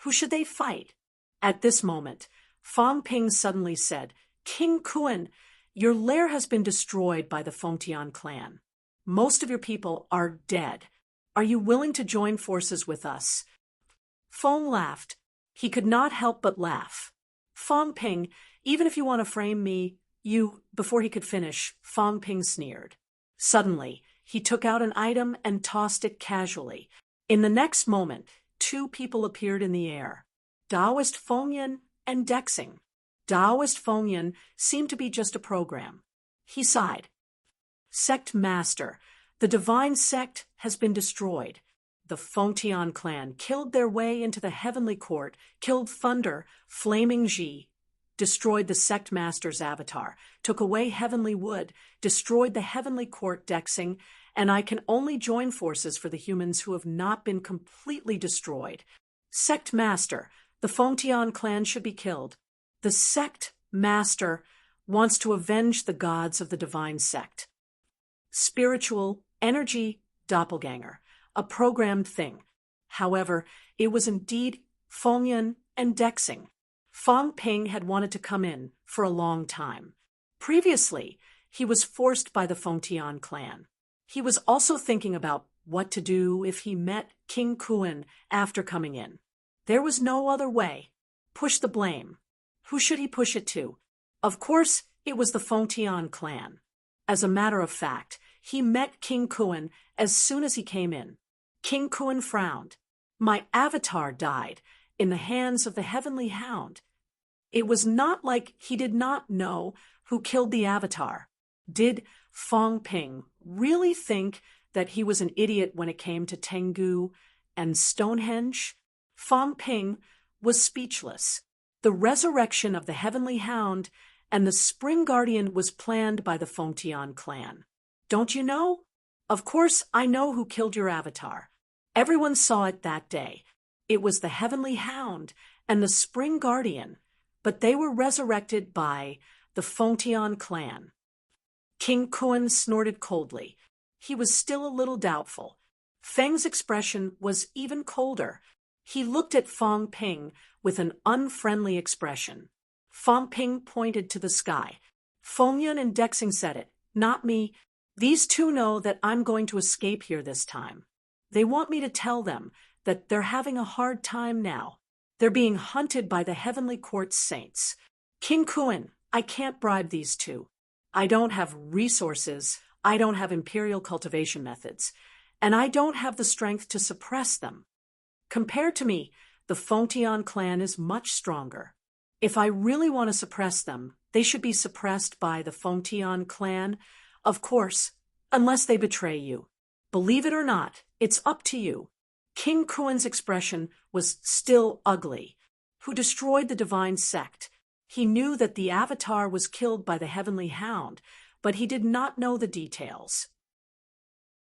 Who should they fight? At this moment, Feng Ping suddenly said, "King Kuen, your lair has been destroyed by the Fengtian clan. Most of your people are dead. Are you willing to join forces with us?" Feng laughed. He could not help but laugh. "Feng Ping, even if you want to frame me, you—" Before he could finish, Feng Ping sneered. Suddenly, he took out an item and tossed it casually. In the next moment, two people appeared in the air. Taoist Fengyan and Dexing. Taoist Fengyan seemed to be just a program. He sighed. "Sect Master, the divine sect has been destroyed. The Fengtian clan killed their way into the heavenly court, killed Thunder, Flaming Ji, destroyed the sect master's avatar, took away heavenly wood, destroyed the heavenly court Dexing, and I can only join forces for the humans who have not been completely destroyed. Sect Master, the Fengtian clan should be killed. The sect master wants to avenge the gods of the divine sect." Spiritual energy doppelganger, a programmed thing. However, it was indeed Fengyan and Dexing. Feng Ping had wanted to come in for a long time. Previously, he was forced by the Fengtian clan. He was also thinking about what to do if he met King Kuen after coming in. There was no other way. Push the blame. Who should he push it to? Of course, it was the Fengtian clan. As a matter of fact, he met King Kuen as soon as he came in. King Kuen frowned. "My avatar died in the hands of the heavenly hound." It was not like he did not know who killed the avatar. Did Feng Ping really think that he was an idiot when it came to Tengu and Stonehenge? Feng Ping was speechless. The resurrection of the heavenly hound and the spring guardian was planned by the Fengtian clan. "Don't you know?" "Of course I know who killed your avatar. Everyone saw it that day. It was the heavenly hound and the spring guardian, but they were resurrected by the Fengtian clan." King Kuen snorted coldly. He was still a little doubtful. Feng's expression was even colder. He looked at Feng Ping with an unfriendly expression. Feng Ping pointed to the sky. Feng and Dexing said it, not me. These two know that I'm going to escape here this time. They want me to tell them that they're having a hard time now. They're being hunted by the heavenly court's saints. King Kuan, I can't bribe these two. I don't have resources, I don't have imperial cultivation methods, and I don't have the strength to suppress them. Compared to me, the Fengtian clan is much stronger. If I really want to suppress them, they should be suppressed by the Fengtian clan, of course, unless they betray you. Believe it or not, it's up to you. King Kuan's expression was still ugly. Who destroyed the divine sect? He knew that the avatar was killed by the heavenly hound, but he did not know the details.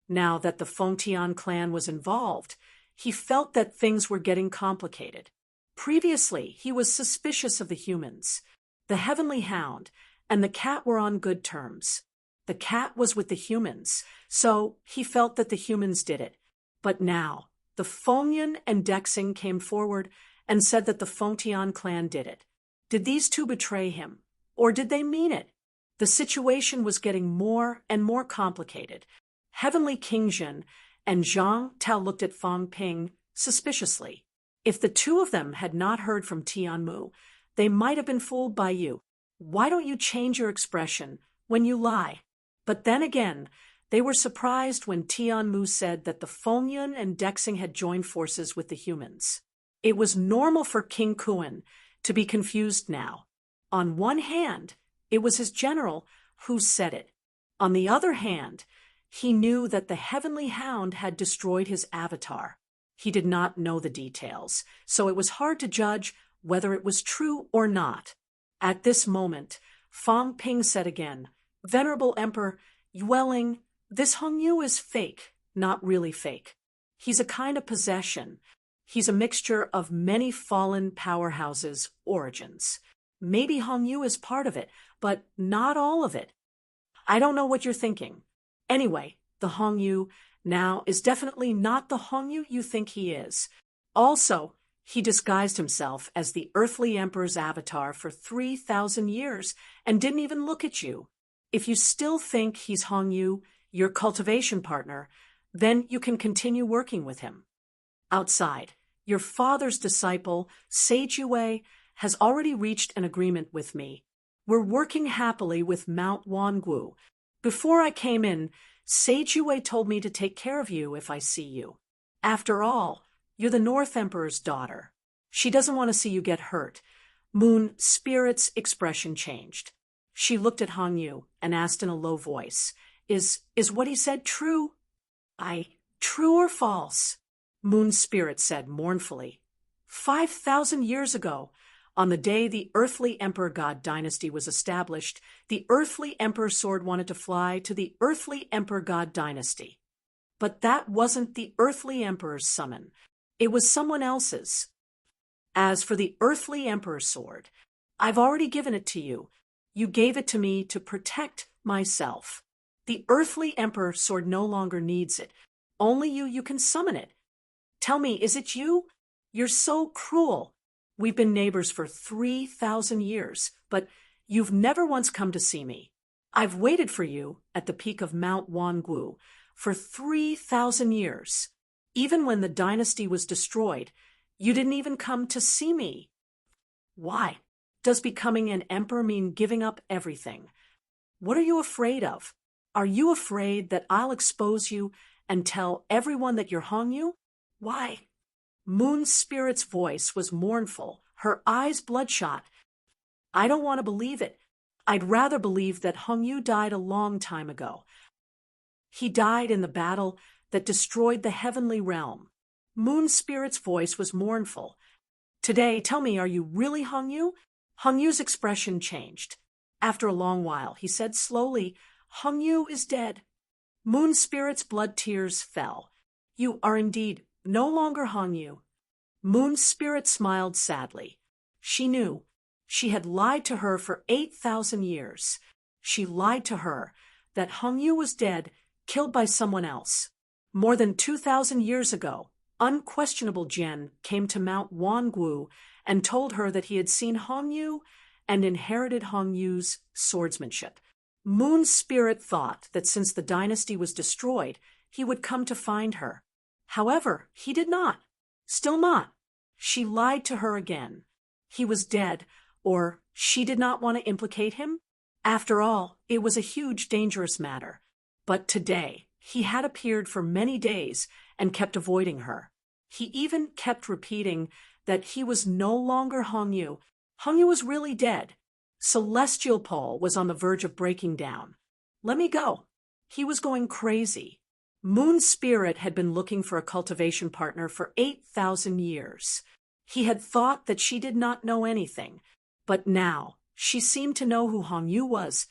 Now that the Fengtian clan was involved, he felt that things were getting complicated. Previously, he was suspicious of the humans. The heavenly hound and the cat were on good terms. The cat was with the humans, so he felt that the humans did it. But now, the Fengyan and Dexing came forward and said that the Fengtian clan did it. Did these two betray him, or did they mean it? The situation was getting more and more complicated. Heavenly King Jin and Zhang Tao looked at Fang Ping suspiciously. If the two of them had not heard from Tianmu, they might have been fooled by you. Why don't you change your expression when you lie? But then again, they were surprised when Tianmu said that the Fengyan and Dexing had joined forces with the humans. It was normal for King Kuan to be confused now. On one hand, it was his general who said it. On the other hand, he knew that the heavenly hound had destroyed his avatar. He did not know the details, so it was hard to judge whether it was true or not. At this moment, Fang Ping said again, "Venerable Emperor, Yueling, this Hongyu is fake, not really fake. He's a kind of possession. He's a mixture of many fallen powerhouses' origins. Maybe Hongyu is part of it, but not all of it. I don't know what you're thinking. Anyway, the Hongyu now is definitely not the Hongyu you think he is. Also, he disguised himself as the earthly emperor's avatar for 3,000 years and didn't even look at you. If you still think he's Hongyu, your cultivation partner, then you can continue working with him. Outside, your father's disciple, Sage Yue, has already reached an agreement with me. We're working happily with Mount Wangu. Before I came in, Sage Yue told me to take care of you if I see you. After all, you're the North Emperor's daughter. She doesn't want to see you get hurt." Moon Spirit's expression changed. She looked at Hongyu and asked in a low voice, Is what he said true? True or false? Moon Spirit said mournfully. 5,000 years ago, on the day the earthly Emperor God dynasty was established, the earthly Emperor sword wanted to fly to the earthly Emperor God dynasty. But that wasn't the earthly Emperor's summon. It was someone else's. As for the earthly Emperor's sword, I've already given it to you. You gave it to me to protect myself. The earthly Emperor sword no longer needs it. Only you can summon it. Tell me, is it you? You're so cruel. We've been neighbors for 3,000 years, but you've never once come to see me. I've waited for you at the peak of Mount Wangu for 3,000 years. Even when the dynasty was destroyed, you didn't even come to see me. Why? Does becoming an emperor mean giving up everything? What are you afraid of? Are you afraid that I'll expose you and tell everyone that you're Hongyu? Why? Moon Spirit's voice was mournful, her eyes bloodshot. I don't want to believe it. I'd rather believe that Hongyu died a long time ago. He died in the battle that destroyed the heavenly realm. Moon Spirit's voice was mournful. Today, tell me, are you really Hongyu? Hongyu's expression changed. After a long while, he said slowly, Hongyu is dead. Moon Spirit's blood tears fell. You are indeed no longer Hongyu. Moon Spirit smiled sadly. She knew. She had lied to her for 8,000 years. She lied to her that Hongyu was dead, killed by someone else. More than 2,000 years ago, unquestionable Jian came to Mount Wangu and told her that he had seen Hongyu and inherited Hong Yu's swordsmanship. Moon's spirit thought that since the dynasty was destroyed, he would come to find her. However, he did not. Still not. She lied to her again. He was dead, or she did not want to implicate him. After all, it was a huge, dangerous matter. But today, he had appeared for many days and kept avoiding her. He even kept repeating that he was no longer Hong Yu. Hong Yu was really dead. Celestial Pole was on the verge of breaking down. Let me go. He was going crazy. Moon's spirit had been looking for a cultivation partner for 8,000 years. He had thought that she did not know anything, but now she seemed to know who Hong Yu was,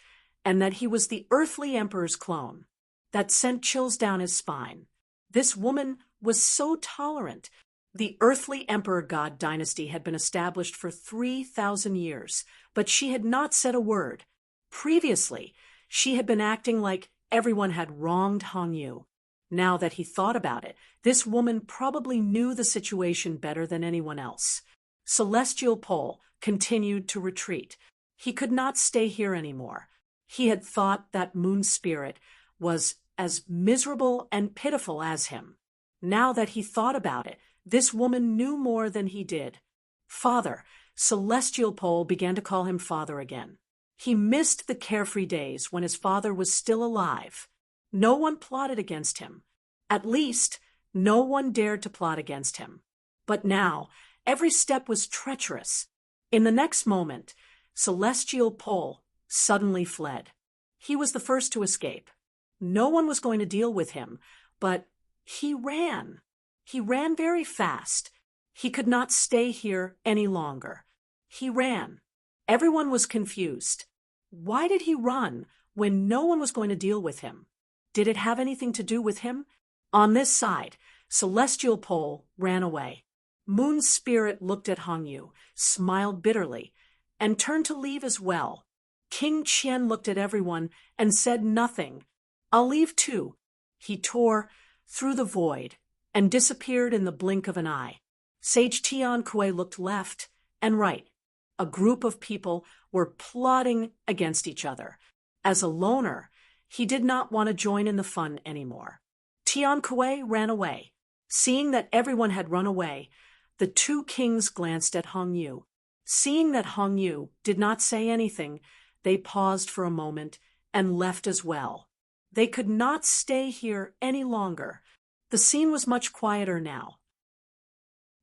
and that he was the earthly emperor's clone. That sent chills down his spine. This woman was so tolerant. The earthly emperor god dynasty had been established for 3,000 years, but she had not said a word. Previously, she had been acting like everyone had wronged Hong Yu. Now that he thought about it, this woman probably knew the situation better than anyone else. Celestial Pole continued to retreat. He could not stay here anymore. He had thought that Moon Spirit was as miserable and pitiful as him. Now that he thought about it, this woman knew more than he did. Father, Celestial Pole began to call him father again. He missed the carefree days when his father was still alive. No one plotted against him. At least, no one dared to plot against him. But now, every step was treacherous. In the next moment, Celestial Pole suddenly fled. He was the first to escape. No one was going to deal with him, but he ran. He ran very fast. He could not stay here any longer. He ran. Everyone was confused. Why did he run when no one was going to deal with him? Did it have anything to do with him? On this side, Celestial Pole ran away. Moon's spirit looked at Hong Yu, smiled bitterly, and turned to leave as well. King Qian looked at everyone and said nothing. I'll leave too. He tore through the void and disappeared in the blink of an eye. Sage Tian Kuei looked left and right. A group of people were plotting against each other. As a loner, he did not want to join in the fun anymore. Tian Kuei ran away. Seeing that everyone had run away, the two kings glanced at Hong Yu. Seeing that Hong Yu did not say anything, they paused for a moment and left as well. They could not stay here any longer. The scene was much quieter now.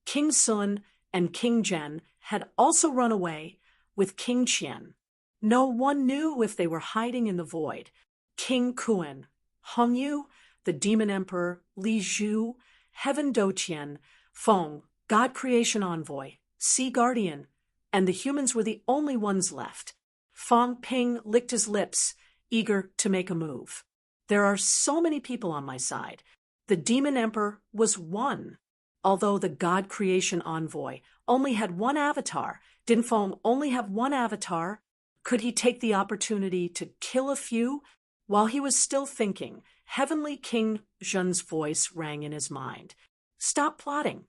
King Sun and King Zhen had also run away with King Qian. No one knew if they were hiding in the void. King Kuan, Hong Yu, the Demon Emperor, Li Zhu, Heaven Doqian, Feng, God Creation Envoy, Sea Guardian, and the humans were the only ones left. Fang Ping licked his lips, eager to make a move. There are so many people on my side. The Demon Emperor was one. Although the God Creation Envoy only had one avatar, didn't Feng only have one avatar? Could he take the opportunity to kill a few? While he was still thinking, Heavenly King Zhen's voice rang in his mind. Stop plotting.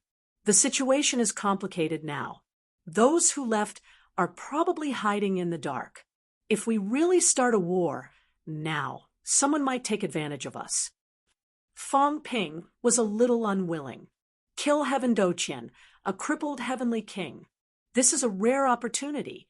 The situation is complicated now. Those who left are probably hiding in the dark. If we really start a war, now, someone might take advantage of us. Fang Ping was a little unwilling. Kill Heaven Doqian, a crippled Heavenly King. This is a rare opportunity.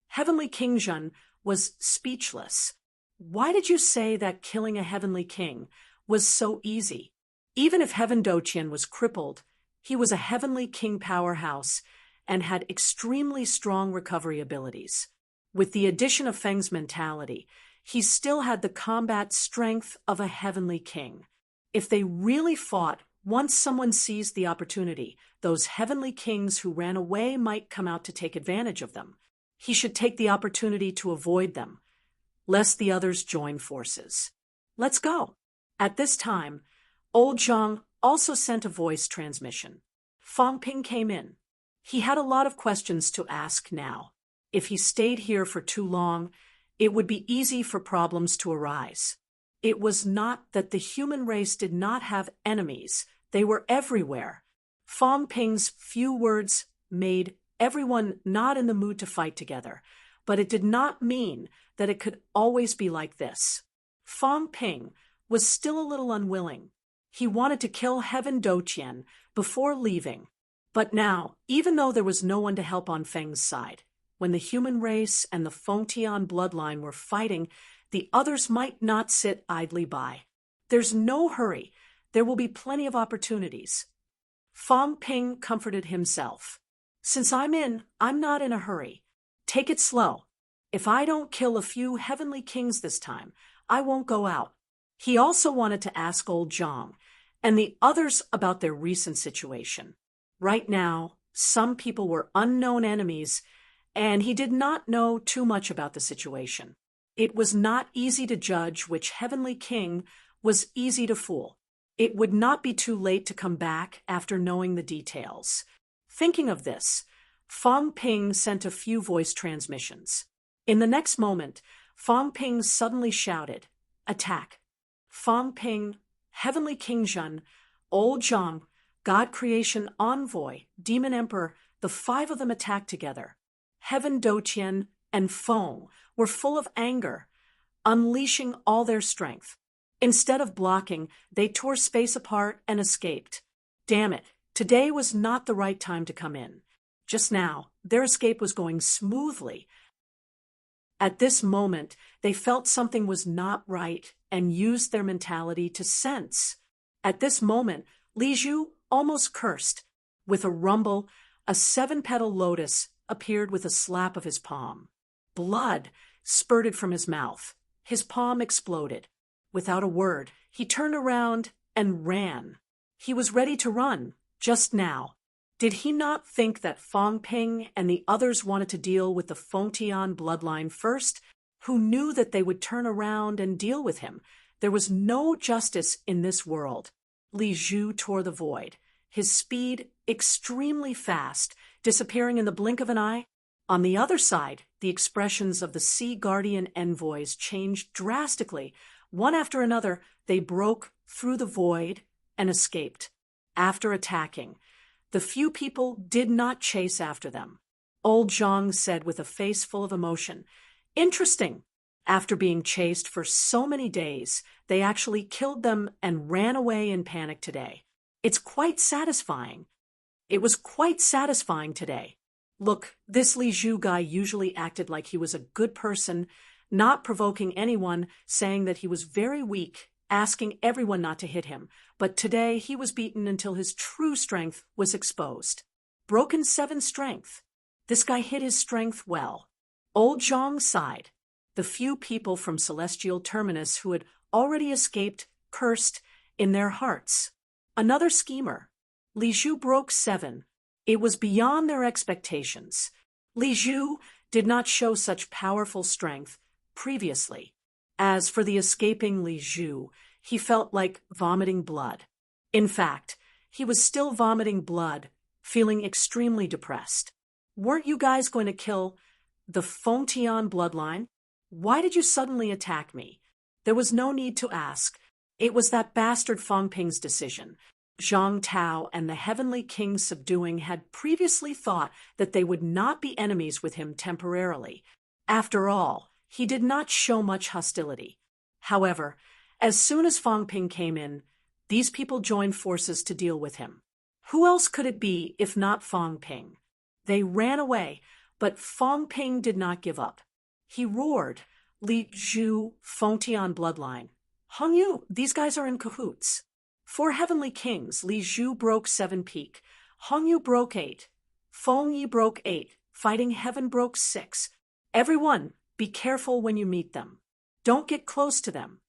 Heavenly King Zhen was speechless. Why did you say that killing a Heavenly King was so easy? Even if Heaven Doqian was crippled, he was a Heavenly King powerhouse and had extremely strong recovery abilities. With the addition of Feng's mentality, he still had the combat strength of a Heavenly King. If they really fought, once someone seized the opportunity, those Heavenly Kings who ran away might come out to take advantage of them. He should take the opportunity to avoid them, lest the others join forces. Let's go. At this time, Old Zhang also sent a voice transmission. Fang Ping came in. He had a lot of questions to ask now. If he stayed here for too long, it would be easy for problems to arise. It was not that the human race did not have enemies. They were everywhere. Fang Ping's few words made everyone not in the mood to fight together. but it did not mean that it could always be like this. Fang Ping was still a little unwilling. He wanted to kill Heaven Doqian before leaving. But now, even though there was no one to help on Feng's side, when the human race and the Fengtian bloodline were fighting, the others might not sit idly by. There's no hurry. There will be plenty of opportunities. Fang Ping comforted himself. Since I'm not in a hurry. Take it slow. If I don't kill a few heavenly kings this time, I won't go out. He also wanted to ask old Zhang and the others about their recent situation. Right now, some people were unknown enemies, and he did not know too much about the situation. It was not easy to judge which heavenly king was easy to fool. It would not be too late to come back after knowing the details. Thinking of this, Fang Ping sent a few voice transmissions. In the next moment, Fang Ping suddenly shouted, "Attack!" Fang Ping, Heavenly King Zhen, Old Zhang, God Creation Envoy, Demon Emperor, the 5 of them attacked together. Heaven Doqian and Feng were full of anger, unleashing all their strength. Instead of blocking, they tore space apart and escaped. Damn it, today was not the right time to come in. Just now, their escape was going smoothly. At this moment, they felt something was not right and used their mentality to sense. At this moment, Li Zhu almost cursed. With a rumble, a 7-petal lotus appeared with a slap of his palm. Blood spurted from his mouth. His palm exploded. Without a word, he turned around and ran. He was ready to run, just now. Did he not think that Fang Ping and the others wanted to deal with the Fengtian bloodline first, who knew that they would turn around and deal with him? There was no justice in this world. Li Zhu tore the void, his speed extremely fast, disappearing in the blink of an eye. On the other side, the expressions of the Sea Guardian envoys changed drastically. One after another, they broke through the void and escaped. After attacking, the few people did not chase after them. Old Zhang said with a face full of emotion, "Interesting. After being chased for so many days, they actually killed them and ran away in panic today. It's quite satisfying. It was quite satisfying today. Look, this Li Zhu guy usually acted like he was a good person, not provoking anyone, saying that he was very weak, asking everyone not to hit him, but today he was beaten until his true strength was exposed. Broken 7 strength. This guy hid his strength well." Old Zhang sighed. The few people from Celestial Terminus who had already escaped cursed in their hearts. Another schemer. Li Zhu broke 7. It was beyond their expectations. Li Zhu did not show such powerful strength previously. As for the escaping Li Zhu, he felt like vomiting blood. In fact, he was still vomiting blood, feeling extremely depressed. Weren't you guys going to kill the Fengtian bloodline? Why did you suddenly attack me? There was no need to ask. It was that bastard Fang Ping's decision. Zhang Tao and the Heavenly King subduing had previously thought that they would not be enemies with him temporarily. After all, he did not show much hostility. However, as soon as Fang Ping came in, these people joined forces to deal with him. Who else could it be if not Fang Ping? They ran away, but Fang Ping did not give up. He roared, "Li Zhu, Fengtian bloodline. Hong Yu, these guys are in cahoots. 4 heavenly kings, Li Zhu broke 7 peak. Hong Yu broke 8. Feng Yi broke 8. Fighting Heaven broke 6. Everyone, be careful when you meet them. Don't get close to them."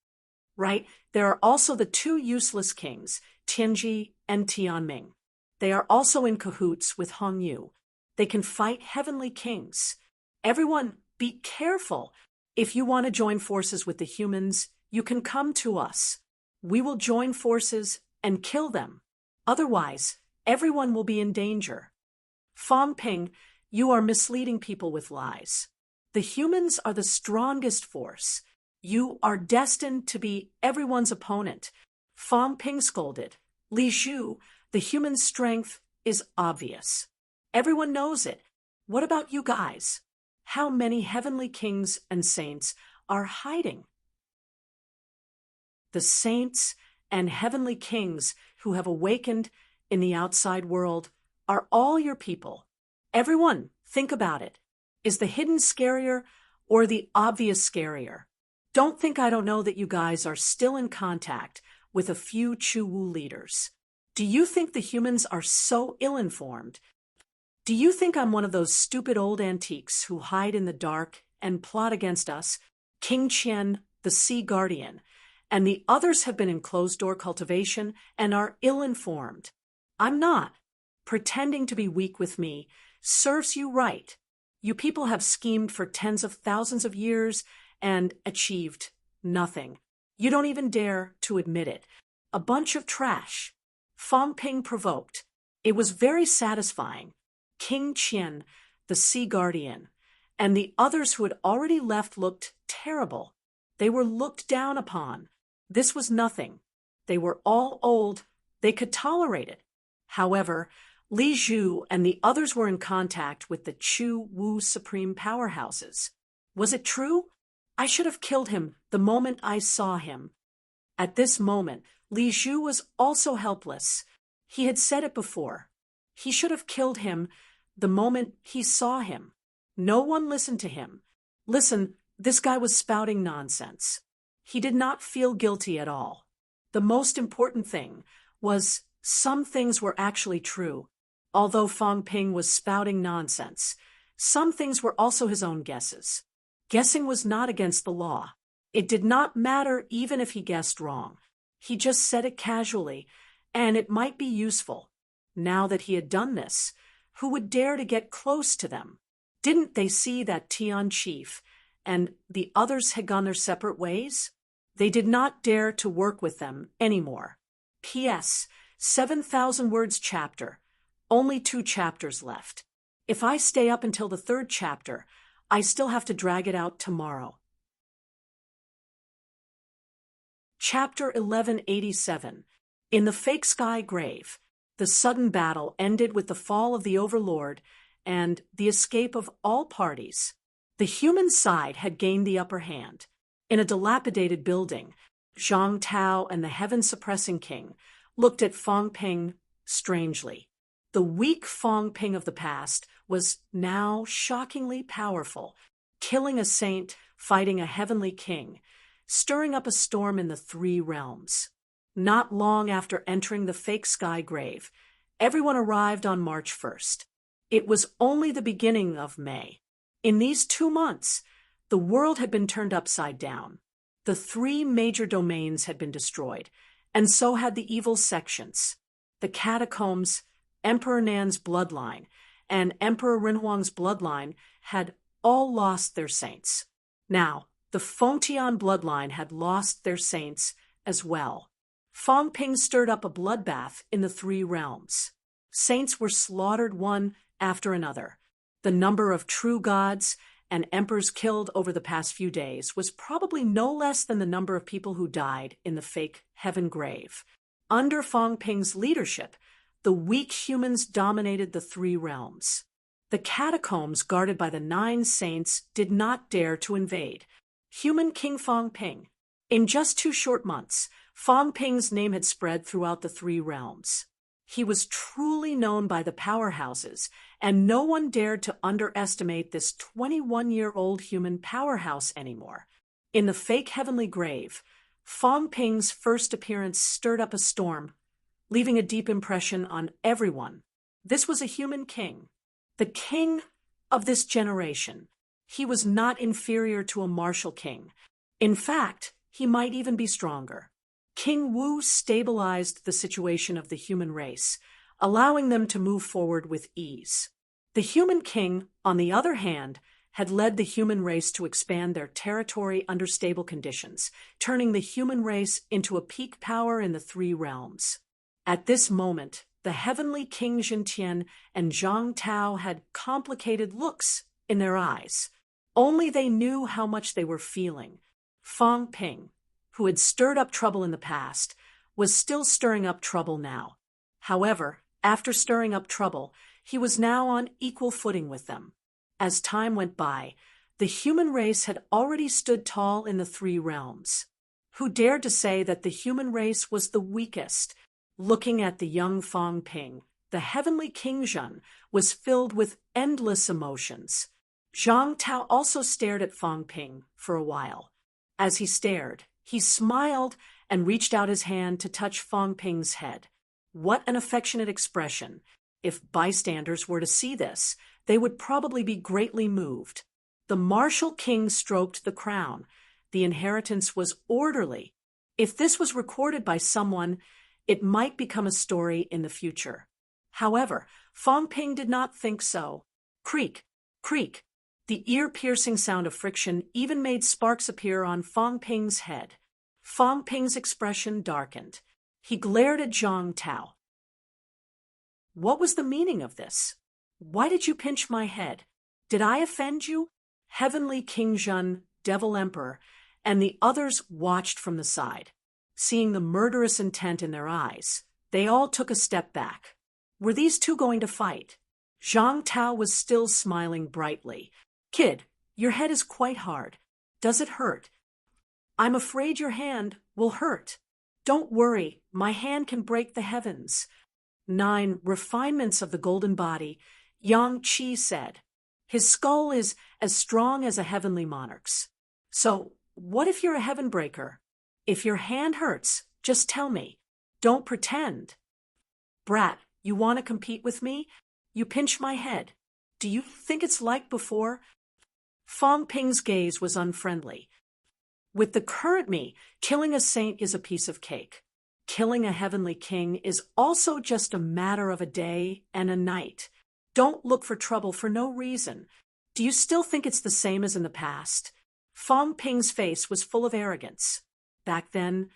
Right? There are also the 2 useless kings, Tianji and Tianming. They are also in cahoots with Hong Yu. They can fight heavenly kings. Everyone, be careful. If you want to join forces with the humans, you can come to us. We will join forces and kill them. Otherwise, everyone will be in danger. Fang Ping, you are misleading people with lies. The humans are the strongest force. You are destined to be everyone's opponent. Fang Ping scolded. Li Zhu, the human strength is obvious. Everyone knows it. What about you guys? how many heavenly kings and saints are hiding. The saints and heavenly kings who have awakened in the outside world are all your people. Everyone, think about it. Is the hidden scarier or the obvious scarier? Don't think I don't know that you guys are still in contact with a few Chu-Wu leaders. Do you think the humans are so ill-informed? Do you think I'm one of those stupid old antiques who hide in the dark and plot against us, King Qian, the Sea Guardian, and the others have been in closed-door cultivation and are ill-informed? I'm not. Pretending to be weak with me serves you right. You people have schemed for tens of thousands of years and achieved nothing. You don't even dare to admit it. A bunch of trash. Fang Ping provoked. It was very satisfying. King Qian, the Sea Guardian, and the others who had already left looked terrible. They were looked down upon. This was nothing. They were all old. They could tolerate it. However, Li Zhu and the others were in contact with the Chu-Wu supreme powerhouses. Was it true? I should have killed him the moment I saw him. At this moment, Li Zhu was also helpless. He had said it before. He should have killed him the moment he saw him. No one listened to him. Listen, this guy was spouting nonsense. He did not feel guilty at all. The most important thing was some things were actually true. Although Fang Ping was spouting nonsense, some things were also his own guesses. Guessing was not against the law. It did not matter even if he guessed wrong. He just said it casually, and it might be useful. Now that he had done this, who would dare to get close to them? Didn't they see that Tian chief and the others had gone their separate ways? They did not dare to work with them anymore. P.S. 7,000 words chapter. Only 2 chapters left. If I stay up until the 3rd chapter, I still have to drag it out tomorrow. Chapter 1187. In the Fake Sky Grave, the sudden battle ended with the fall of the Overlord and the escape of all parties. The human side had gained the upper hand. In a dilapidated building, Zhang Tao and the heaven-suppressing king looked at Fang Ping strangely. The weak Fang Ping of the past was now shockingly powerful, killing a saint, fighting a heavenly king, stirring up a storm in the 3 realms. Not long after entering the fake sky grave, everyone arrived on March 1st. It was only the beginning of May. In these 2 months, the world had been turned upside down. The 3 major domains had been destroyed, and so had the evil sections. The catacombs, Emperor Nan's bloodline, and Emperor Renhuang's bloodline had all lost their saints. Now, the Fengtian bloodline had lost their saints as well. Fang Ping stirred up a bloodbath in the 3 realms. Saints were slaughtered one after another. The number of true gods and emperors killed over the past few days was probably no less than the number of people who died in the fake heaven grave. Under Fang Ping's leadership, the weak humans dominated the 3 realms. The catacombs guarded by the 9 saints did not dare to invade. Human King Fang Ping. In just 2 short months, Fang Ping's name had spread throughout the 3 realms. He was truly known by the powerhouses, and no one dared to underestimate this 21-year-old human powerhouse anymore. In the fake heavenly grave, Fang Ping's first appearance stirred up a storm, leaving a deep impression on everyone. This was a human king, the king of this generation. He was not inferior to a martial king. In fact, he might even be stronger. King Wu stabilized the situation of the human race, allowing them to move forward with ease. The human king, on the other hand, had led the human race to expand their territory under stable conditions, turning the human race into a peak power in the 3 realms. At this moment, the heavenly King Jintian and Zhang Tao had complicated looks in their eyes. Only they knew how much they were feeling. Fang Ping, who had stirred up trouble in the past, was still stirring up trouble now. However, after stirring up trouble, he was now on equal footing with them. As time went by, the human race had already stood tall in the three realms. Who dared to say that the human race was the weakest? Looking at the young Fang Ping, the heavenly King Zhen was filled with endless emotions. Zhang Tao also stared at Fang Ping for a while. As he stared, he smiled and reached out his hand to touch Fang Ping's head. What an affectionate expression! If bystanders were to see this, they would probably be greatly moved. The martial king stroked the crown. The inheritance was orderly. If this was recorded by someone, it might become a story in the future. However, Fang Ping did not think so. Creak, creak. The ear-piercing sound of friction even made sparks appear on Fang Ping's head. Fang Ping's expression darkened. He glared at Zhang Tao. What was the meaning of this? Why did you pinch my head? Did I offend you? Heavenly King Zhen, Devil Emperor, and the others watched from the side. Seeing the murderous intent in their eyes, they all took a step back. Were these two going to fight? Zhang Tao was still smiling brightly. Kid, your head is quite hard. Does it hurt? I'm afraid your hand will hurt. Don't worry, my hand can break the heavens. 9 refinements of the golden body, Yang Qi said. His skull is as strong as a heavenly monarch's. So, what if you're a heaven breaker? If your hand hurts, just tell me. Don't pretend. Brat, you want to compete with me? You pinch my head. Do you think it's like before? Fang Ping's gaze was unfriendly. With the current me, killing a saint is a piece of cake. Killing a heavenly king is also just a matter of a day and a night. Don't look for trouble for no reason. Do you still think it's the same as in the past? Fang Ping's face was full of arrogance. Back then,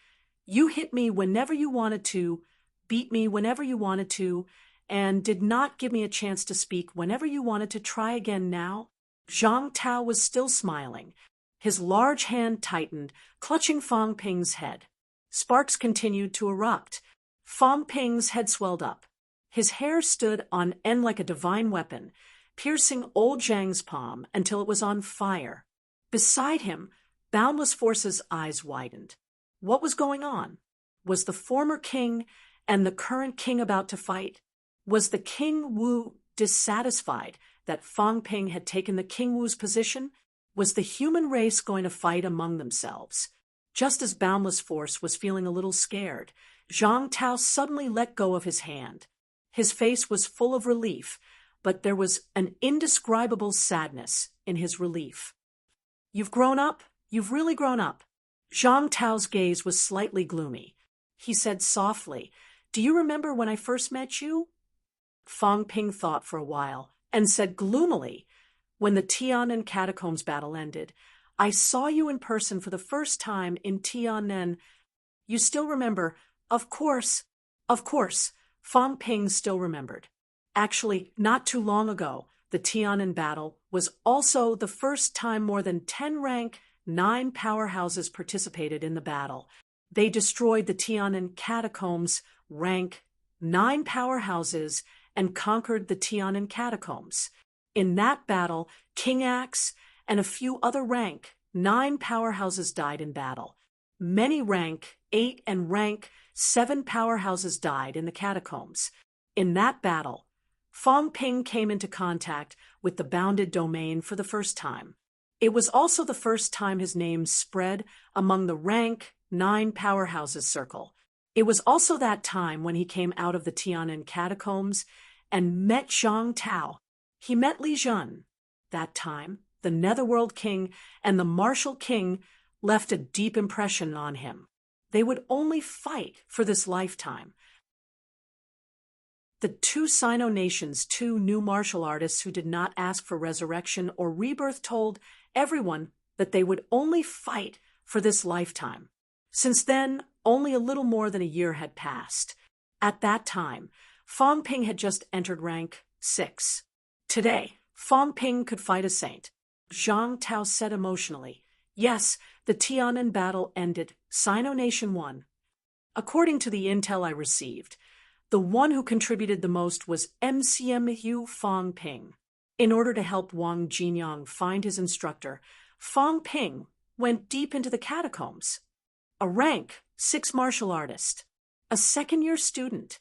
you hit me whenever you wanted to, beat me whenever you wanted to, and did not give me a chance to speak whenever you wanted to try again now. Zhang Tao was still smiling. His large hand tightened, clutching Fang Ping's head. Sparks continued to erupt. Fang Ping's head swelled up. His hair stood on end like a divine weapon, piercing old Zhang's palm until it was on fire. Beside him, Boundless Force's eyes widened. What was going on? Was the former king and the current king about to fight? Was the King Wu dissatisfied that Fang Ping had taken the King Wu's position? Was the human race going to fight among themselves? Just as Boundless Force was feeling a little scared, Zhang Tao suddenly let go of his hand. His face was full of relief, but there was an indescribable sadness in his relief. You've grown up? You've really grown up. Zhang Tao's gaze was slightly gloomy. He said softly, Do you remember when I first met you? Fang Ping thought for a while and said gloomily, When the Tian'an Catacombs battle ended, I saw you in person for the first time in Tian'an. You still remember? Of course. Of course. Fang Ping still remembered. Actually, not too long ago, the Tian'an battle was also the first time more than 10 rank 9 powerhouses participated in the battle. They destroyed the Tian'an Catacombs, rank 9 powerhouses, and conquered the Tian'an Catacombs. In that battle, King Axe and a few other rank 9 powerhouses died in battle. Many rank 8 and rank 7 powerhouses died in the catacombs. In that battle, Fang Ping came into contact with the bounded domain for the first time. It was also the first time his name spread among the rank 9 powerhouses circle. It was also that time when he came out of the Tian'an catacombs and met Zhang Tao. He met Li Zhen. That time, the Netherworld King and the Martial King left a deep impression on him. They would only fight for this lifetime. The 2 Sino nations, 2 new martial artists who did not ask for resurrection or rebirth, told everyone that they would only fight for this lifetime. Since then, only a little more than a year had passed. At that time, Fang Ping had just entered rank 6. Today, Fang Ping could fight a saint. Zhang Tao said emotionally, Yes, the Tian'an battle ended. Sino Nation won. According to the intel I received, the one who contributed the most was MCMU Fang Ping. In order to help Wang Jinyang find his instructor, Fang Ping went deep into the catacombs. A rank 6 martial artist. A second-year student.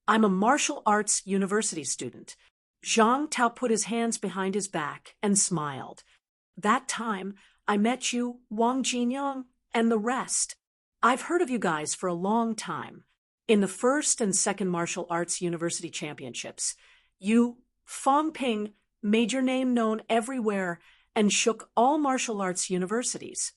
I'm a martial arts university student. Zhang Tao put his hands behind his back and smiled. That time, I met you, Wang Jinyang, and the rest. I've heard of you guys for a long time. In the first and second martial arts university championships, you, Fang Ping, made your name known everywhere and shook all martial arts universities.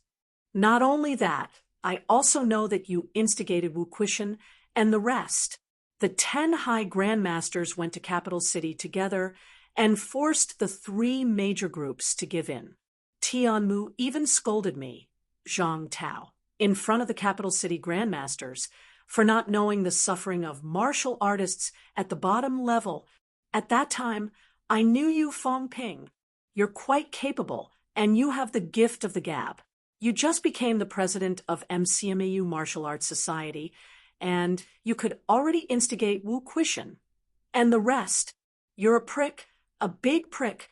Not only that, I also know that you instigated Wu Quishan and the rest. The 10 high grandmasters went to Capital City together and forced the 3 major groups to give in. Tianmu even scolded me, Zhang Tao, in front of the Capital City grandmasters for not knowing the suffering of martial artists at the bottom level. At that time, I knew you, Fang Ping. You're quite capable, and you have the gift of the gab. You just became the president of MCMAU Martial Arts Society, and you could already instigate Wu Quishan. And the rest. You're a prick, a big prick.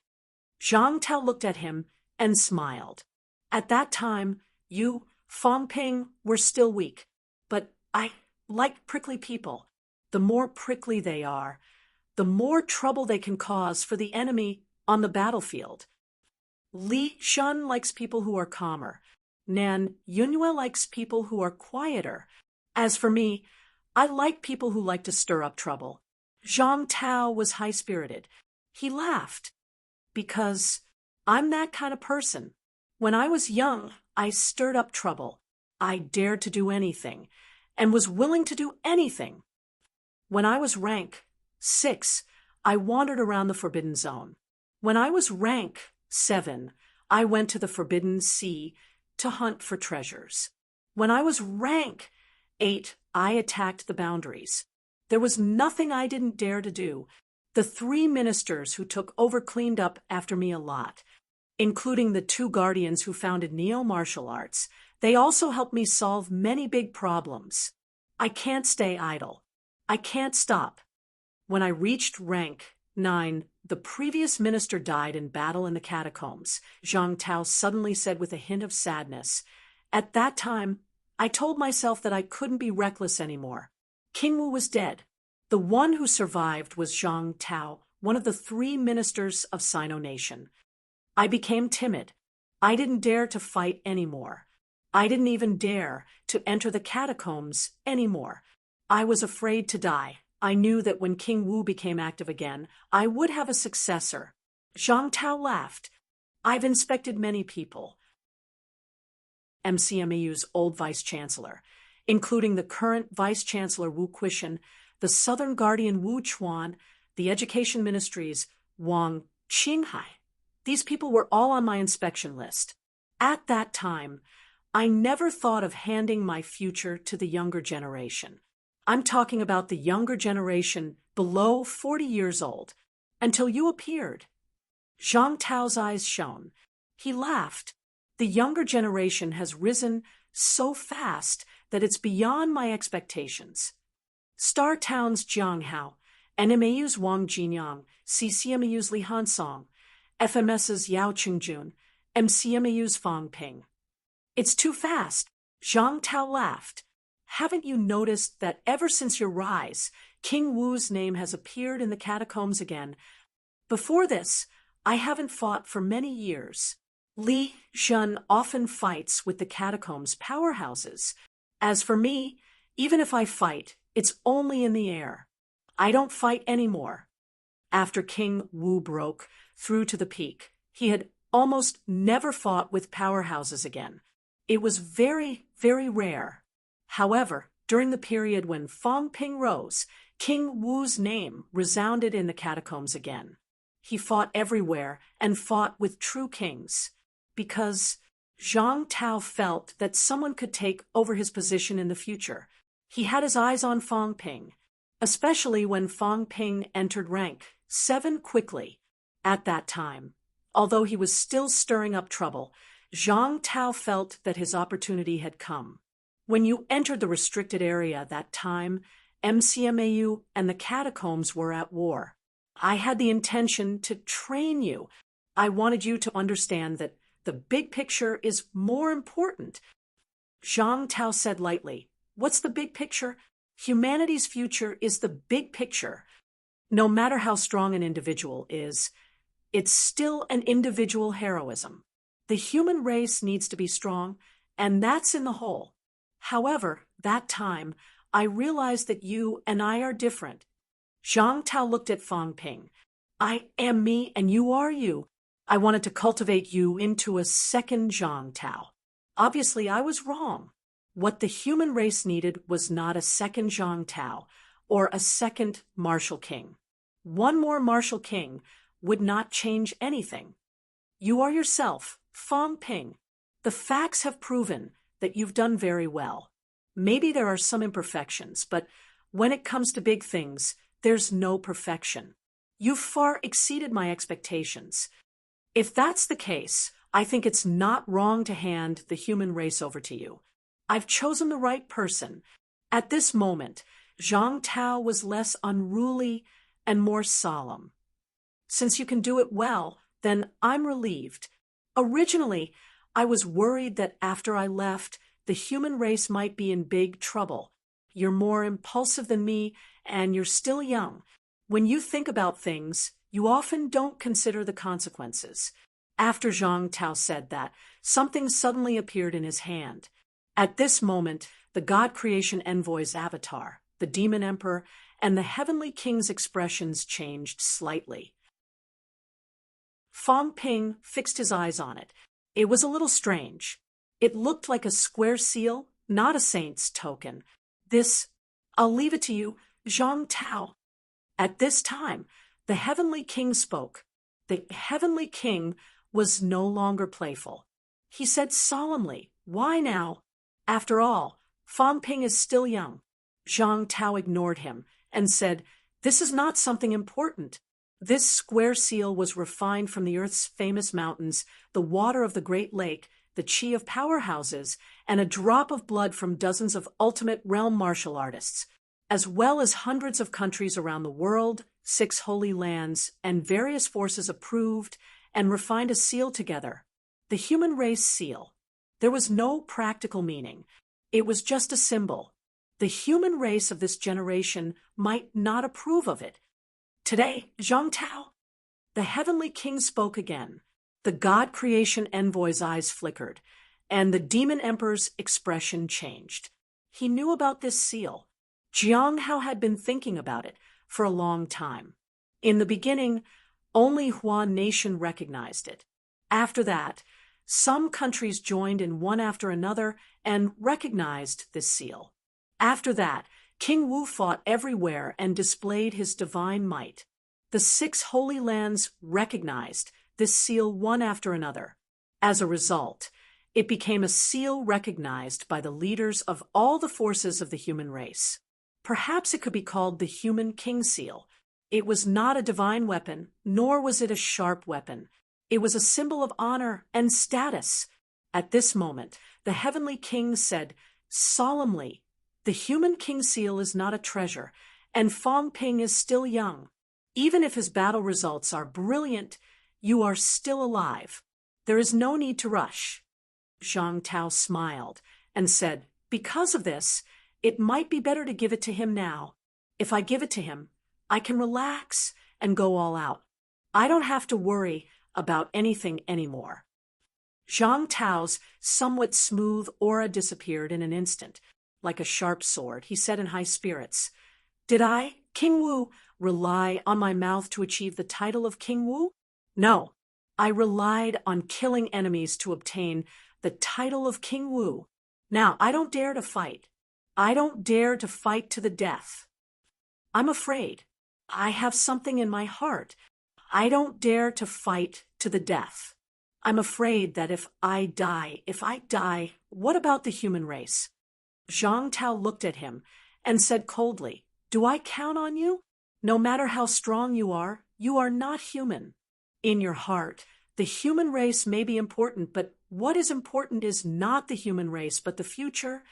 Zhang Tao looked at him and smiled. At that time, you, Fang Ping, were still weak. But I like prickly people. The more prickly they are, the more trouble they can cause for the enemy on the battlefield. Li Shun likes people who are calmer. Nan Yunhua likes people who are quieter. As for me, I like people who like to stir up trouble. Zhang Tao was high-spirited. He laughed. Because I'm that kind of person. When I was young, I stirred up trouble. I dared to do anything, and was willing to do anything. When I was rank 6, I wandered around the Forbidden Zone. When I was rank 7, I went to the Forbidden Sea to hunt for treasures. When I was rank 8, I attacked the boundaries. There was nothing I didn't dare to do. The 3 ministers who took over cleaned up after me a lot, including the 2 guardians who founded neo-martial arts. They also helped me solve many big problems. I can't stay idle. I can't stop. When I reached rank 9, the previous minister died in battle in the catacombs, Zhang Tao suddenly said with a hint of sadness. At that time, I told myself that I couldn't be reckless anymore. King Wu was dead. The one who survived was Zhang Tao, one of the 3 ministers of Sino Nation. I became timid. I didn't dare to fight anymore. I didn't even dare to enter the catacombs anymore. I was afraid to die. I knew that when King Wu became active again, I would have a successor. Zhang Tao laughed. I've inspected many people. MCMAU's old vice-chancellor, including the current vice-chancellor Wu Quishan, the Southern Guardian Wu Chuan, the Education Ministry's Wang Qinghai. These people were all on my inspection list. At that time, I never thought of handing my future to the younger generation. I'm talking about the younger generation below 40 years old, until you appeared. Zhang Tao's eyes shone. He laughed. The younger generation has risen so fast that it's beyond my expectations. Star Town's Jiang Hao, NMAU's Wang Jinyang, CCMAU's Li Hansong, FMS's Yao Qingjun, MCMAU's Fang Ping. It's too fast. Zhang Tao laughed. Haven't you noticed that ever since your rise, King Wu's name has appeared in the catacombs again? Before this, I haven't fought for many years. Li Shun often fights with the catacombs powerhouses. As for me, even if I fight, it's only in the air. I don't fight anymore. After King Wu broke through to the peak, he had almost never fought with powerhouses again. It was very, very rare. However, during the period when Fang Ping rose, King Wu's name resounded in the catacombs again. He fought everywhere and fought with true kings, because Zhang Tao felt that someone could take over his position in the future. He had his eyes on Fang Ping, especially when Fang Ping entered rank 7 quickly. At that time, although he was still stirring up trouble, Zhang Tao felt that his opportunity had come. When you entered the restricted area that time, MCMAU and the catacombs were at war. I had the intention to train you. I wanted you to understand that the big picture is more important. Zhang Tao said lightly, "What's the big picture? Humanity's future is the big picture. No matter how strong an individual is, it's still an individual heroism. The human race needs to be strong, and that's in the whole. However, that time, I realized that you and I are different." Zhang Tao looked at Fang Ping. "I am me and you are you. I wanted to cultivate you into a second Zhang Tao. Obviously, I was wrong. What the human race needed was not a second Zhang Tao or a second martial king. One more martial king would not change anything. You are yourself, Fang Ping. The facts have proven that you've done very well. Maybe there are some imperfections, but when it comes to big things, there's no perfection. You've far exceeded my expectations. If that's the case, I think it's not wrong to hand the human race over to you. I've chosen the right person." At this moment, Zhang Tao was less unruly and more solemn. "Since you can do it well, then I'm relieved. Originally, I was worried that after I left, the human race might be in big trouble. You're more impulsive than me, and you're still young. When you think about things, you often don't consider the consequences." After Zhang Tao said that, something suddenly appeared in his hand. At this moment, the God Creation Envoy's avatar, the Demon Emperor, and the Heavenly King's expressions changed slightly. Fang Ping fixed his eyes on it. It was a little strange. It looked like a square seal, not a saint's token. I'll leave it to you, Zhang Tao." At this time, the Heavenly King spoke. The Heavenly King was no longer playful. He said solemnly, "Why now? After all, Fang Ping is still young." Zhang Tao ignored him and said, "This is not something important. This square seal was refined from the Earth's famous mountains, the water of the Great Lake, the chi of powerhouses, and a drop of blood from dozens of ultimate realm martial artists, as well as hundreds of countries around the world, 6 holy lands, and various forces approved and refined a seal together. The human race seal. There was no practical meaning. It was just a symbol. The human race of this generation might not approve of it. Today, Zhang Tao." The Heavenly King spoke again. The God Creation Envoy's eyes flickered, and the Demon Emperor's expression changed. He knew about this seal. Jiang Hao had been thinking about it for a long time. In the beginning, only Huan Nation recognized it. After that, some countries joined in one after another and recognized this seal. After that, King Wu fought everywhere and displayed his divine might. The 6 holy lands recognized this seal one after another. As a result, it became a seal recognized by the leaders of all the forces of the human race. Perhaps it could be called the Human King Seal. It was not a divine weapon, nor was it a sharp weapon. It was a symbol of honor and status. At this moment, the Heavenly King said solemnly, "The Human King Seal is not a treasure, and Fang Ping is still young. Even if his battle results are brilliant, you are still alive. There is no need to rush." Zhang Tao smiled and said, "Because of this, it might be better to give it to him now. If I give it to him, I can relax and go all out. I don't have to worry about anything anymore." Zhang Tao's somewhat smooth aura disappeared in an instant. Like a sharp sword, he said in high spirits, "Did I, King Wu, rely on my mouth to achieve the title of King Wu? No, I relied on killing enemies to obtain the title of King Wu. Now, I don't dare to fight. I don't dare to fight to the death. I'm afraid. I have something in my heart. I don't dare to fight to the death. I'm afraid that if I die, what about the human race?" Zhang Tao looked at him and said coldly, "Do I count on you? No matter how strong you are not human. In your heart, the human race may be important, but what is important is not the human race, but the future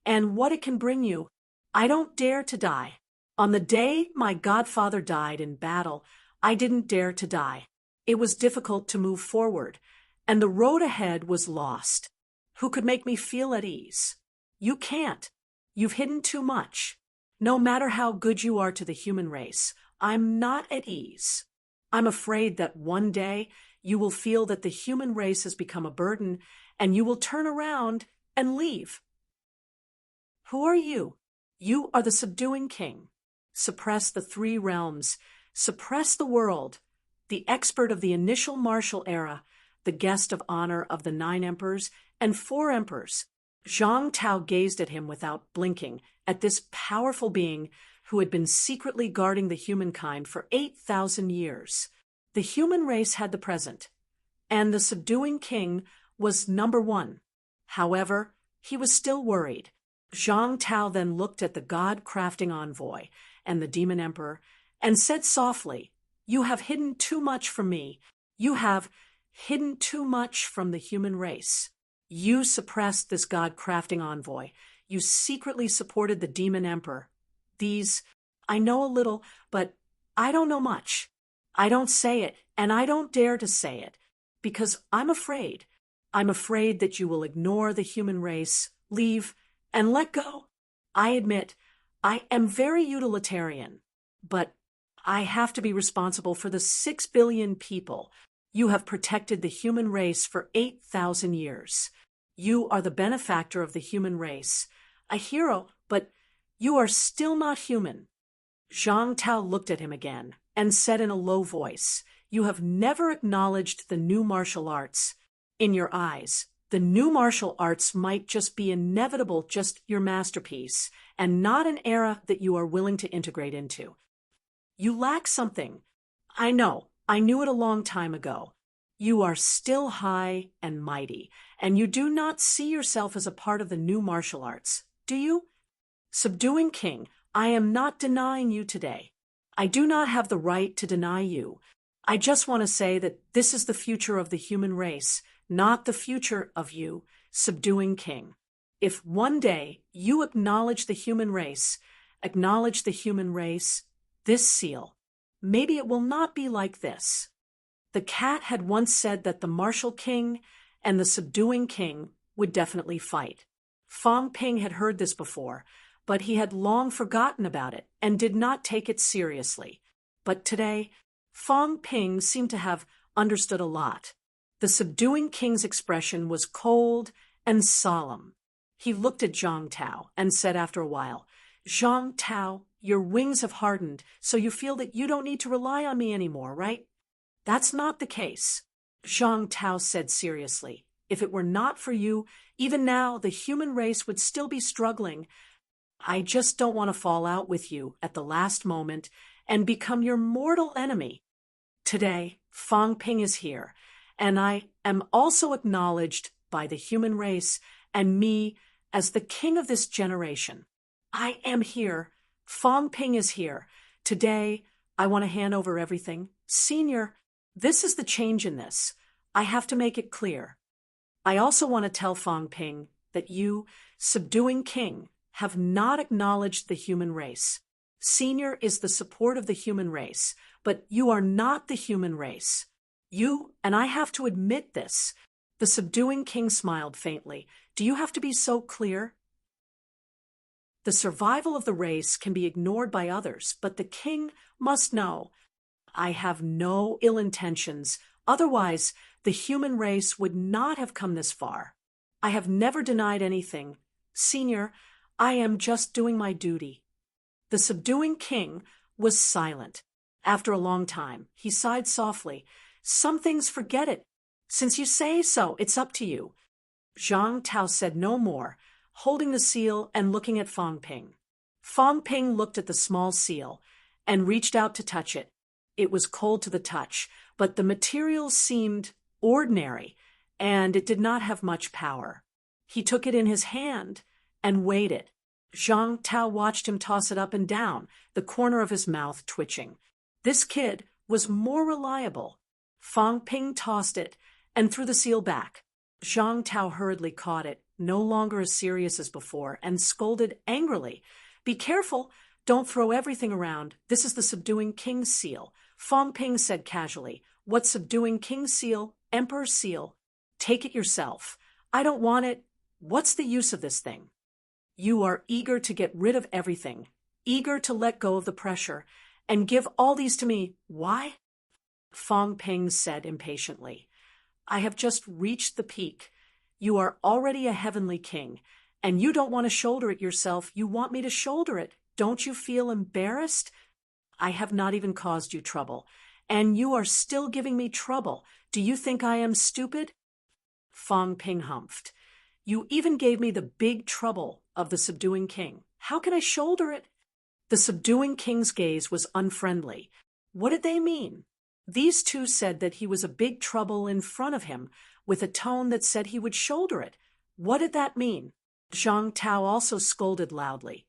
and what it can bring you. I don't dare to die. On the day my godfather died in battle, I didn't dare to die. It was difficult to move forward, and the road ahead was lost. Who could make me feel at ease? You can't. You've hidden too much. No matter how good you are to the human race, I'm not at ease. I'm afraid that one day you will feel that the human race has become a burden, and you will turn around and leave. Who are you? You are the subduing king. Suppress the three realms. Suppress the world. The expert of the initial martial era, the guest of honor of the 9 emperors and 4 emperors. Zhang Tao gazed at him without blinking, at this powerful being who had been secretly guarding the humankind for 8,000 years. The human race had the present, and the subduing king was number 1. However, he was still worried. Zhang Tao then looked at the god-crafting envoy and the demon emperor and said softly, "You have hidden too much from me. You have hidden too much from the human race. You suppressed this god-crafting envoy. You secretly supported the demon emperor. I know a little, but I don't know much. I don't say it, and I don't dare to say it, because I'm afraid. I'm afraid that you will ignore the human race, leave, and let go. I admit, I am very utilitarian, but I have to be responsible for the 6 billion people. You have protected the human race for 8,000 years. You are the benefactor of the human race, a hero, but you are still not human." Zhang Tao looked at him again and said in a low voice, "You have never acknowledged the new martial arts. In your eyes, the new martial arts might just be inevitable, just your masterpiece, and not an era that you are willing to integrate into. You lack something. I know, I knew it a long time ago. You are still high and mighty, and you do not see yourself as a part of the new martial arts, do you? Subduing king, I am not denying you today. I do not have the right to deny you. I just want to say that this is the future of the human race, not the future of you, subduing king. If one day you acknowledge the human race, this seal, maybe it will not be like this." The cat had once said that the martial king and the subduing king would definitely fight. Fang Ping had heard this before, but he had long forgotten about it and did not take it seriously. But today, Fang Ping seemed to have understood a lot. The subduing king's expression was cold and solemn. He looked at Zhang Tao and said after a while, "Zhang Tao, your wings have hardened, so you feel that you don't need to rely on me anymore, right?" "That's not the case," Zhang Tao said seriously. "If it were not for you, even now the human race would still be struggling. I just don't want to fall out with you at the last moment and become your mortal enemy. Today, Fang Ping is here, and I am also acknowledged by the human race and me as the king of this generation. I am here. Fang Ping is here. Today, I want to hand over everything. Senior, this is the change in this. I have to make it clear. I also want to tell Fang Ping that you, subduing king, have not acknowledged the human race. Senior is the support of the human race, but you are not the human race. You, and I have to admit this." The subduing king smiled faintly. "Do you have to be so clear? The survival of the race can be ignored by others, but the king must know. I have no ill intentions. Otherwise, the human race would not have come this far. I have never denied anything. Senior, I am just doing my duty." The subduing king was silent. After a long time, he sighed softly. "Some things, forget it. Since you say so, it's up to you." Zhang Tao said no more, holding the seal and looking at Fang Ping. Fang Ping looked at the small seal and reached out to touch it. It was cold to the touch, but the material seemed ordinary, and it did not have much power. He took it in his hand and weighed it. Zhang Tao watched him toss it up and down, the corner of his mouth twitching. This kid was more reliable. Fang Ping tossed it and threw the seal back. Zhang Tao hurriedly caught it, no longer as serious as before, and scolded angrily, "Be careful, Don't throw everything around. This is the subduing king's seal. Fong Ping said casually. What subduing king's seal? Emperor's seal. Take it yourself. I don't want it. What's the use of this thing? You are eager to get rid of everything, eager to let go of the pressure, and give all these to me. Why? Fong Ping said impatiently. I have just reached the peak. You are already a heavenly king, and you don't want to shoulder it yourself. You want me to shoulder it. Don't you feel embarrassed? I have not even caused you trouble, and you are still giving me trouble. Do you think I am stupid? Fong Ping humphed. You even gave me the big trouble of the subduing king. How can I shoulder it? The subduing king's gaze was unfriendly. What did they mean? These two said that he was a big trouble in front of him, with a tone that said he would shoulder it. What did that mean? Zhang Tao also scolded loudly.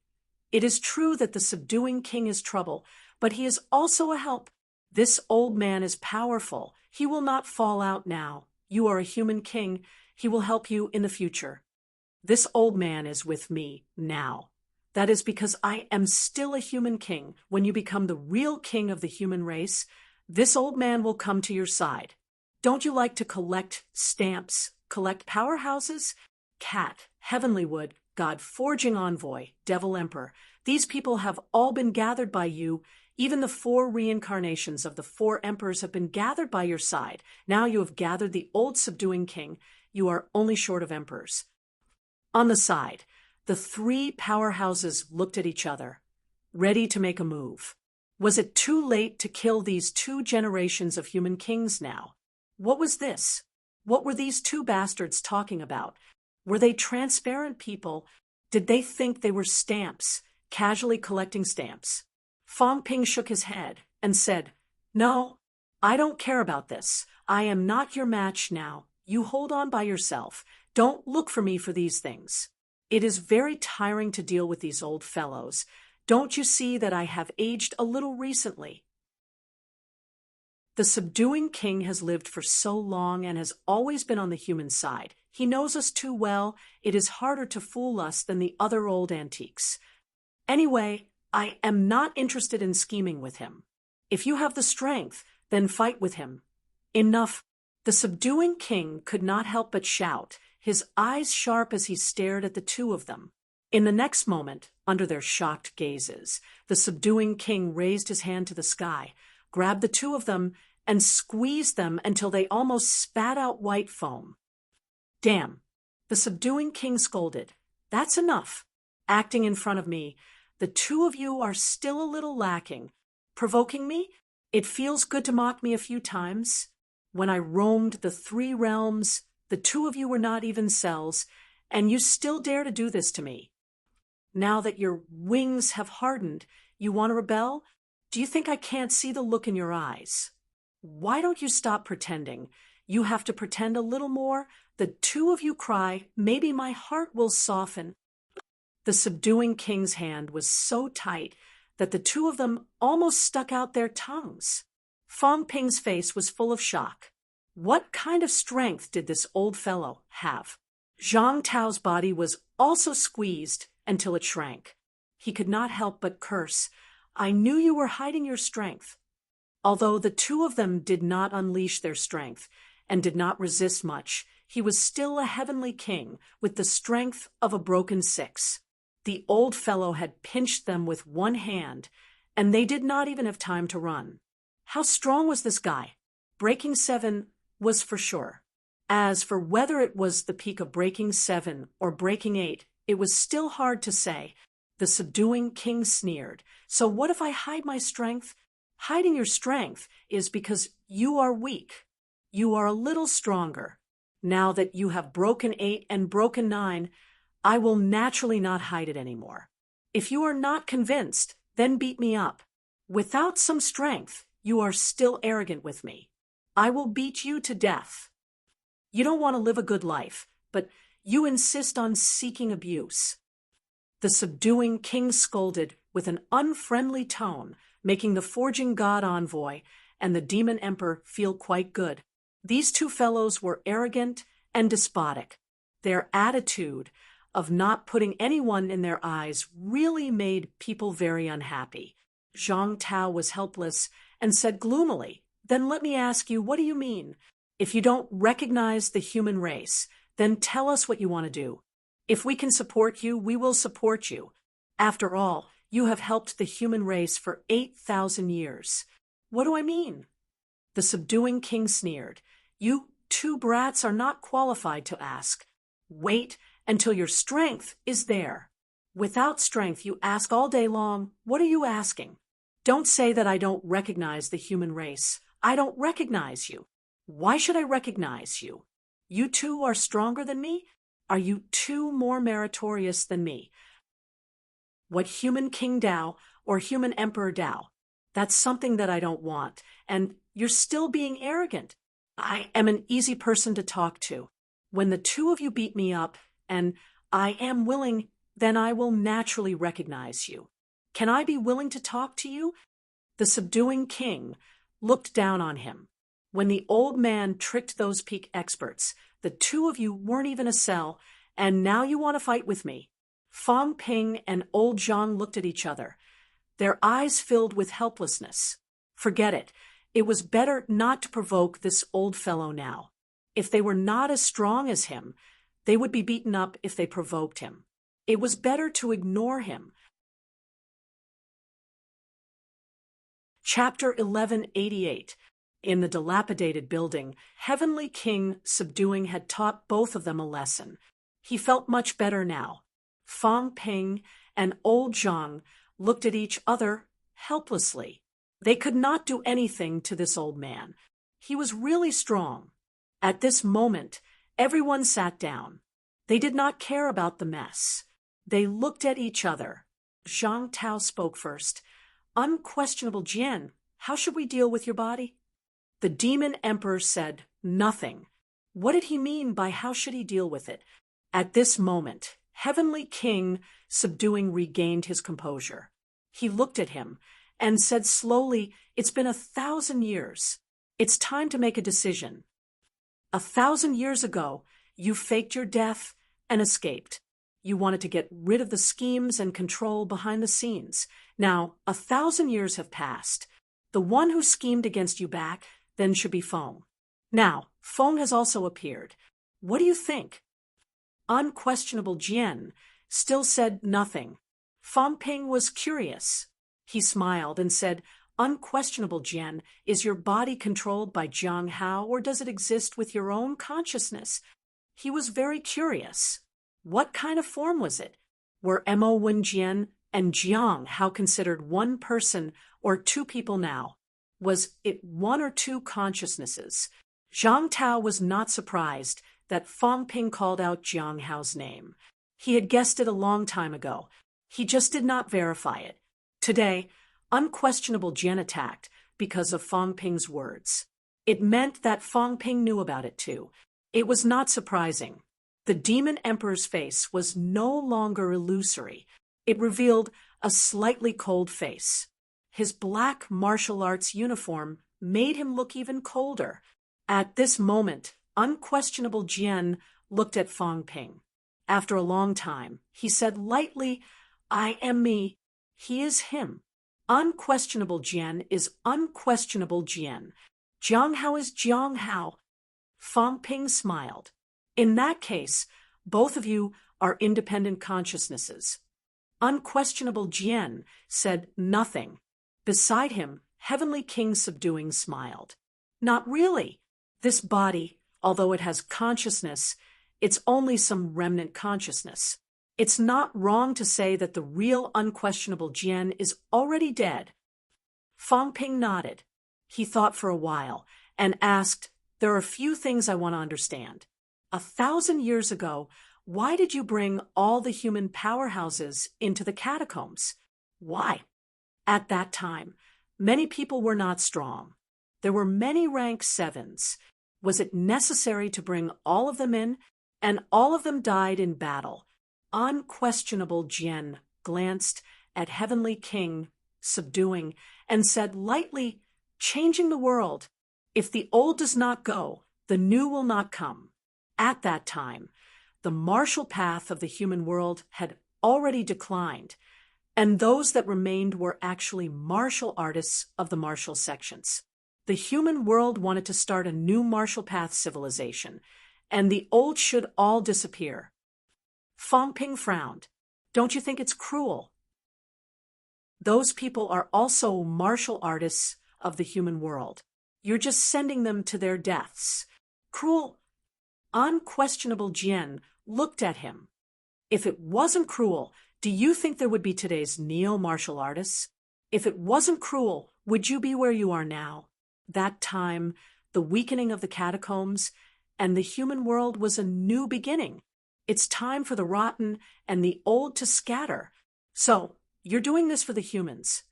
It is true that the subduing king is trouble, but he is also a help. This old man is powerful. He will not fall out now. You are a human king. He will help you in the future. This old man is with me now. That is because I am still a human king. When you become the real king of the human race, this old man will come to your side. Don't you like to collect stamps, collect powerhouses? Cat, Heavenly Wood, God Forging Envoy, Devil Emperor. These people have all been gathered by you. Even the 4 reincarnations of the 4 emperors have been gathered by your side. Now you have gathered the old subduing king. You are only short of emperors. On the side, the 3 powerhouses looked at each other, ready to make a move. Was it too late to kill these 2 generations of human kings now? What was this? What were these 2 bastards talking about? Were they transparent people? Did they think they were stamps, casually collecting stamps? Fong Ping shook his head and said, No, I don't care about this. I am not your match now. You hold on by yourself. Don't look for me for these things. It is very tiring to deal with these old fellows. Don't you see that I have aged a little recently? The subduing king has lived for so long and has always been on the human side. He knows us too well. It is harder to fool us than the other old antiques. Anyway, I am not interested in scheming with him. If you have the strength, then fight with him. Enough. The subduing king could not help but shout, his eyes sharp as he stared at the 2 of them. In the next moment, under their shocked gazes, the subduing king raised his hand to the sky, grabbed the 2 of them, and squeezed them until they almost spat out white foam. Damn! The subduing king scolded. That's enough. Acting in front of me, the 2 of you are still a little lacking. Provoking me? It feels good to mock me a few times. When I roamed the 3 realms, the 2 of you were not even cells, and you still dare to do this to me. Now that your wings have hardened, you want to rebel? Do you think I can't see the look in your eyes? Why don't you stop pretending? You have to pretend a little more. The 2 of you cry, maybe my heart will soften. The subduing king's hand was so tight that the 2 of them almost stuck out their tongues. Fong Ping's face was full of shock. What kind of strength did this old fellow have? Zhang Tao's body was also squeezed until it shrank. He could not help but curse. I knew you were hiding your strength. Although the 2 of them did not unleash their strength and did not resist much, he was still a heavenly king with the strength of a broken 6. The old fellow had pinched them with 1 hand, and they did not even have time to run. How strong was this guy? Breaking 7 was for sure. As for whether it was the peak of breaking 7 or breaking 8, it was still hard to say. The subduing king sneered. So what if I hide my strength? Hiding your strength is because you are weak. You are a little stronger. Now that you have broken 8 and broken 9, I will naturally not hide it anymore. If you are not convinced, then beat me up. Without some strength, you are still arrogant with me. I will beat you to death. You don't want to live a good life, but you insist on seeking abuse. The subduing king scolded with an unfriendly tone, making the forging god envoy and the demon emperor feel quite good. These 2 fellows were arrogant and despotic. Their attitude, of not putting anyone in their eyes really made people very unhappy. Zhang Tao was helpless and said gloomily, "Then let me ask you, what do you mean? If you don't recognize the human race, then tell us what you want to do. If we can support you, we will support you. After all, you have helped the human race for 8,000 years. What do I mean?" The subduing king sneered. "You two brats are not qualified to ask. Wait until your strength is there. Without strength, you ask all day long, what are you asking? Don't say that I don't recognize the human race. I don't recognize you. Why should I recognize you? You two are stronger than me? Are you two more meritorious than me? What human King Dao or human Emperor Dao? That's something that I don't want, and you're still being arrogant. I am an easy person to talk to. When the two of you beat me up, and I am willing, then I will naturally recognize you. Can I be willing to talk to you?" The subduing king looked down on him. "When the old man tricked those peak experts, the two of you weren't even a cell, and now you want to fight with me." Fang Ping and old Zhang looked at each other, their eyes filled with helplessness. Forget it. It was better not to provoke this old fellow now. If they were not as strong as him, they would be beaten up if they provoked him. It was better to ignore him. Chapter 1188. In the dilapidated building, Heavenly King Subduing had taught both of them a lesson. He felt much better now. Fang Ping and old Zhang looked at each other helplessly. They could not do anything to this old man. He was really strong. At this moment, everyone sat down. They did not care about the mess. They looked at each other. Zhang Tao spoke first. "Unquestionable Jian, how should we deal with your body?" The demon emperor said, "Nothing." What did he mean by how should he deal with it? At this moment, Heavenly King Subduing regained his composure. He looked at him and said slowly, "It's been 1,000 years. It's time to make a decision. 1,000 years ago, you faked your death and escaped. You wanted to get rid of the schemes and control behind the scenes. Now, 1,000 years have passed. The one who schemed against you back then should be Feng. Now, Feng has also appeared. What do you think?" Unquestionable Jian still said nothing. Fang Ping was curious. He smiled and said, "Unquestionable Jian, is your body controlled by Jiang Hao, or does it exist with your own consciousness?" He was very curious. What kind of form was it? Were Mo Wen Jian and Jiang Hao considered one person or two people now? Was it one or two consciousnesses? Zhang Tao was not surprised that Fang Ping called out Jiang Hao's name. He had guessed it a long time ago. He just did not verify it. Today, Unquestionable Jian attacked because of Fang Ping's words. It meant that Fang Ping knew about it too. It was not surprising. The demon emperor's face was no longer illusory. It revealed a slightly cold face. His black martial arts uniform made him look even colder. At this moment, Unquestionable Jian looked at Fang Ping. After a long time, he said lightly, "I am me. He is him. Unquestionable Jian is Unquestionable Jian. Jiang Hao is Jiang Hao." Fang Ping smiled. "In that case, both of you are independent consciousnesses." Unquestionable Jian said nothing. Beside him, Heavenly King Subduing smiled. "Not really. This body, although it has consciousness, it's only some remnant consciousness. It's not wrong to say that the real Unquestionable Jian is already dead." Fang Ping nodded. He thought for a while and asked, "There are a few things I want to understand. 1,000 years ago, why did you bring all the human powerhouses into the catacombs? Why? At that time, many people were not strong. There were many rank 7s. Was it necessary to bring all of them in? And all of them died in battle." Unquestionable Jian glanced at Heavenly King Subduing and said lightly, "Changing the world. If the old does not go, the new will not come." At that time, The martial path of the human world had already declined, and those that remained were actually martial artists of the martial sections. The human world wanted to start a new martial path civilization, and the old should all disappear. Fong Ping frowned. Don't you think it's cruel? Those people are also martial artists of the human world. You're just sending them to their deaths. Cruel, unquestionable Jian looked at him. If it wasn't cruel, do you think there would be today's neo-martial artists? If it wasn't cruel, would you be where you are now? That time, the weakening of the catacombs, and the human world was a new beginning. It's time for the rotten and the old to scatter. So, you're doing this for the humans.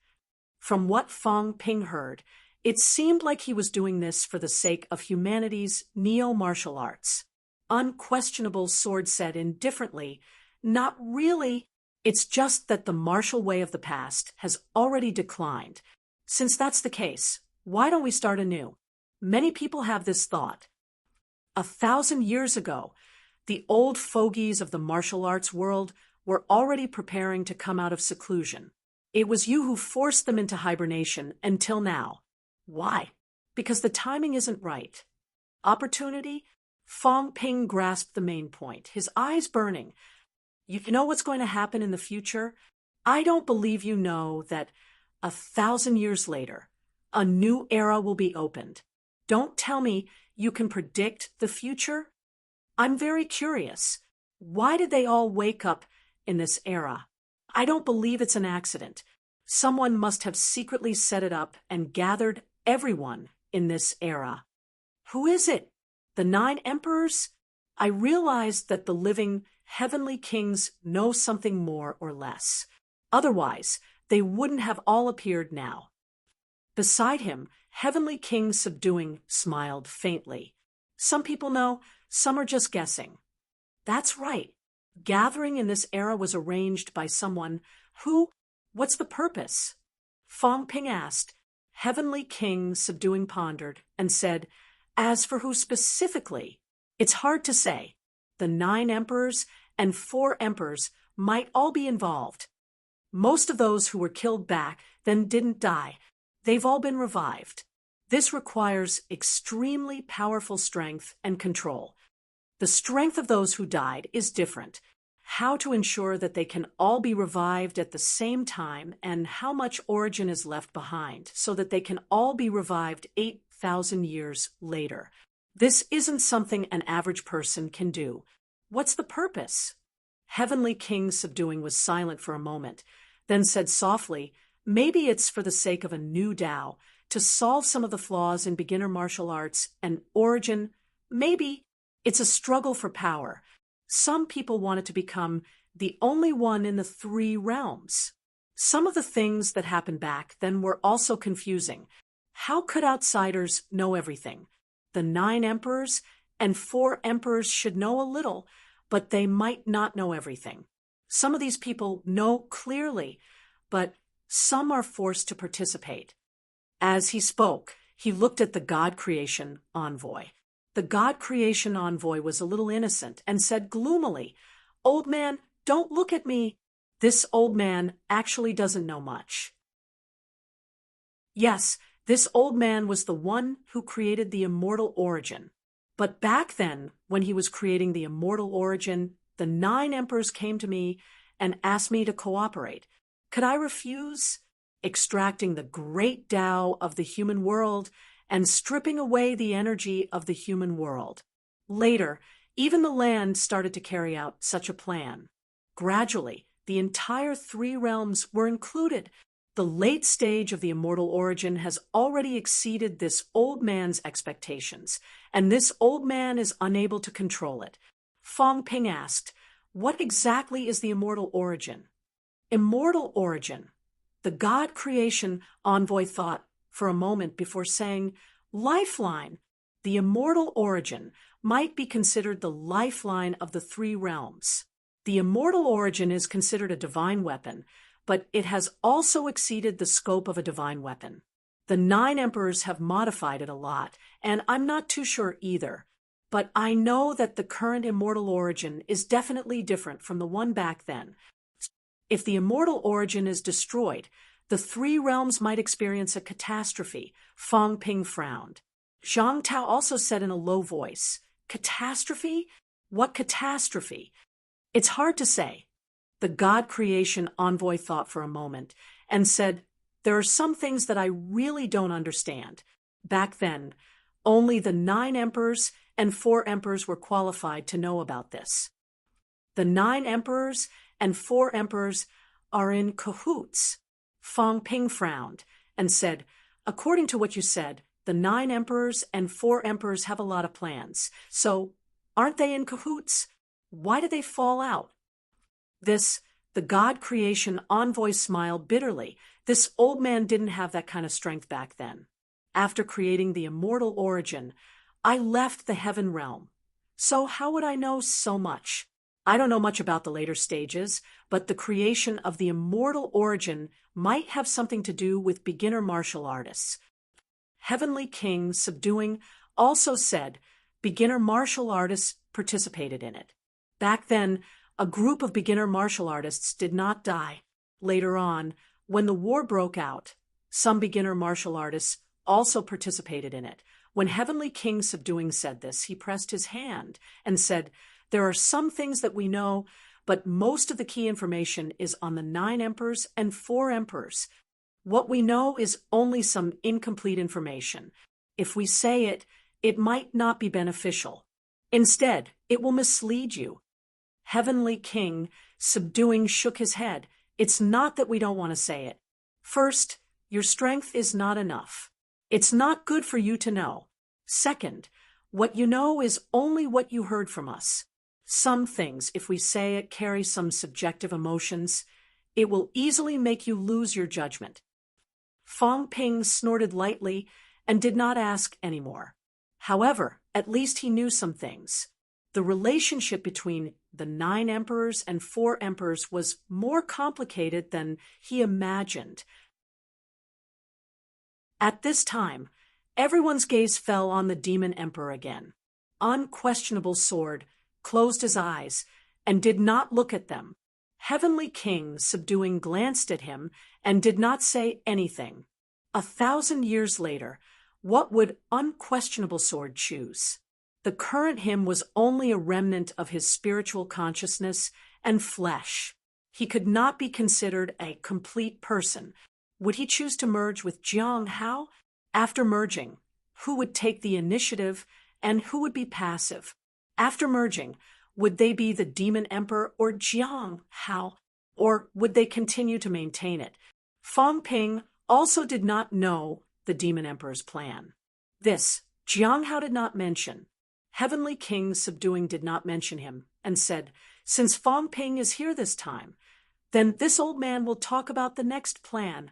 From what Fong Ping heard, it seemed like he was doing this for the sake of humanity's neo-martial arts. Unquestionable Sword said indifferently, not really. It's just that the martial way of the past has already declined. Since that's the case, why don't we start anew? Many people have this thought. 1,000 years ago, the old fogies of the martial arts world were already preparing to come out of seclusion. It was you who forced them into hibernation until now. Why? Because the timing isn't right. Opportunity? Fong Ping grasped the main point, his eyes burning. You know what's going to happen in the future? I don't believe you know that 1,000 years later, a new era will be opened. Don't tell me you can predict the future. I'm very curious. Why did they all wake up in this era? I don't believe it's an accident. Someone must have secretly set it up and gathered everyone in this era. Who is it? The 9 emperors? I realized that the living heavenly kings know something more or less. Otherwise, they wouldn't have all appeared now. Beside him, Heavenly King Subduing smiled faintly. Some people know, some are just guessing. That's right. Gathering in this era was arranged by someone who, what's the purpose? Fong Ping asked. Heavenly King Subduing pondered and said, as for who specifically, it's hard to say. The 9 emperors and 4 emperors might all be involved. Most of those who were killed back then didn't die. They've all been revived. This requires extremely powerful strength and control. The strength of those who died is different. How to ensure that they can all be revived at the same time and how much origin is left behind so that they can all be revived 8,000 years later. This isn't something an average person can do. What's the purpose? Heavenly King Subduing was silent for a moment, then said softly, maybe it's for the sake of a new Tao, to solve some of the flaws in beginner martial arts and origin. Maybe it's a struggle for power. Some people wanted to become the only one in the 3 realms. Some of the things that happened back then were also confusing. How could outsiders know everything? The 9 emperors and 4 emperors should know a little, but they might not know everything. Some of these people know clearly, but some are forced to participate. As he spoke, he looked at the God Creation Envoy. The God Creation Envoy was a little innocent and said gloomily, "Old man, don't look at me. This old man actually doesn't know much." Yes, this old man was the one who created the immortal origin. But back then, when he was creating the immortal origin, the 9 emperors came to me and asked me to cooperate. Could I refuse? Extracting the great Tao of the human world and stripping away the energy of the human world. Later, even the land started to carry out such a plan. Gradually, the entire 3 realms were included. The late stage of the immortal origin has already exceeded this old man's expectations, and this old man is unable to control it. Fong Ping asked, "What exactly is the immortal origin?" Immortal origin. The God Creation Envoy thought for a moment before saying, "Lifeline." The immortal origin might be considered the lifeline of the 3 realms. The immortal origin is considered a divine weapon, but it has also exceeded the scope of a divine weapon. The 9 emperors have modified it a lot, and I'm not too sure either. but I know that the current immortal origin is definitely different from the one back then. If the immortal origin is destroyed, the three realms might experience a catastrophe. Fang Ping frowned. Zhang Tao also said in a low voice, "Catastrophe? What catastrophe?" "It's hard to say." The God creation envoy thought for a moment and said, "There are some things that I really don't understand. Back then, only the 9 emperors and 4 emperors were qualified to know about this. The 9 emperors and 4 emperors are in cahoots." Fang Ping frowned and said, "According to what you said, the 9 emperors and 4 emperors have a lot of plans. So, aren't they in cahoots? Why did they fall out?" The God creation envoy smiled bitterly. This old man didn't have that kind of strength back then. After creating the immortal origin, I left the heaven realm. So how would I know so much? I don't know much about the later stages, but the creation of the immortal origin might have something to do with beginner martial artists. Heavenly King, subduing, also said beginner martial artists participated in it. Back then, a group of beginner martial artists did not die. Later on, when the war broke out, some beginner martial artists also participated in it. When Heavenly King subduing said this, he pressed his hand and said, "There are some things that we know, but most of the key information is on the 9 emperors and 4 emperors. What we know is only some incomplete information. If we say it, it might not be beneficial. Instead, it will mislead you." Heavenly King, subduing, shook his head. "It's not that we don't want to say it. First, your strength is not enough. It's not good for you to know. Second, what you know is only what you heard from us. Some things, if we say it, carry some subjective emotions. It will easily make you lose your judgment." Fang Ping snorted lightly and did not ask any more. However, at least he knew some things. The relationship between the 9 emperors and 4 emperors was more complicated than he imagined. At this time, everyone's gaze fell on the demon emperor again. Unquestionable Sword closed his eyes and did not look at them. Heavenly King, subduing, glanced at him and did not say anything. 1,000 years later, what would Unquestionable Sword choose? The current him was only a remnant of his spiritual consciousness and flesh. He could not be considered a complete person. Would he choose to merge with Jiang Hao? After merging, who would take the initiative and who would be passive? After merging, would they be the Demon Emperor or Jiang Hao, or would they continue to maintain it? Fang Ping also did not know the Demon Emperor's plan. This Jiang Hao did not mention. Heavenly King, subduing, did not mention him and said, "Since Fang Ping is here this time, then this old man will talk about the next plan."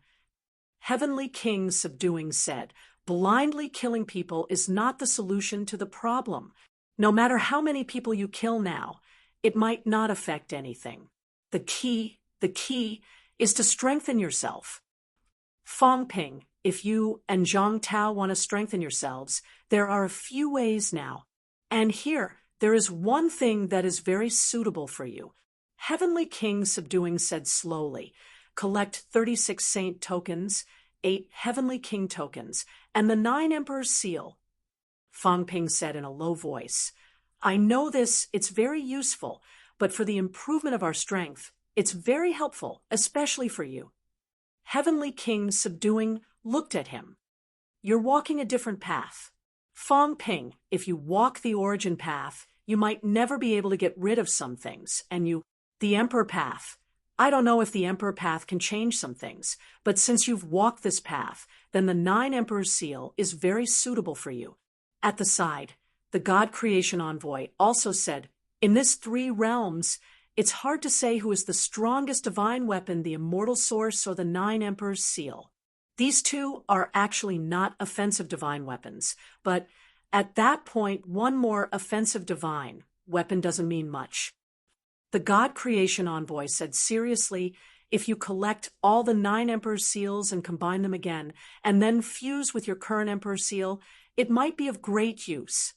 Heavenly King, subduing, said, "Blindly killing people is not the solution to the problem. No matter how many people you kill now, it might not affect anything. The key is to strengthen yourself. Fang Ping, if you and Zhang Tao want to strengthen yourselves, there are a few ways now. And here, there is one thing that is very suitable for you." Heavenly King, subduing, said slowly, "Collect 36 saint tokens, 8 Heavenly King tokens, and the 9 Emperor's seal." Fang Ping said in a low voice, "I know this, it's very useful, but for the improvement of our strength, it's very helpful, especially for you." Heavenly King, subduing, looked at him. "You're walking a different path. Fang Ping, if you walk the origin path, you might never be able to get rid of some things, and the Emperor path. I don't know if the Emperor path can change some things, but since you've walked this path, then the 9 Emperor's seal is very suitable for you." At the side, the God creation envoy also said, "In this 3 realms, it's hard to say who is the strongest divine weapon, the immortal source or the 9 Emperor's seal. These 2 are actually not offensive divine weapons, but at that point, one more offensive divine weapon doesn't mean much." The God creation envoy said seriously, "If you collect all the 9 Emperor's seals and combine them again, and then fuse with your current Emperor's seal, it might be of great use.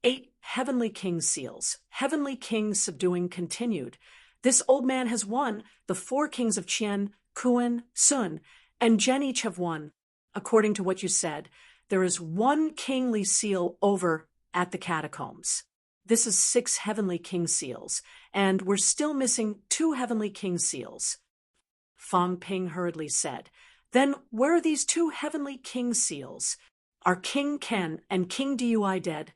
8 Heavenly King seals. Heavenly King subduing continued. This old man has won. The 4 kings of Qian, Kuan, Sun, and Zhen each have won. According to what you said, there is 1 kingly seal over at the catacombs. This is 6 heavenly king seals, and we're still missing 2 heavenly king seals. Fang Ping hurriedly said, Then where are these 2 heavenly king seals? Are King Ken and King Dui dead?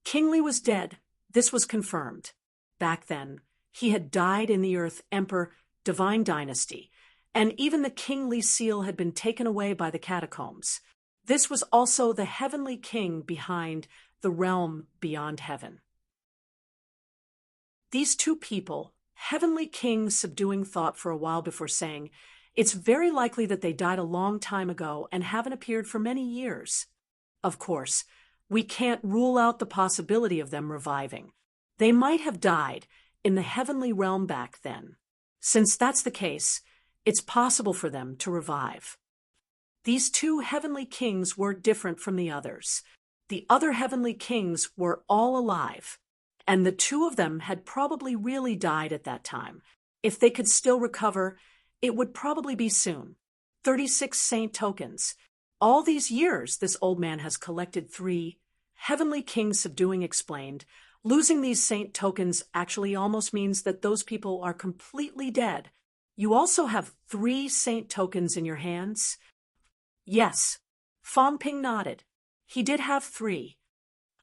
King Li was dead. This was confirmed. Back then, he had died in the Earth Emperor Divine Dynasty, and even the kingly seal had been taken away by the catacombs. This was also the heavenly king behind the realm beyond heaven. These 2 people, heavenly kings subduing thought for a while before saying, It's very likely that they died a long time ago and haven't appeared for many years. Of course, we can't rule out the possibility of them reviving. They might have died in the heavenly realm back then. Since that's the case, it's possible for them to revive. These 2 heavenly kings were different from the others. The other heavenly kings were all alive, and the 2 of them had probably really died at that time. If they could still recover, it would probably be soon. 36 saint tokens. All these years, this old man has collected 3. Heavenly King subduing explained, losing these saint tokens actually almost means that those people are completely dead. You also have 3 saint tokens in your hands? Yes. Fang Ping nodded. He did have 3.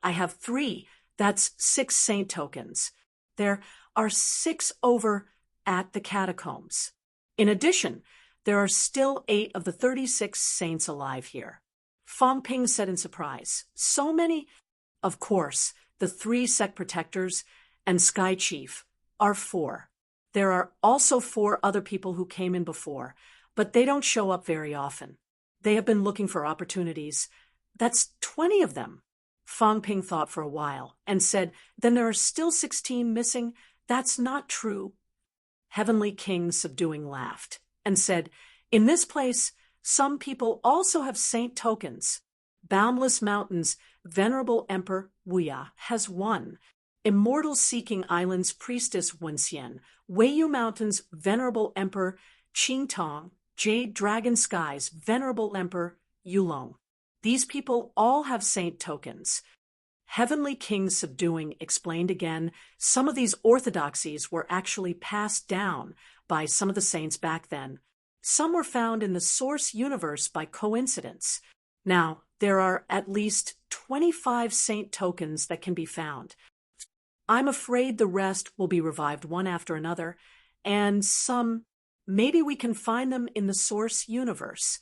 I have 3. That's 6 saint tokens. There are 6 over at the catacombs. In addition, there are still 8 of the 36 saints alive here. Fang Ping said in surprise. So many? Of course, the 3 sect protectors and Sky Chief are 4. There are also 4 other people who came in before, but they don't show up very often. They have been looking for opportunities. That's 20 of them. Fang Ping thought for a while and said, Then there are still 16 missing? That's not true. Heavenly King subduing laughed and said, In this place, some people also have saint tokens. Boundless Mountains, Venerable Emperor Wuya has won. Immortal Seeking Islands Priestess Wenxian, Weiyu Mountains, Venerable Emperor Qingtong, Jade Dragon Skies, Venerable Emperor Yulong. These people all have saint tokens. Heavenly King subduing explained again, some of these orthodoxies were actually passed down by some of the saints back then. Some were found in the source universe by coincidence. Now, there are at least 25 saint tokens that can be found. I'm afraid the rest will be revived one after another, and maybe we can find them in the source universe.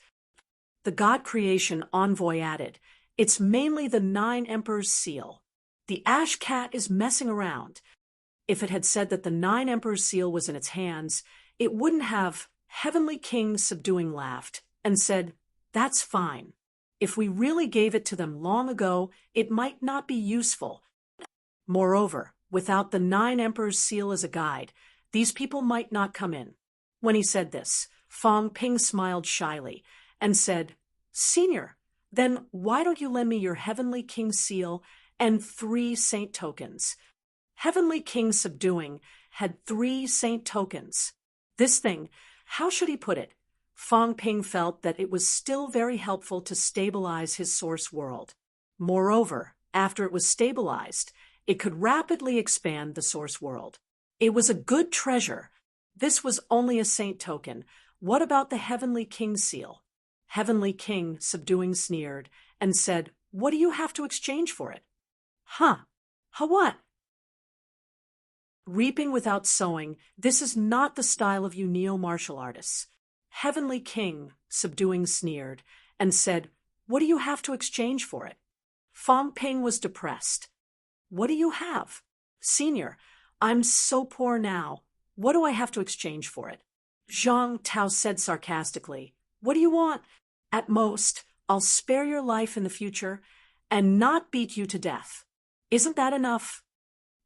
The God Creation Envoy added, It's mainly the 9 Emperors seal. The Ash Cat is messing around. If it had said that the 9 Emperors seal was in its hands, it wouldn't have. Heavenly King subduing laughed and said, That's fine. If we really gave it to them long ago, it might not be useful. Moreover, without the 9 Emperors seal as a guide, these people might not come in. When he said this, Fang Ping smiled shyly and said, Senior, then why don't you lend me your Heavenly King seal and 3 saint tokens? Heavenly King subduing had 3 saint tokens. This thing, how should he put it? Fang Ping felt that it was still very helpful to stabilize his source world. Moreover, after it was stabilized, it could rapidly expand the source world. It was a good treasure. This was only a saint token. What about the Heavenly King seal? Heavenly King subduing sneered and said, What do you have to exchange for it? Huh? What? Reaping without sowing, this is not the style of you neo-martial artists. Heavenly King subduing sneered and said, What do you have to exchange for it? Fang Ping was depressed. What do you have? Senior, I'm so poor now. What do I have to exchange for it? Zhang Tao said sarcastically, What do you want? At most, I'll spare your life in the future and not beat you to death. Isn't that enough?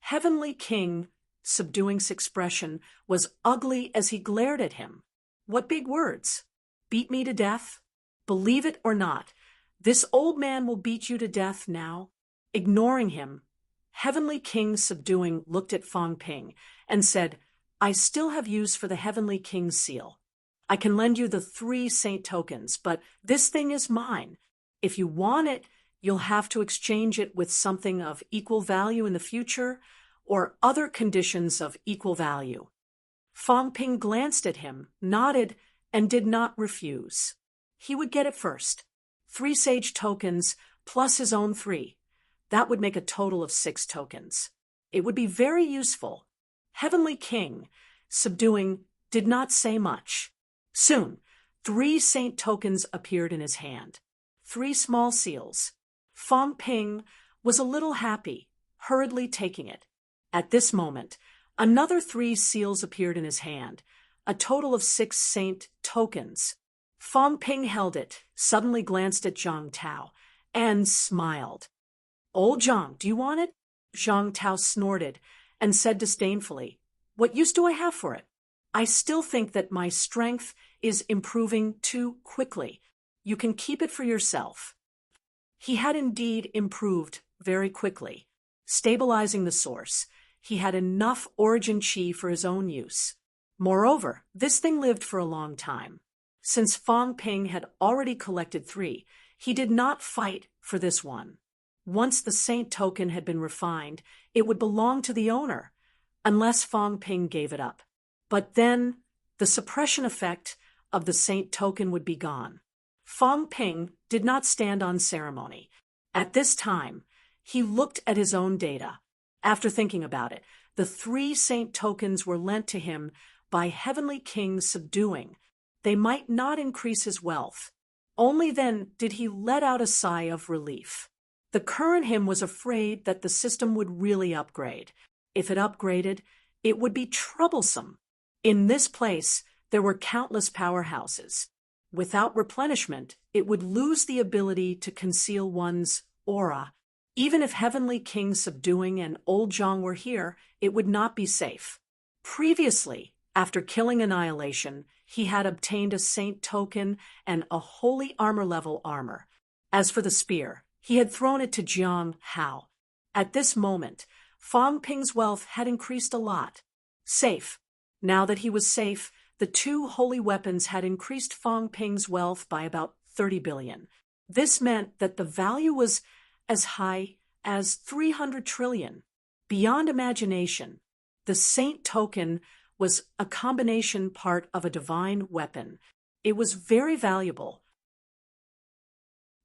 Heavenly King, subduing's expression, was ugly as he glared at him. What big words? Beat me to death? Believe it or not, this old man will beat you to death now. Ignoring him, Heavenly King Subduing looked at Fong Ping and said, I still have use for the Heavenly King's seal. I can lend you the 3 saint tokens, but this thing is mine. If you want it, you'll have to exchange it with something of equal value in the future or other conditions of equal value. Fong Ping glanced at him, nodded, and did not refuse. He would get it first. 3 sage tokens plus his own 3. That would make a total of 6 tokens. It would be very useful. Heavenly King, Subduing, did not say much. Soon, 3 saint tokens appeared in his hand. 3 small seals. Fong Ping was a little happy, hurriedly taking it. At this moment, another 3 seals appeared in his hand, a total of 6 saint tokens. Fong Ping held it, suddenly glanced at Zhang Tao, and smiled. Old Zhang, do you want it? Zhang Tao snorted and said disdainfully, What use do I have for it? I still think that my strength is improving too quickly. You can keep it for yourself. He had indeed improved very quickly. Stabilizing the source, he had enough origin chi for his own use. Moreover, this thing lived for a long time. Since Fong Ping had already collected 3, he did not fight for this one. Once the saint token had been refined, it would belong to the owner, unless Fong Ping gave it up. But then, the suppression effect of the saint token would be gone. Fong Ping did not stand on ceremony. At this time, he looked at his own data. After thinking about it, the 3 saint tokens were lent to him by Heavenly King Subduing. They might not increase his wealth. Only then did he let out a sigh of relief. The current him was afraid that the system would really upgrade. If it upgraded, it would be troublesome. In this place, there were countless powerhouses. Without replenishment, it would lose the ability to conceal one's aura. Even if Heavenly King Subduing and Old Zhang were here, it would not be safe. Previously, after killing Annihilation, he had obtained a saint token and a holy armor-level armor. As for the spear, he had thrown it to Jiang Hao. At this moment, Fong Ping's wealth had increased a lot. Safe. Now that he was safe, the 2 holy weapons had increased Fong Ping's wealth by about 30 billion. This meant that the value was as high as 300 trillion. Beyond imagination, the saint token was a combination part of a divine weapon. It was very valuable.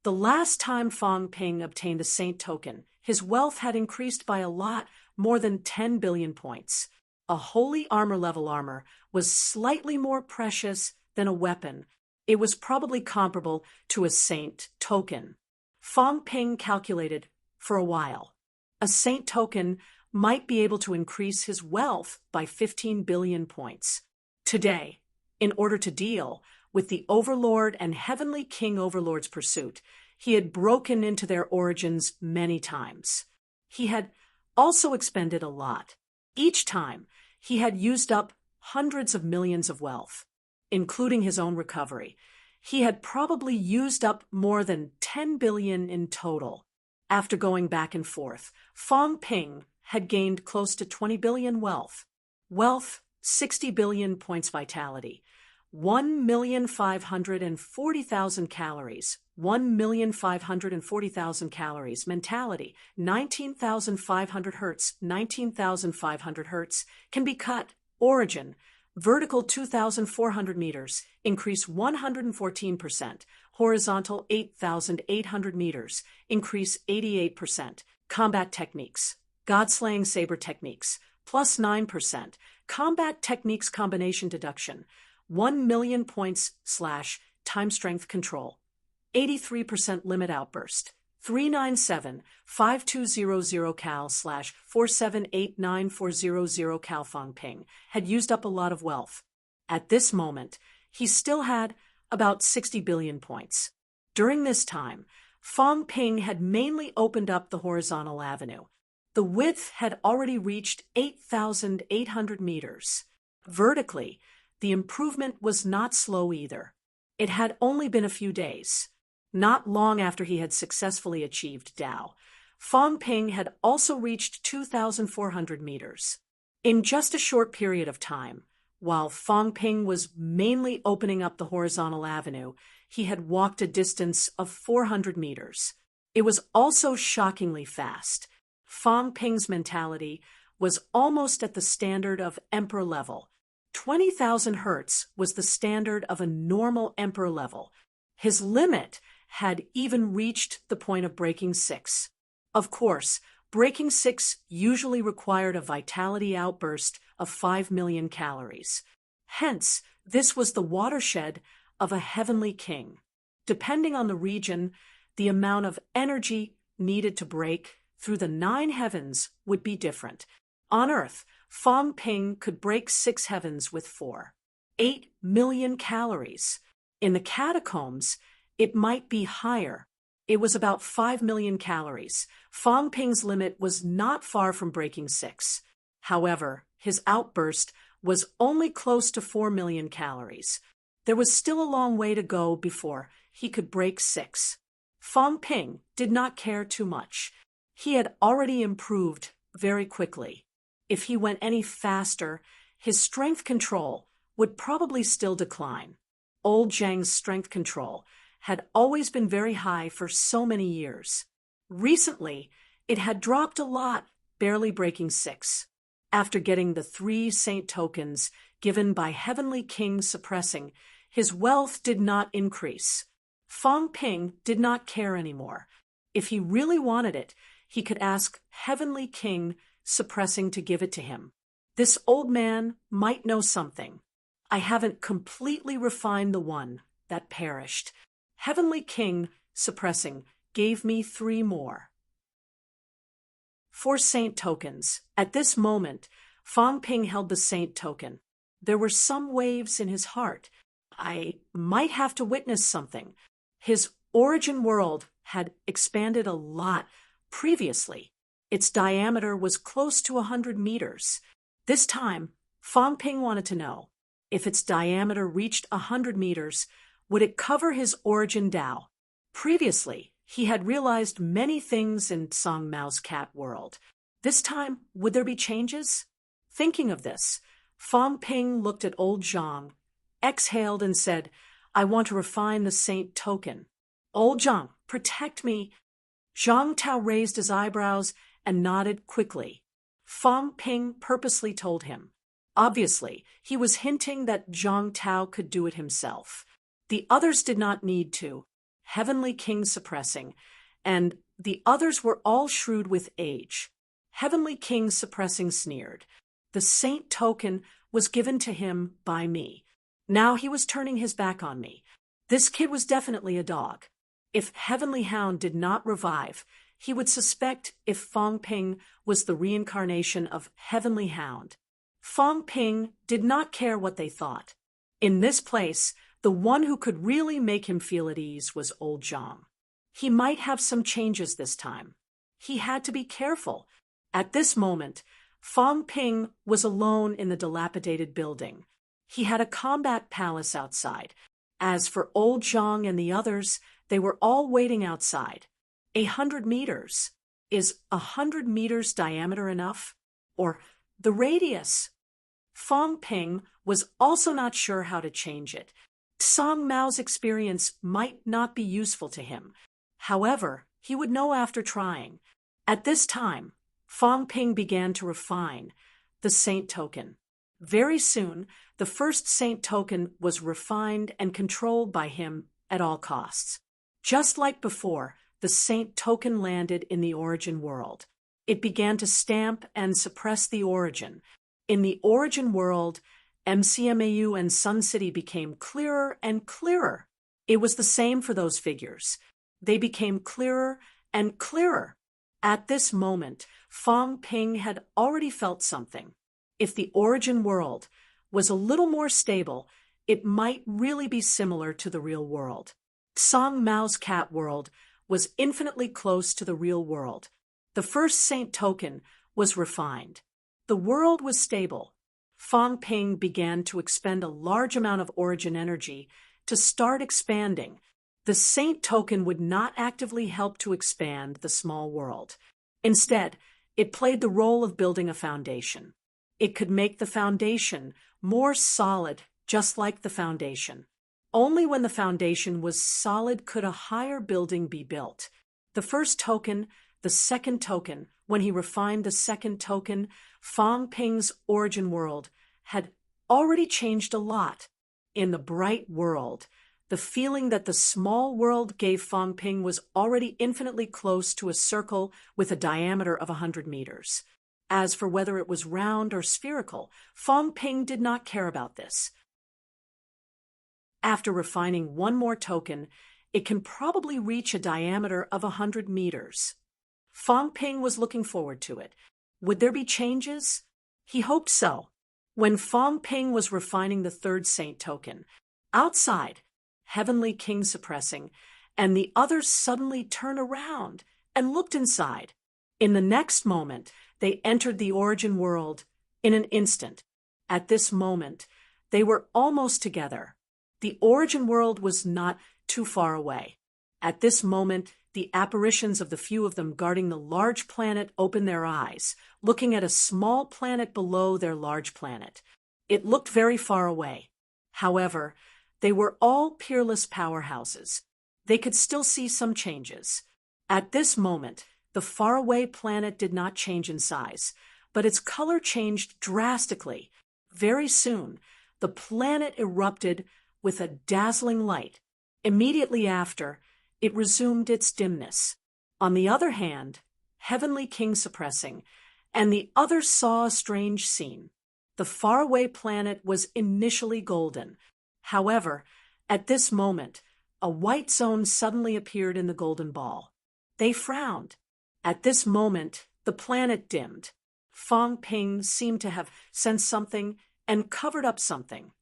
The last time Fong Ping obtained a saint token, his wealth had increased by a lot more than 10 billion points. A holy armor-level armor was slightly more precious than a weapon. It was probably comparable to a saint token. Fong Ping calculated for a while. A saint token might be able to increase his wealth by 15 billion points. Today, in order to deal with the Overlord and Heavenly King Overlord's pursuit, he had broken into their origins many times. He had also expended a lot. Each time, he had used up hundreds of millions of wealth, including his own recovery. He had probably used up more than 10 billion in total. After going back and forth, Fong Ping had gained close to 20 billion wealth. Wealth, 60 billion points vitality, 1,540,000 calories, 1,540,000 calories, mentality, 19,500 hertz, 19,500 hertz, can be cut, origin, vertical 2,400 meters, increase 114%, horizontal 8,800 meters, increase 88%, combat techniques, God-slaying saber techniques, plus 9%, combat techniques combination deduction, 1 million points / time strength control, 83% limit outburst, 397-5200 cal / 4789400 cal. Fong Ping had used up a lot of wealth. At this moment, he still had about 60 billion points. During this time, Fong Ping had mainly opened up the horizontal avenue. The width had already reached 8,800 meters. Vertically, the improvement was not slow either. It had only been a few days. Not long after he had successfully achieved Tao, Fong Ping had also reached 2,400 meters. In just a short period of time, while Fong Ping was mainly opening up the horizontal avenue, he had walked a distance of 400 meters. It was also shockingly fast. Fong Ping's mentality was almost at the standard of emperor level. 20,000 hertz was the standard of a normal emperor level. His limit had even reached the point of breaking 6. Of course, breaking 6 usually required a vitality outburst of 5 million calories. Hence, this was the watershed of a heavenly king. Depending on the region, the amount of energy needed to break through the 9 heavens would be different. On Earth, Fong Ping could break 6 heavens with 8 million calories. In the catacombs, it might be higher. It was about 5 million calories. Fong Ping's limit was not far from breaking 6. However, his outburst was only close to 4 million calories. There was still a long way to go before he could break 6. Fong Ping did not care too much. He had already improved very quickly. If he went any faster, his strength control would probably still decline. Old Zhang's strength control had always been very high for so many years. Recently, it had dropped a lot, barely breaking 6. After getting the 3 saint tokens given by Heavenly King suppressing, his wealth did not increase. Fong Ping did not care anymore. If he really wanted it, he could ask Heavenly King suppressing to give it to him. This old man might know something. I haven't completely refined the one that perished. Heavenly King suppressing gave me 3 more. 4 saint tokens. At this moment, Fong Ping held the saint token. There were some waves in his heart. I might have to witness something. His origin world had expanded a lot previously. Its diameter was close to 100 meters. This time, Fong Ping wanted to know, if its diameter reached 100 meters, would it cover his origin Dao? Previously, he had realized many things in Song Mao's cat world. This time, would there be changes? Thinking of this, Fong Ping looked at old Zhang, exhaled and said, I want to refine the saint token. Old Zhang, protect me. Zhang Tao raised his eyebrows and nodded quickly. Fong Ping purposely told him. Obviously, he was hinting that Zhang Tao could do it himself. The others did not need to. Heavenly King suppressing, and the others were all shrewd with age. Heavenly King suppressing sneered. The saint token was given to him by me. Now he was turning his back on me. This kid was definitely a dog. If Heavenly Hound did not revive, he would suspect if Fong Ping was the reincarnation of Heavenly Hound. Fong Ping did not care what they thought. In this place, the one who could really make him feel at ease was old Zhang. He might have some changes this time. He had to be careful. At this moment, Fong Ping was alone in the dilapidated building. He had a combat palace outside. As for old Zhang and the others, they were all waiting outside. 100 meters. Is 100 meters diameter enough? Or the radius? Fong Ping was also not sure how to change it. Song Mao's experience might not be useful to him. However, he would know after trying. At this time, Fong Ping began to refine the saint token. Very soon, the first saint token was refined and controlled by him at all costs. Just like before, the saint token landed in the origin world. It began to stamp and suppress the origin. In the origin world, MCMAU and Sun City became clearer and clearer. It was the same for those figures. They became clearer and clearer. At this moment, Fong Ping had already felt something. If the origin world was a little more stable, it might really be similar to the real world. Song Mao's cat world was infinitely close to the real world. The first saint token was refined. The world was stable. Fong Ping began to expend a large amount of origin energy to start expanding. The saint token would not actively help to expand the small world. Instead, it played the role of building a foundation. It could make the foundation more solid, just like the foundation. Only when the foundation was solid could a higher building be built. The first token, the second token, when he refined the second token, Fang Ping's origin world had already changed a lot. In the bright world, the feeling that the small world gave Fang Ping was already infinitely close to a circle with a diameter of 100 meters. As for whether it was round or spherical, Fang Ping did not care about this. After refining one more token, it can probably reach a diameter of 100 meters. Fang Ping was looking forward to it. Would there be changes? He hoped so. When Fang Ping was refining the third saint token, outside, Heavenly King suppressing, and the others suddenly turned around and looked inside. In the next moment, they entered the origin world in an instant. At this moment, they were almost together. The origin world was not too far away. At this moment, the apparitions of the few of them guarding the large planet opened their eyes, looking at a small planet below their large planet. It looked very far away. However, they were all peerless powerhouses. They could still see some changes. At this moment, the faraway planet did not change in size, but its color changed drastically. Very soon, the planet erupted with a dazzling light. Immediately after, it resumed its dimness. On the other hand, Heavenly King suppressing, and the others saw a strange scene. The faraway planet was initially golden. However, at this moment, a white zone suddenly appeared in the golden ball. They frowned. At this moment, the planet dimmed. Fang Ping seemed to have sensed something and covered up something.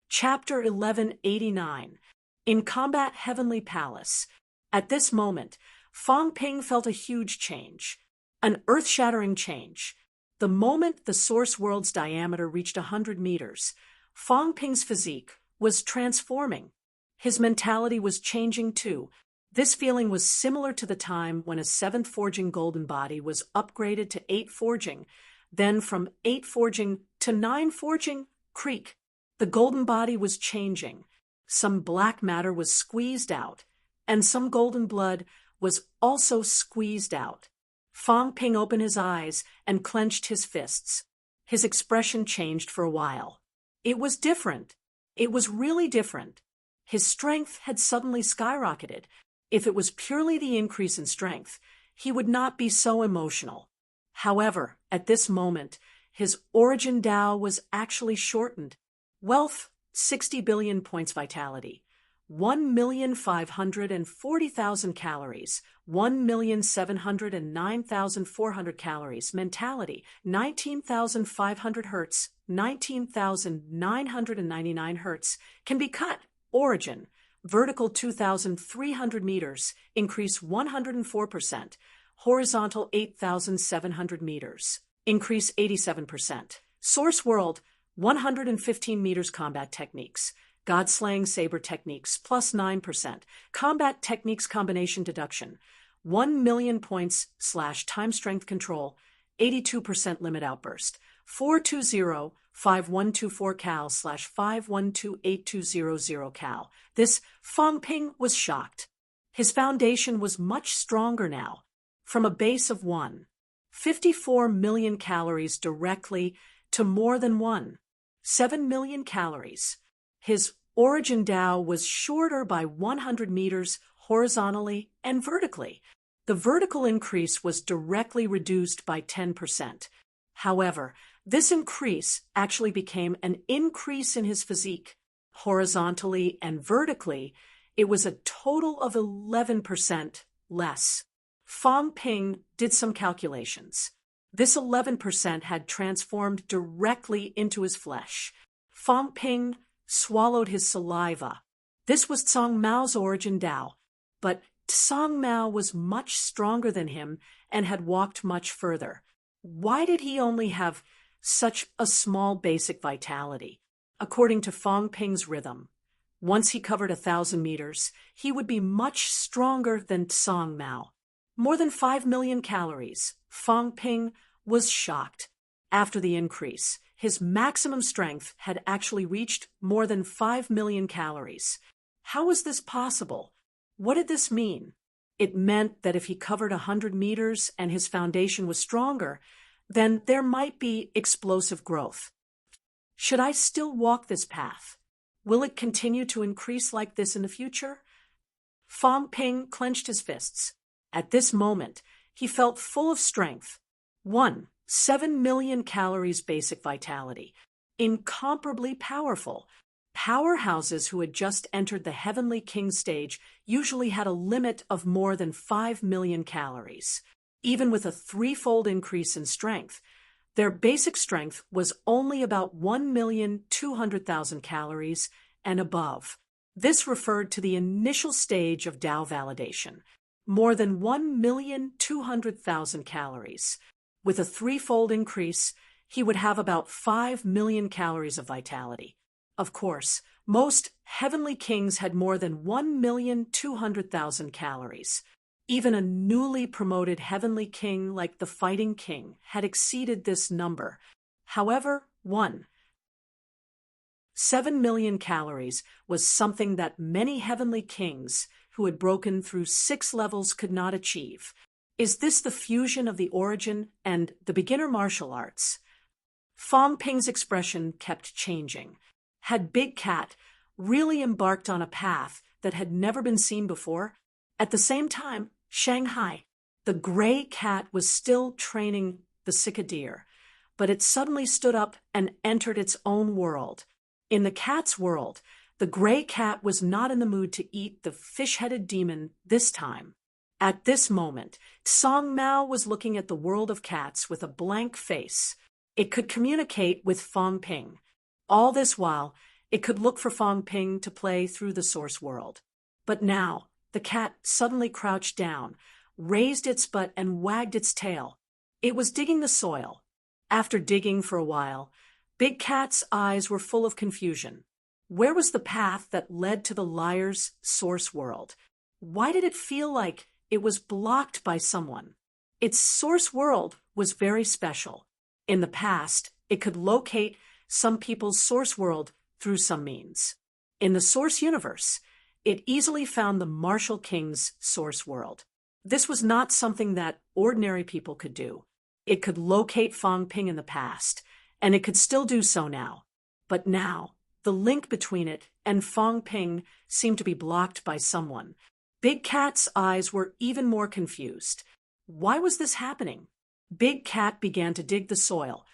Chapter 1189. In Combat Heavenly Palace. At this moment, Fang Ping felt a huge change. An earth-shattering change. The moment the source world's diameter reached 100 meters, Fang Ping's physique was transforming. His mentality was changing too. This feeling was similar to the time when a 7th forging golden body was upgraded to 8 forging, then from 8 forging to 9 forging, creak. The golden body was changing. Some black matter was squeezed out, and some golden blood was also squeezed out. Fang Ping opened his eyes and clenched his fists. His expression changed for a while. It was different. It was really different. His strength had suddenly skyrocketed. If it was purely the increase in strength, he would not be so emotional. However, at this moment, his origin Tao was actually shortened. Wealth, 60 billion points vitality. 1,540,000 calories, 1,709,400 calories, mentality, 19,500 hertz, 19,999 hertz, can be cut, origin, vertical 2,300 meters, increase 104%, horizontal 8,700 meters, increase 87%, source world, 115 meters combat techniques, God-slaying saber techniques, plus 9%. Combat techniques combination deduction, 1 million points / time strength control, 82% limit outburst, 420-5124 cal / 5128200 cal. This Fang Ping was shocked. His foundation was much stronger now. From a base of 54 million calories directly to more than 7 million calories. His origin Tao was shorter by 100 meters horizontally and vertically. The vertical increase was directly reduced by 10%. However, this increase actually became an increase in his physique. Horizontally and vertically, it was a total of 11% less. Fang Ping did some calculations. This 11% had transformed directly into his flesh. Fang Ping swallowed his saliva. This was Tsang Mao's origin Tao, but Tsang Mao was much stronger than him and had walked much further. Why did he only have such a small basic vitality? according to Fong Ping's rhythm. Once he covered 1,000 meters, he would be much stronger than Song Mao. More than 5 million calories. Fong Ping was shocked. After the increase, his maximum strength had actually reached more than 5 million calories. How was this possible? What did this mean? It meant that if he covered 100 meters and his foundation was stronger, then there might be explosive growth. Should I still walk this path? Will it continue to increase like this in the future? Fong Ping clenched his fists. At this moment, he felt full of strength. 7 million calories basic vitality. Incomparably powerful. Powerhouses who had just entered the Heavenly King stage usually had a limit of more than 5 million calories. Even with a threefold increase in strength, their basic strength was only about 1,200,000 calories and above. This referred to the initial stage of Tao validation. More than 1,200,000 calories. With a threefold increase, he would have about 5 million calories of vitality. Of course, most heavenly kings had more than 1,200,000 calories. Even a newly promoted heavenly king like the Fighting King had exceeded this number. However, 7 million calories was something that many heavenly kings who had broken through 6 levels could not achieve. Is this the fusion of the origin and the beginner martial arts? Fong Ping's expression kept changing. Had Big Cat really embarked on a path that had never been seen before? At the same time, Shanghai, the gray cat, was still training the cicadere, but it suddenly stood up and entered its own world. In the cat's world, the gray cat was not in the mood to eat the fish-headed demon this time. At this moment, Song Mao was looking at the world of cats with a blank face. It could communicate with Fong Ping. All this while, it could look for Fong Ping to play through the source world. But now, the cat suddenly crouched down, raised its butt and wagged its tail. It was digging the soil. After digging for a while, Big Cat's eyes were full of confusion. Where was the path that led to the liar's source world? Why did it feel like it was blocked by someone? Its source world was very special. In the past, it could locate some people's source world through some means. In the source universe, it easily found the Martial King's source world. This was not something that ordinary people could do. It could locate Fong Ping in the past, and it could still do so now. But now, the link between it and Fong Ping seemed to be blocked by someone. Big Cat's eyes were even more confused. Why was this happening? Big Cat began to dig the soil,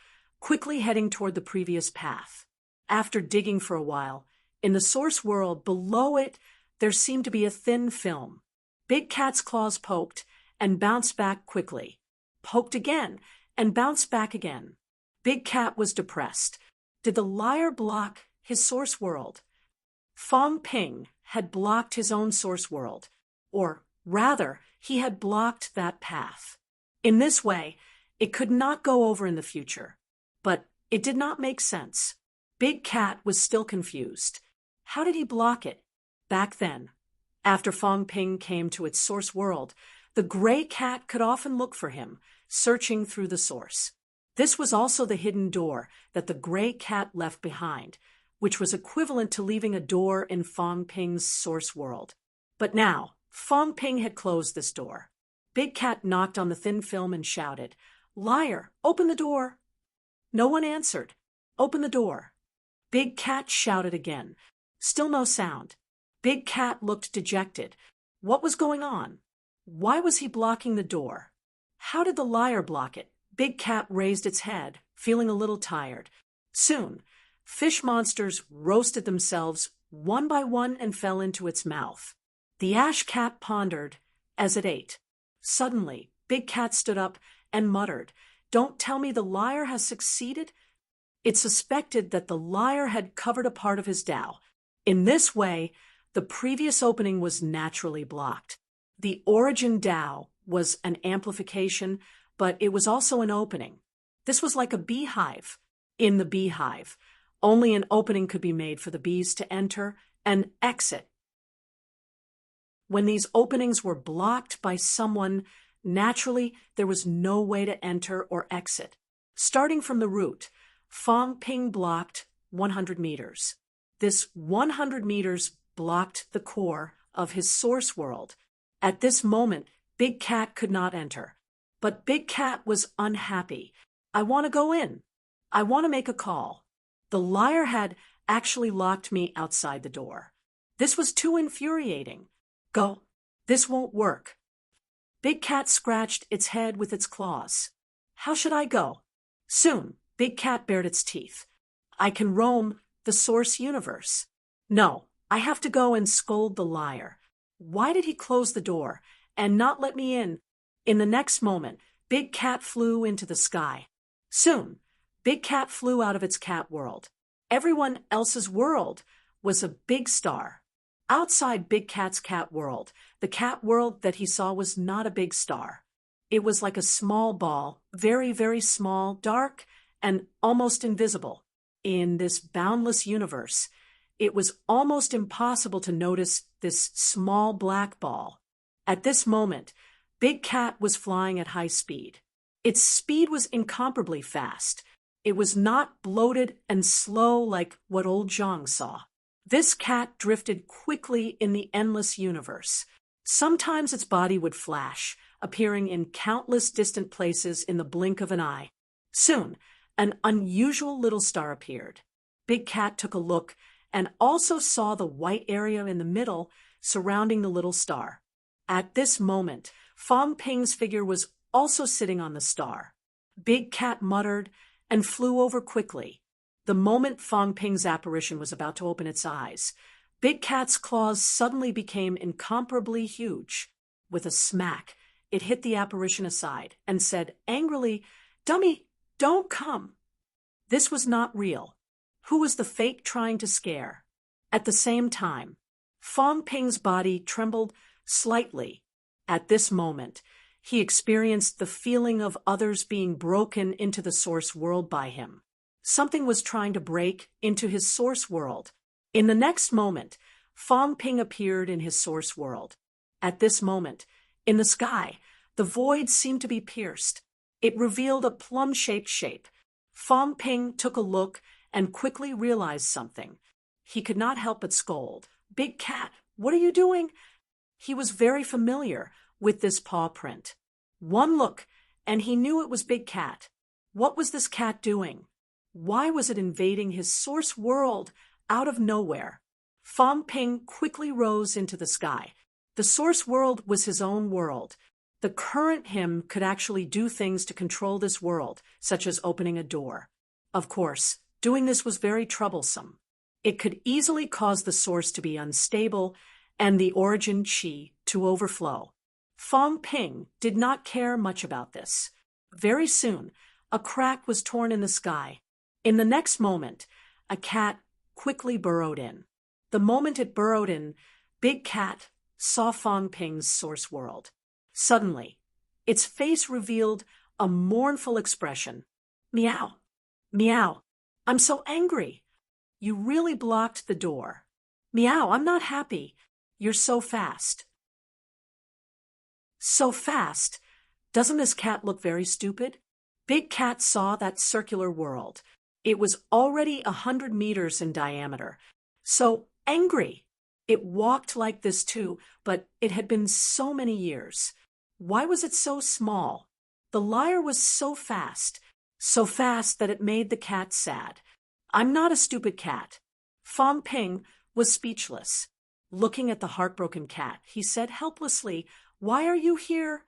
quickly heading toward the previous path. After digging for a while, in the source world below it, there seemed to be a thin film. Big Cat's claws poked and bounced back quickly. Poked again and bounced back again. Big Cat was depressed. Did the liar block his source world? Fong Ping had blocked his own source world, or rather, he had blocked that path. In this way, it could not go over in the future. But it did not make sense. Big Cat was still confused. How did he block it? Back then, after Fong Ping came to its source world, the gray cat could often look for him, searching through the source. This was also the hidden door that the gray cat left behind, which was equivalent to leaving a door in Fong Ping's source world. But now, Fong Ping had closed this door. Big Cat knocked on the thin film and shouted, "Liar, open the door!" No one answered. "Open the door." Big Cat shouted again. Still no sound. Big Cat looked dejected. What was going on? Why was he blocking the door? How did the liar block it? Big Cat raised its head, feeling a little tired. Soon, fish monsters roasted themselves one by one and fell into its mouth. The ash cat pondered as it ate. Suddenly, Big Cat stood up and muttered, "Don't tell me the liar has succeeded?" It suspected that the liar had covered a part of his Tao. In this way, the previous opening was naturally blocked. The origin Tao was an amplification, but it was also an opening. This was like a beehive. In the beehive, Only an opening could be made for the bees to enter and exit. When these openings were blocked by someone, naturally there was no way to enter or exit. Starting from the root, Fong Ping blocked 100 meters. This 100 meters blocked the core of his source world. At this moment, Big Cat could not enter. But Big Cat was unhappy. I want to go in. I want to make a call. The liar had actually locked me outside the door. This was too infuriating. Go. This won't work. Big Cat scratched its head with its claws. How should I go? Soon, Big Cat bared its teeth. I can roam the source universe. No, I have to go and scold the liar. Why did he close the door and not let me in? In the next moment, Big Cat flew into the sky. Soon, Big Cat flew out of its cat world. Everyone else's world was a big star. Outside Big Cat's cat world, the cat world that he saw was not a big star. It was like a small ball, very, very small, dark, and almost invisible. In this boundless universe, it was almost impossible to notice this small black ball. At this moment, Big Cat was flying at high speed. Its speed was incomparably fast. It was not bloated and slow like what old Zhang saw. This cat drifted quickly in the endless universe. Sometimes its body would flash, appearing in countless distant places in the blink of an eye. Soon, an unusual little star appeared. Big Cat took a look and also saw the white area in the middle surrounding the little star. At this moment, Fong Ping's figure was also sitting on the star. Big Cat muttered and flew over quickly. The moment Fong Ping's apparition was about to open its eyes, Big Cat's claws suddenly became incomparably huge. With a smack, it hit the apparition aside and said angrily, "Dummy, don't come." This was not real. Who was the fake trying to scare? At the same time, Fong Ping's body trembled slightly. At this moment, he experienced the feeling of others being broken into the source world by him. Something was trying to break into his source world. In the next moment, Fong Ping appeared in his source world. At this moment, in the sky, the void seemed to be pierced. It revealed a plum-shaped shape. Fong Ping took a look and quickly realized something. He could not help but scold. "Big Cat, what are you doing?" He was very familiar with this paw print. One look, and he knew it was Big Cat. What was this cat doing? Why was it invading his source world out of nowhere? Fong Ping quickly rose into the sky. The source world was his own world. The current him could actually do things to control this world, such as opening a door. Of course, doing this was very troublesome. It could easily cause the source to be unstable and the origin chi to overflow. Fong Ping did not care much about this. Very soon, a crack was torn in the sky. In the next moment, a cat quickly burrowed in. The moment it burrowed in, Big Cat saw Fong Ping's source world. Suddenly, its face revealed a mournful expression. "Meow, meow, I'm so angry. You really blocked the door. Meow, I'm not happy. You're so fast." So fast? Doesn't this cat look very stupid? Big Cat saw that circular world. It was already 100 meters in diameter. So angry. It walked like this too, but it had been so many years. Why was it so small? The liar was so fast that it made the cat sad. "I'm not a stupid cat." Fong Ping was speechless. Looking at the heartbroken cat, he said helplessly, "Why are you here?"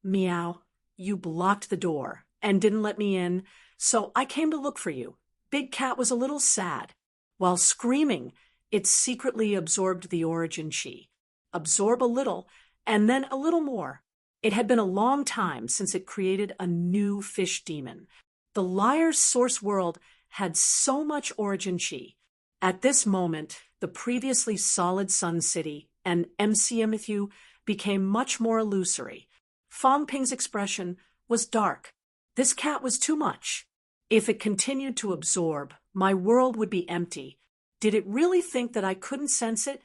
"Meow, you blocked the door and didn't let me in, so I came to look for you." Big Cat was a little sad. While screaming, it secretly absorbed the origin chi. Absorb a little, and then a little more. It had been a long time since it created a new fish demon. The liar's source world had so much origin chi. At this moment, the previously solid Sun City and MCMThu became much more illusory. Fong Ping's expression was dark. This cat was too much. If it continued to absorb, my world would be empty. Did it really think that I couldn't sense it?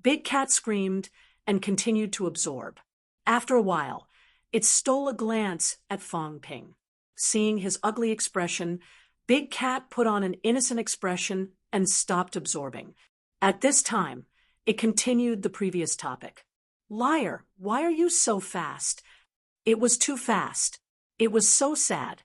Big Cat screamed and continued to absorb. After a while, it stole a glance at Fong Ping. Seeing his ugly expression, Big Cat put on an innocent expression and stopped absorbing. At this time, it continued the previous topic. Liar, why are you so fast? It was too fast. It was so sad.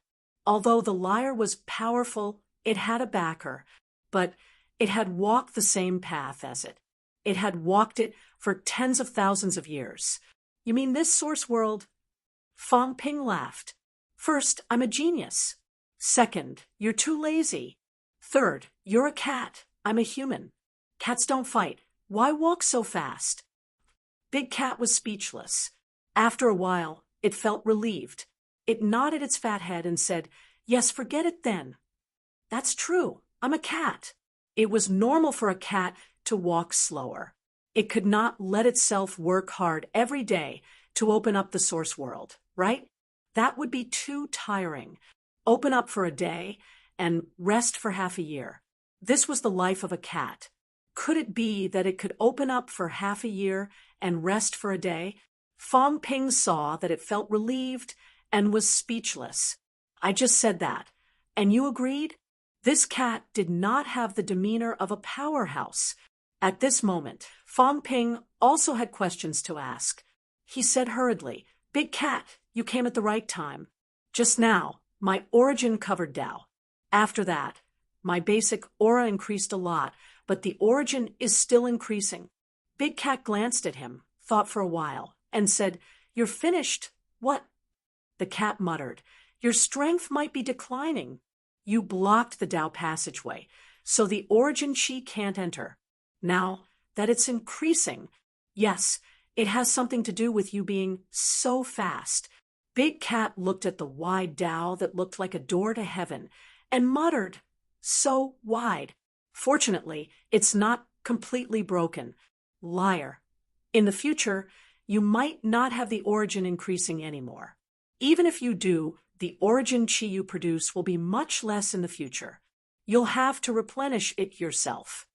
Although the liar was powerful, it had a backer, but it had walked the same path as it. It had walked it for tens of thousands of years. You mean this source world? Fong Ping laughed. First, I'm a genius. Second, you're too lazy. Third, you're a cat. I'm a human. Cats don't fight. Why walk so fast? Big Cat was speechless. After a while, it felt relieved. It nodded its fat head and said, Yes, forget it then. That's true. I'm a cat. It was normal for a cat to walk slower. It could not let itself work hard every day to open up the source world, right? That would be too tiring. Open up for a day and rest for half a year. This was the life of a cat. Could it be that it could open up for half a year and rest for a day? Fong Ping saw that it felt relieved and was speechless. I just said that. And you agreed? This cat did not have the demeanor of a powerhouse. At this moment, Fong Ping also had questions to ask. He said hurriedly, Big Cat, you came at the right time. Just now, my origin covered Tao. After that, my basic aura increased a lot, but the origin is still increasing. Big Cat glanced at him, thought for a while, and said, You're finished. What? The cat muttered, Your strength might be declining. You blocked the Tao passageway, so the origin chi can't enter. Now that it's increasing, yes, it has something to do with you being so fast. Big Cat looked at the wide Tao that looked like a door to heaven and muttered, So wide. Fortunately, it's not completely broken. Liar. In the future, you might not have the origin increasing anymore. Even if you do, the origin chi you produce will be much less in the future. You'll have to replenish it yourself.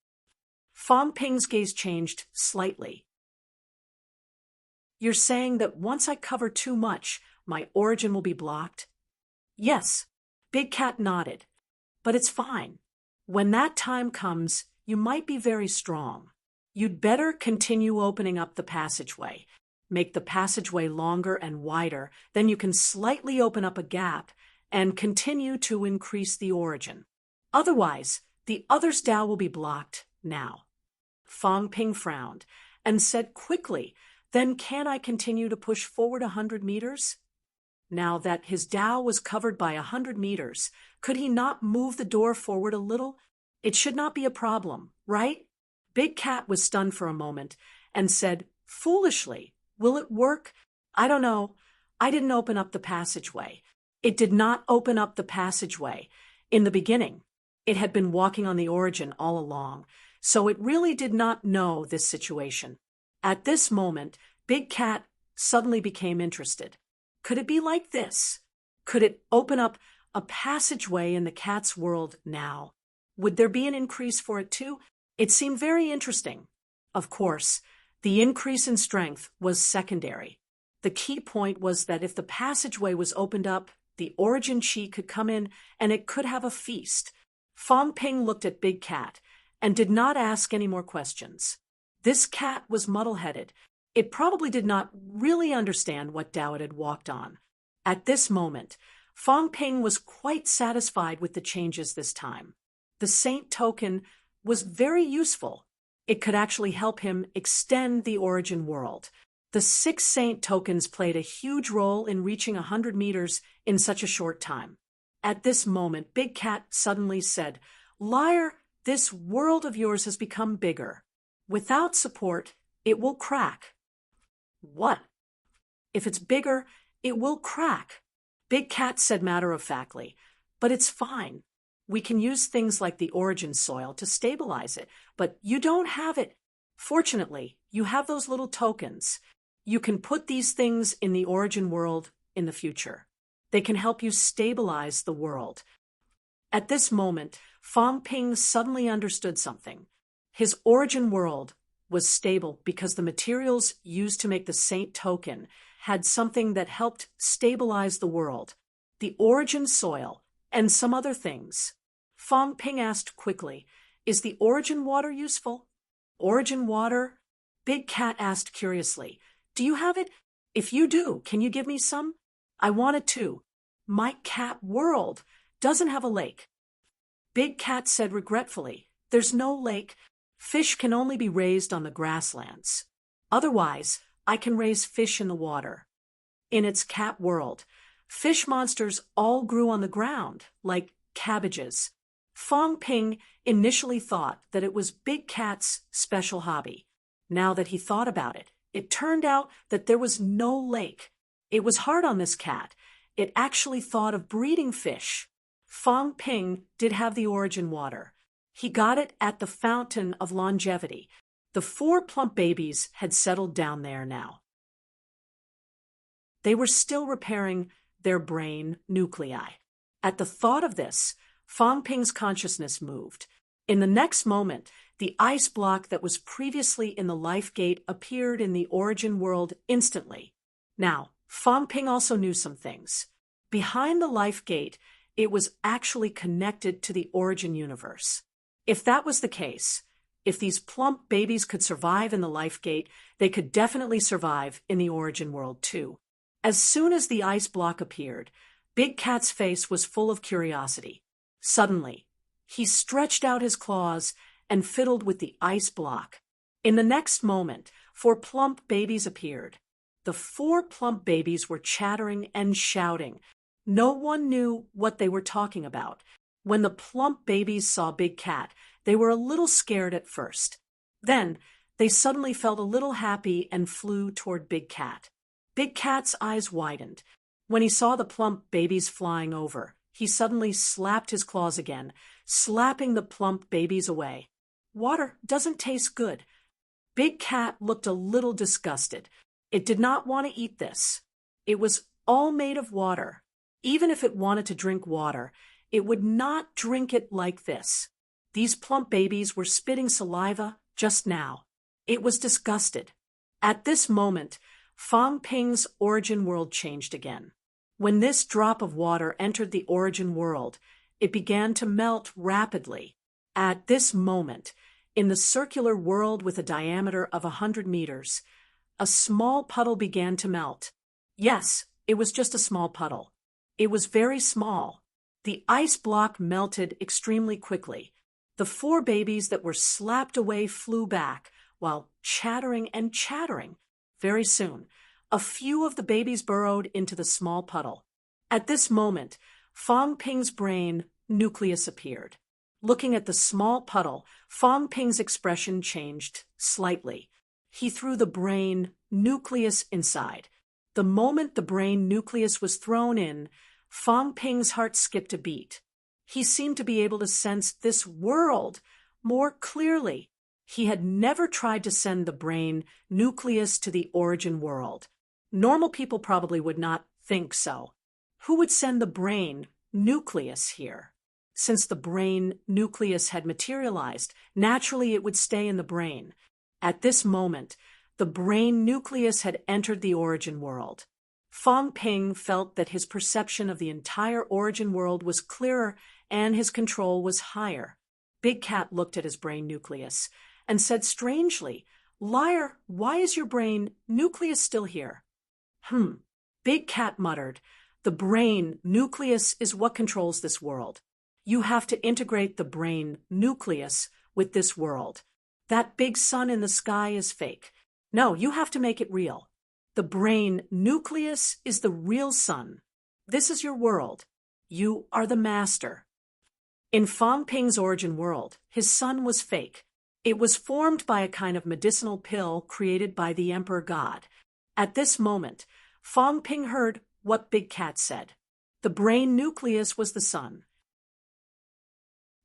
Fong Ping's gaze changed slightly. You're saying that once I cover too much, my origin will be blocked? Yes. Big Cat nodded. But it's fine. When that time comes, you might be very strong. You'd better continue opening up the passageway. Make the passageway longer and wider, then you can slightly open up a gap and continue to increase the origin. Otherwise, the other's Tao will be blocked now. Fong Ping frowned and said quickly, Then can I continue to push forward 100 meters? Now that his Tao was covered by 100 meters, could he not move the door forward a little? It should not be a problem, right? Big Cat was stunned for a moment and said, Foolishly, will it work? I don't know. I didn't open up the passageway. It did not open up the passageway. In the beginning, it had been walking on the origin all along, so it really did not know this situation. At this moment, Big Cat suddenly became interested. Could it be like this? Could it open up a passageway in the cat's world now? Would there be an increase for it too? It seemed very interesting. Of course, the increase in strength was secondary. The key point was that if the passageway was opened up, the origin chi could come in and it could have a feast. Fong Ping looked at Big Cat and did not ask any more questions. This cat was muddle-headed. It probably did not really understand what Tao it had walked on. At this moment, Fong Ping was quite satisfied with the changes this time. The saint token was very useful. It could actually help him extend the origin world. The 6 saint tokens played a huge role in reaching 100 meters in such a short time. At this moment, Big Cat suddenly said, Liar, this world of yours has become bigger. Without support, it will crack. What? If it's bigger, it will crack. Big Cat said matter-of-factly, but it's fine. We can use things like the origin soil to stabilize it, but you don't have it. Fortunately, you have those little tokens. You can put these things in the origin world in the future. They can help you stabilize the world. At this moment, Fong Ping suddenly understood something. His origin world was stable because the materials used to make the saint token had something that helped stabilize the world, the origin soil, and some other things. Fong Ping asked quickly, "Is the origin water useful?" "Origin water?" Big Cat asked curiously. "Do you have it? If you do, can you give me some? I want it too. My cat world doesn't have a lake." Big Cat said regretfully, "There's no lake. Fish can only be raised on the grasslands. Otherwise, I can raise fish in the water." In its cat world, fish monsters all grew on the ground, like cabbages. Fong Ping initially thought that it was Big Cat's special hobby. Now that he thought about it, it turned out that there was no lake. It was hard on this cat. It actually thought of breeding fish. Fong Ping did have the origin water. He got it at the Fountain of Longevity. The 4 plump babies had settled down there now. They were still repairing their brain nuclei. At the thought of this, Fong Ping's consciousness moved. In the next moment, the ice block that was previously in the life gate appeared in the origin world instantly. Now, Fong Ping also knew some things. Behind the life gate, it was actually connected to the origin universe. If that was the case, if these plump babies could survive in the life gate, they could definitely survive in the origin world too. As soon as the ice block appeared, Big Cat's face was full of curiosity. Suddenly, he stretched out his claws and fiddled with the ice block. In the next moment, 4 plump babies appeared. The 4 plump babies were chattering and shouting. No one knew what they were talking about. When the plump babies saw Big Cat, they were a little scared at first. Then, they suddenly felt a little happy and flew toward Big Cat. Big Cat's eyes widened. When he saw the plump babies flying over, he suddenly slapped his claws again, slapping the plump babies away. "Water doesn't taste good." Big Cat looked a little disgusted. It did not want to eat this. It was all made of water. Even if it wanted to drink water, it would not drink it like this. These plump babies were spitting saliva just now. It was disgusted. At this moment, Fong Ping's origin world changed again. When this drop of water entered the origin world, it began to melt rapidly. At this moment, in the circular world with a diameter of 100 meters, a small puddle began to melt. Yes, it was just a small puddle. It was very small. The ice block melted extremely quickly. The 4 babies that were slapped away flew back, while chattering and chattering. Very soon, a few of the babies burrowed into the small puddle. At this moment, Fong Ping's brain nucleus appeared. Looking at the small puddle, Fong Ping's expression changed slightly. He threw the brain nucleus inside. The moment the brain nucleus was thrown in, Fong Ping's heart skipped a beat. He seemed to be able to sense this world more clearly. He had never tried to send the brain nucleus to the origin world. Normal people probably would not think so. Who would send the brain nucleus here? Since the brain nucleus had materialized, naturally it would stay in the brain. At this moment, the brain nucleus had entered the origin world. Fong Ping felt that his perception of the entire origin world was clearer and his control was higher. Big Cat looked at his brain nucleus and said strangely, "Liar, why is your brain nucleus still here?" Big Cat muttered, "The brain nucleus is what controls this world. You have to integrate the brain nucleus with this world. That big sun in the sky is fake. No, you have to make it real. The brain nucleus is the real sun. This is your world. You are the master." In Fong Ping's origin world, his sun was fake. It was formed by a kind of medicinal pill created by the Emperor God. At this moment, Fong Ping heard what Big Cat said. The brain nucleus was the sun.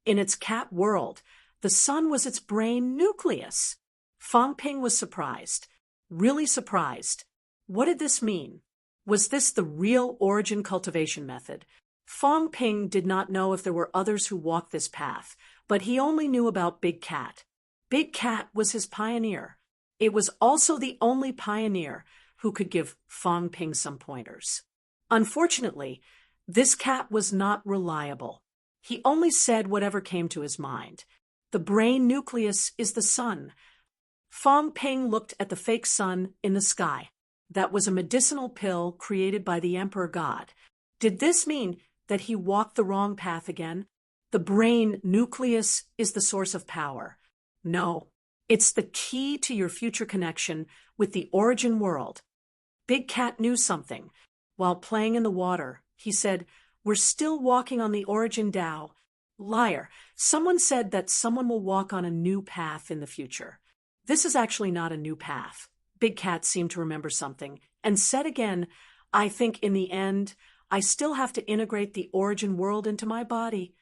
In its cat world, the sun was its brain nucleus. Fong Ping was surprised, really surprised. What did this mean? Was this the real origin cultivation method? Fong Ping did not know if there were others who walked this path, but he only knew about Big Cat. Big Cat was his pioneer. It was also the only pioneer who could give Fong Ping some pointers. Unfortunately, this cat was not reliable. He only said whatever came to his mind. The brain nucleus is the sun. Fong Ping looked at the fake sun in the sky. That was a medicinal pill created by the Emperor God. Did this mean that he walked the wrong path again? The brain nucleus is the source of power. No, it's the key to your future connection with the origin world. Big Cat knew something. While playing in the water, he said, "We're still walking on the origin Tao." Liar. Someone said that someone will walk on a new path in the future. This is actually not a new path. Big Cat seemed to remember something and said again, "I think in the end, I still have to integrate the origin world into my body."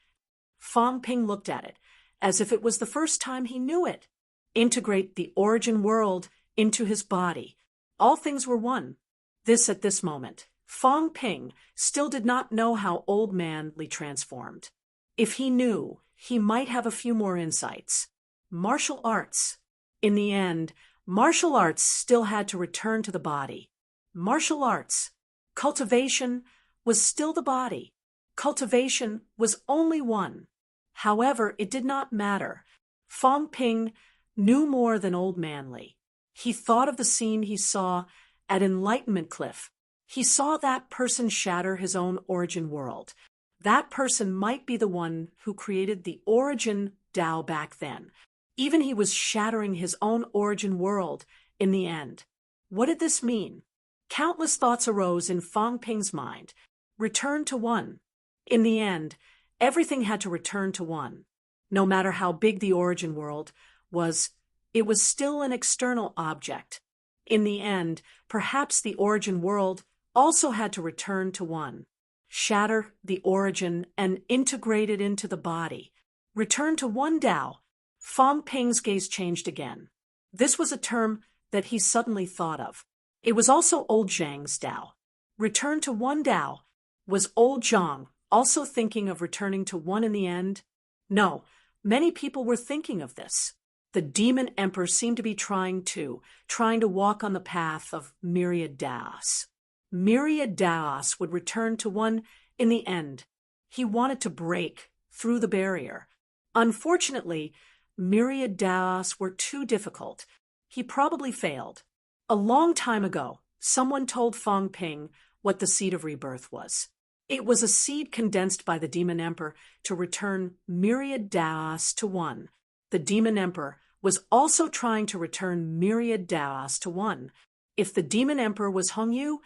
Fong Ping looked at it as if it was the first time he knew it. Integrate the origin world into his body. All things were one. At this moment, Fong Ping still did not know how Old Man Li transformed. If he knew, he might have a few more insights. Martial arts. In the end, martial arts still had to return to the body. Martial arts. Cultivation was still the body. Cultivation was only one. However, it did not matter. Fong Ping knew more than Old Man Li. He thought of the scene he saw at Enlightenment Cliff. He saw that person shatter his own origin world. That person might be the one who created the origin Tao back then. Even he was shattering his own origin world in the end. What did this mean? Countless thoughts arose in Fong Ping's mind. Return to one. In the end, everything had to return to one. No matter how big the origin world was, it was still an external object. In the end, perhaps the origin world also had to return to one. Shatter the origin and integrate it into the body. Return to one Tao. Fong Ping's gaze changed again. This was a term that he suddenly thought of. It was also Old Zhang's Tao. Return to one Tao. Was Old Zhang also thinking of returning to one in the end? No, many people were thinking of this. The demon emperor seemed to be trying to walk on the path of myriad Taos. Myriad Taos would return to one in the end. He wanted to break through the barrier. Unfortunately, myriad Taos were too difficult. He probably failed. A long time ago, someone told Fong Ping what the seed of rebirth was. It was a seed condensed by the demon emperor to return myriad Taos to one. The demon emperor was also trying to return myriad Taos to one. If the demon emperor was Hung Yu,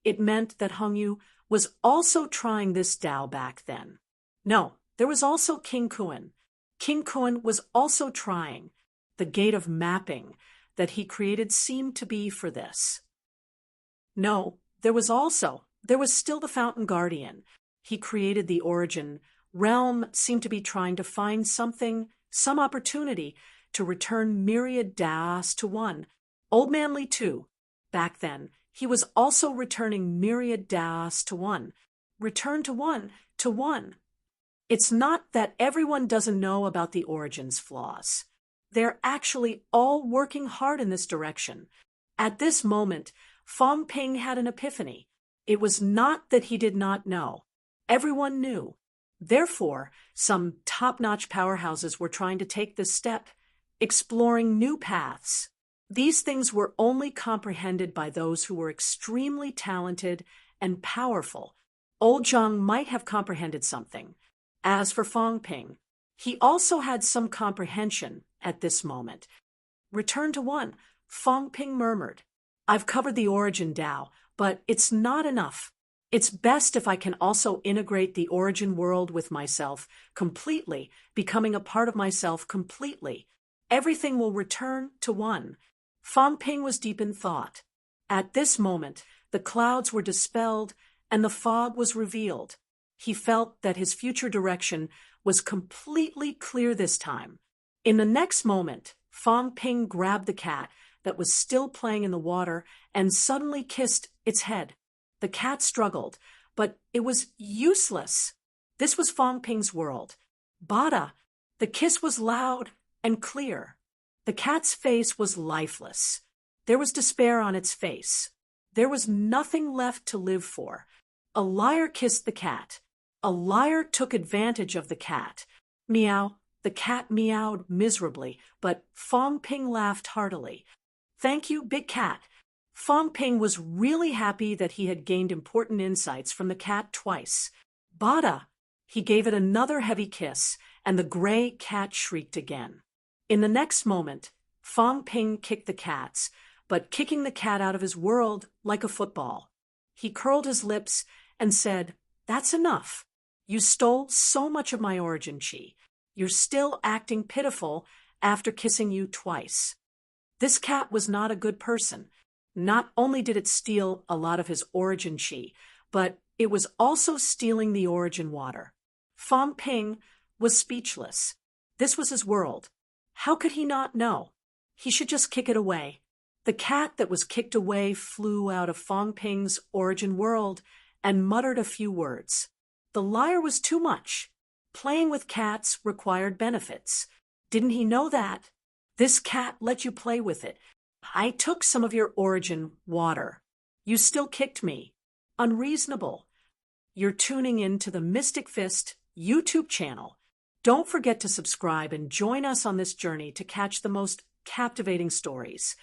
it meant that Hung Yu was also trying this Tao back then. No, there was also King Kuan. King Kuan was also trying. The gate of mapping that he created seemed to be for this. No, there was still the Fountain Guardian. He created the origin. Realm seemed to be trying to find something, some opportunity to return myriad Taos to one. Old Man Li too. Back then, he was also returning myriad Taos to one. Return to one, to one. It's not that everyone doesn't know about the origin's flaws. They're actually all working hard in this direction. At this moment, Fong Ping had an epiphany. It was not that he did not know. Everyone knew. Therefore, some top-notch powerhouses were trying to take this step, exploring new paths. These things were only comprehended by those who were extremely talented and powerful. Old Zhang might have comprehended something. As for Fong Ping, he also had some comprehension at this moment. Return to one, Fong Ping murmured. I've covered the origin Tao, but it's not enough. It's best if I can also integrate the origin world with myself completely, becoming a part of myself completely. Everything will return to one. Fong Ping was deep in thought. At this moment, the clouds were dispelled and the fog was revealed. He felt that his future direction was completely clear this time. In the next moment, Fong Ping grabbed the cat that was still playing in the water and suddenly kissed its head. The cat struggled, but it was useless. This was Fong Ping's world. Bada, the kiss was loud and clear. The cat's face was lifeless. There was despair on its face. There was nothing left to live for. A liar kissed the cat. A liar took advantage of the cat. Meow. The cat meowed miserably, but Fong Ping laughed heartily. Thank you, big cat. Fong Ping was really happy that he had gained important insights from the cat twice. Bada! He gave it another heavy kiss, and the gray cat shrieked again. In the next moment, Fong Ping kicked the cats, but kicking the cat out of his world like a football. He curled his lips and said, "That's enough. You stole so much of my origin chi. You're still acting pitiful after kissing you twice." This cat was not a good person. Not only did it steal a lot of his origin chi, but it was also stealing the origin water. Fong Ping was speechless. This was his world. How could he not know? He should just kick it away. The cat that was kicked away flew out of Fong Ping's origin world and muttered a few words. The liar was too much. Playing with cats required benefits. Didn't he know that? This cat let you play with it. I took some of your origin water. You still kicked me. Unreasonable. You're tuning in to the Mystic Fist YouTube channel. Don't forget to subscribe and join us on this journey to catch the most captivating stories.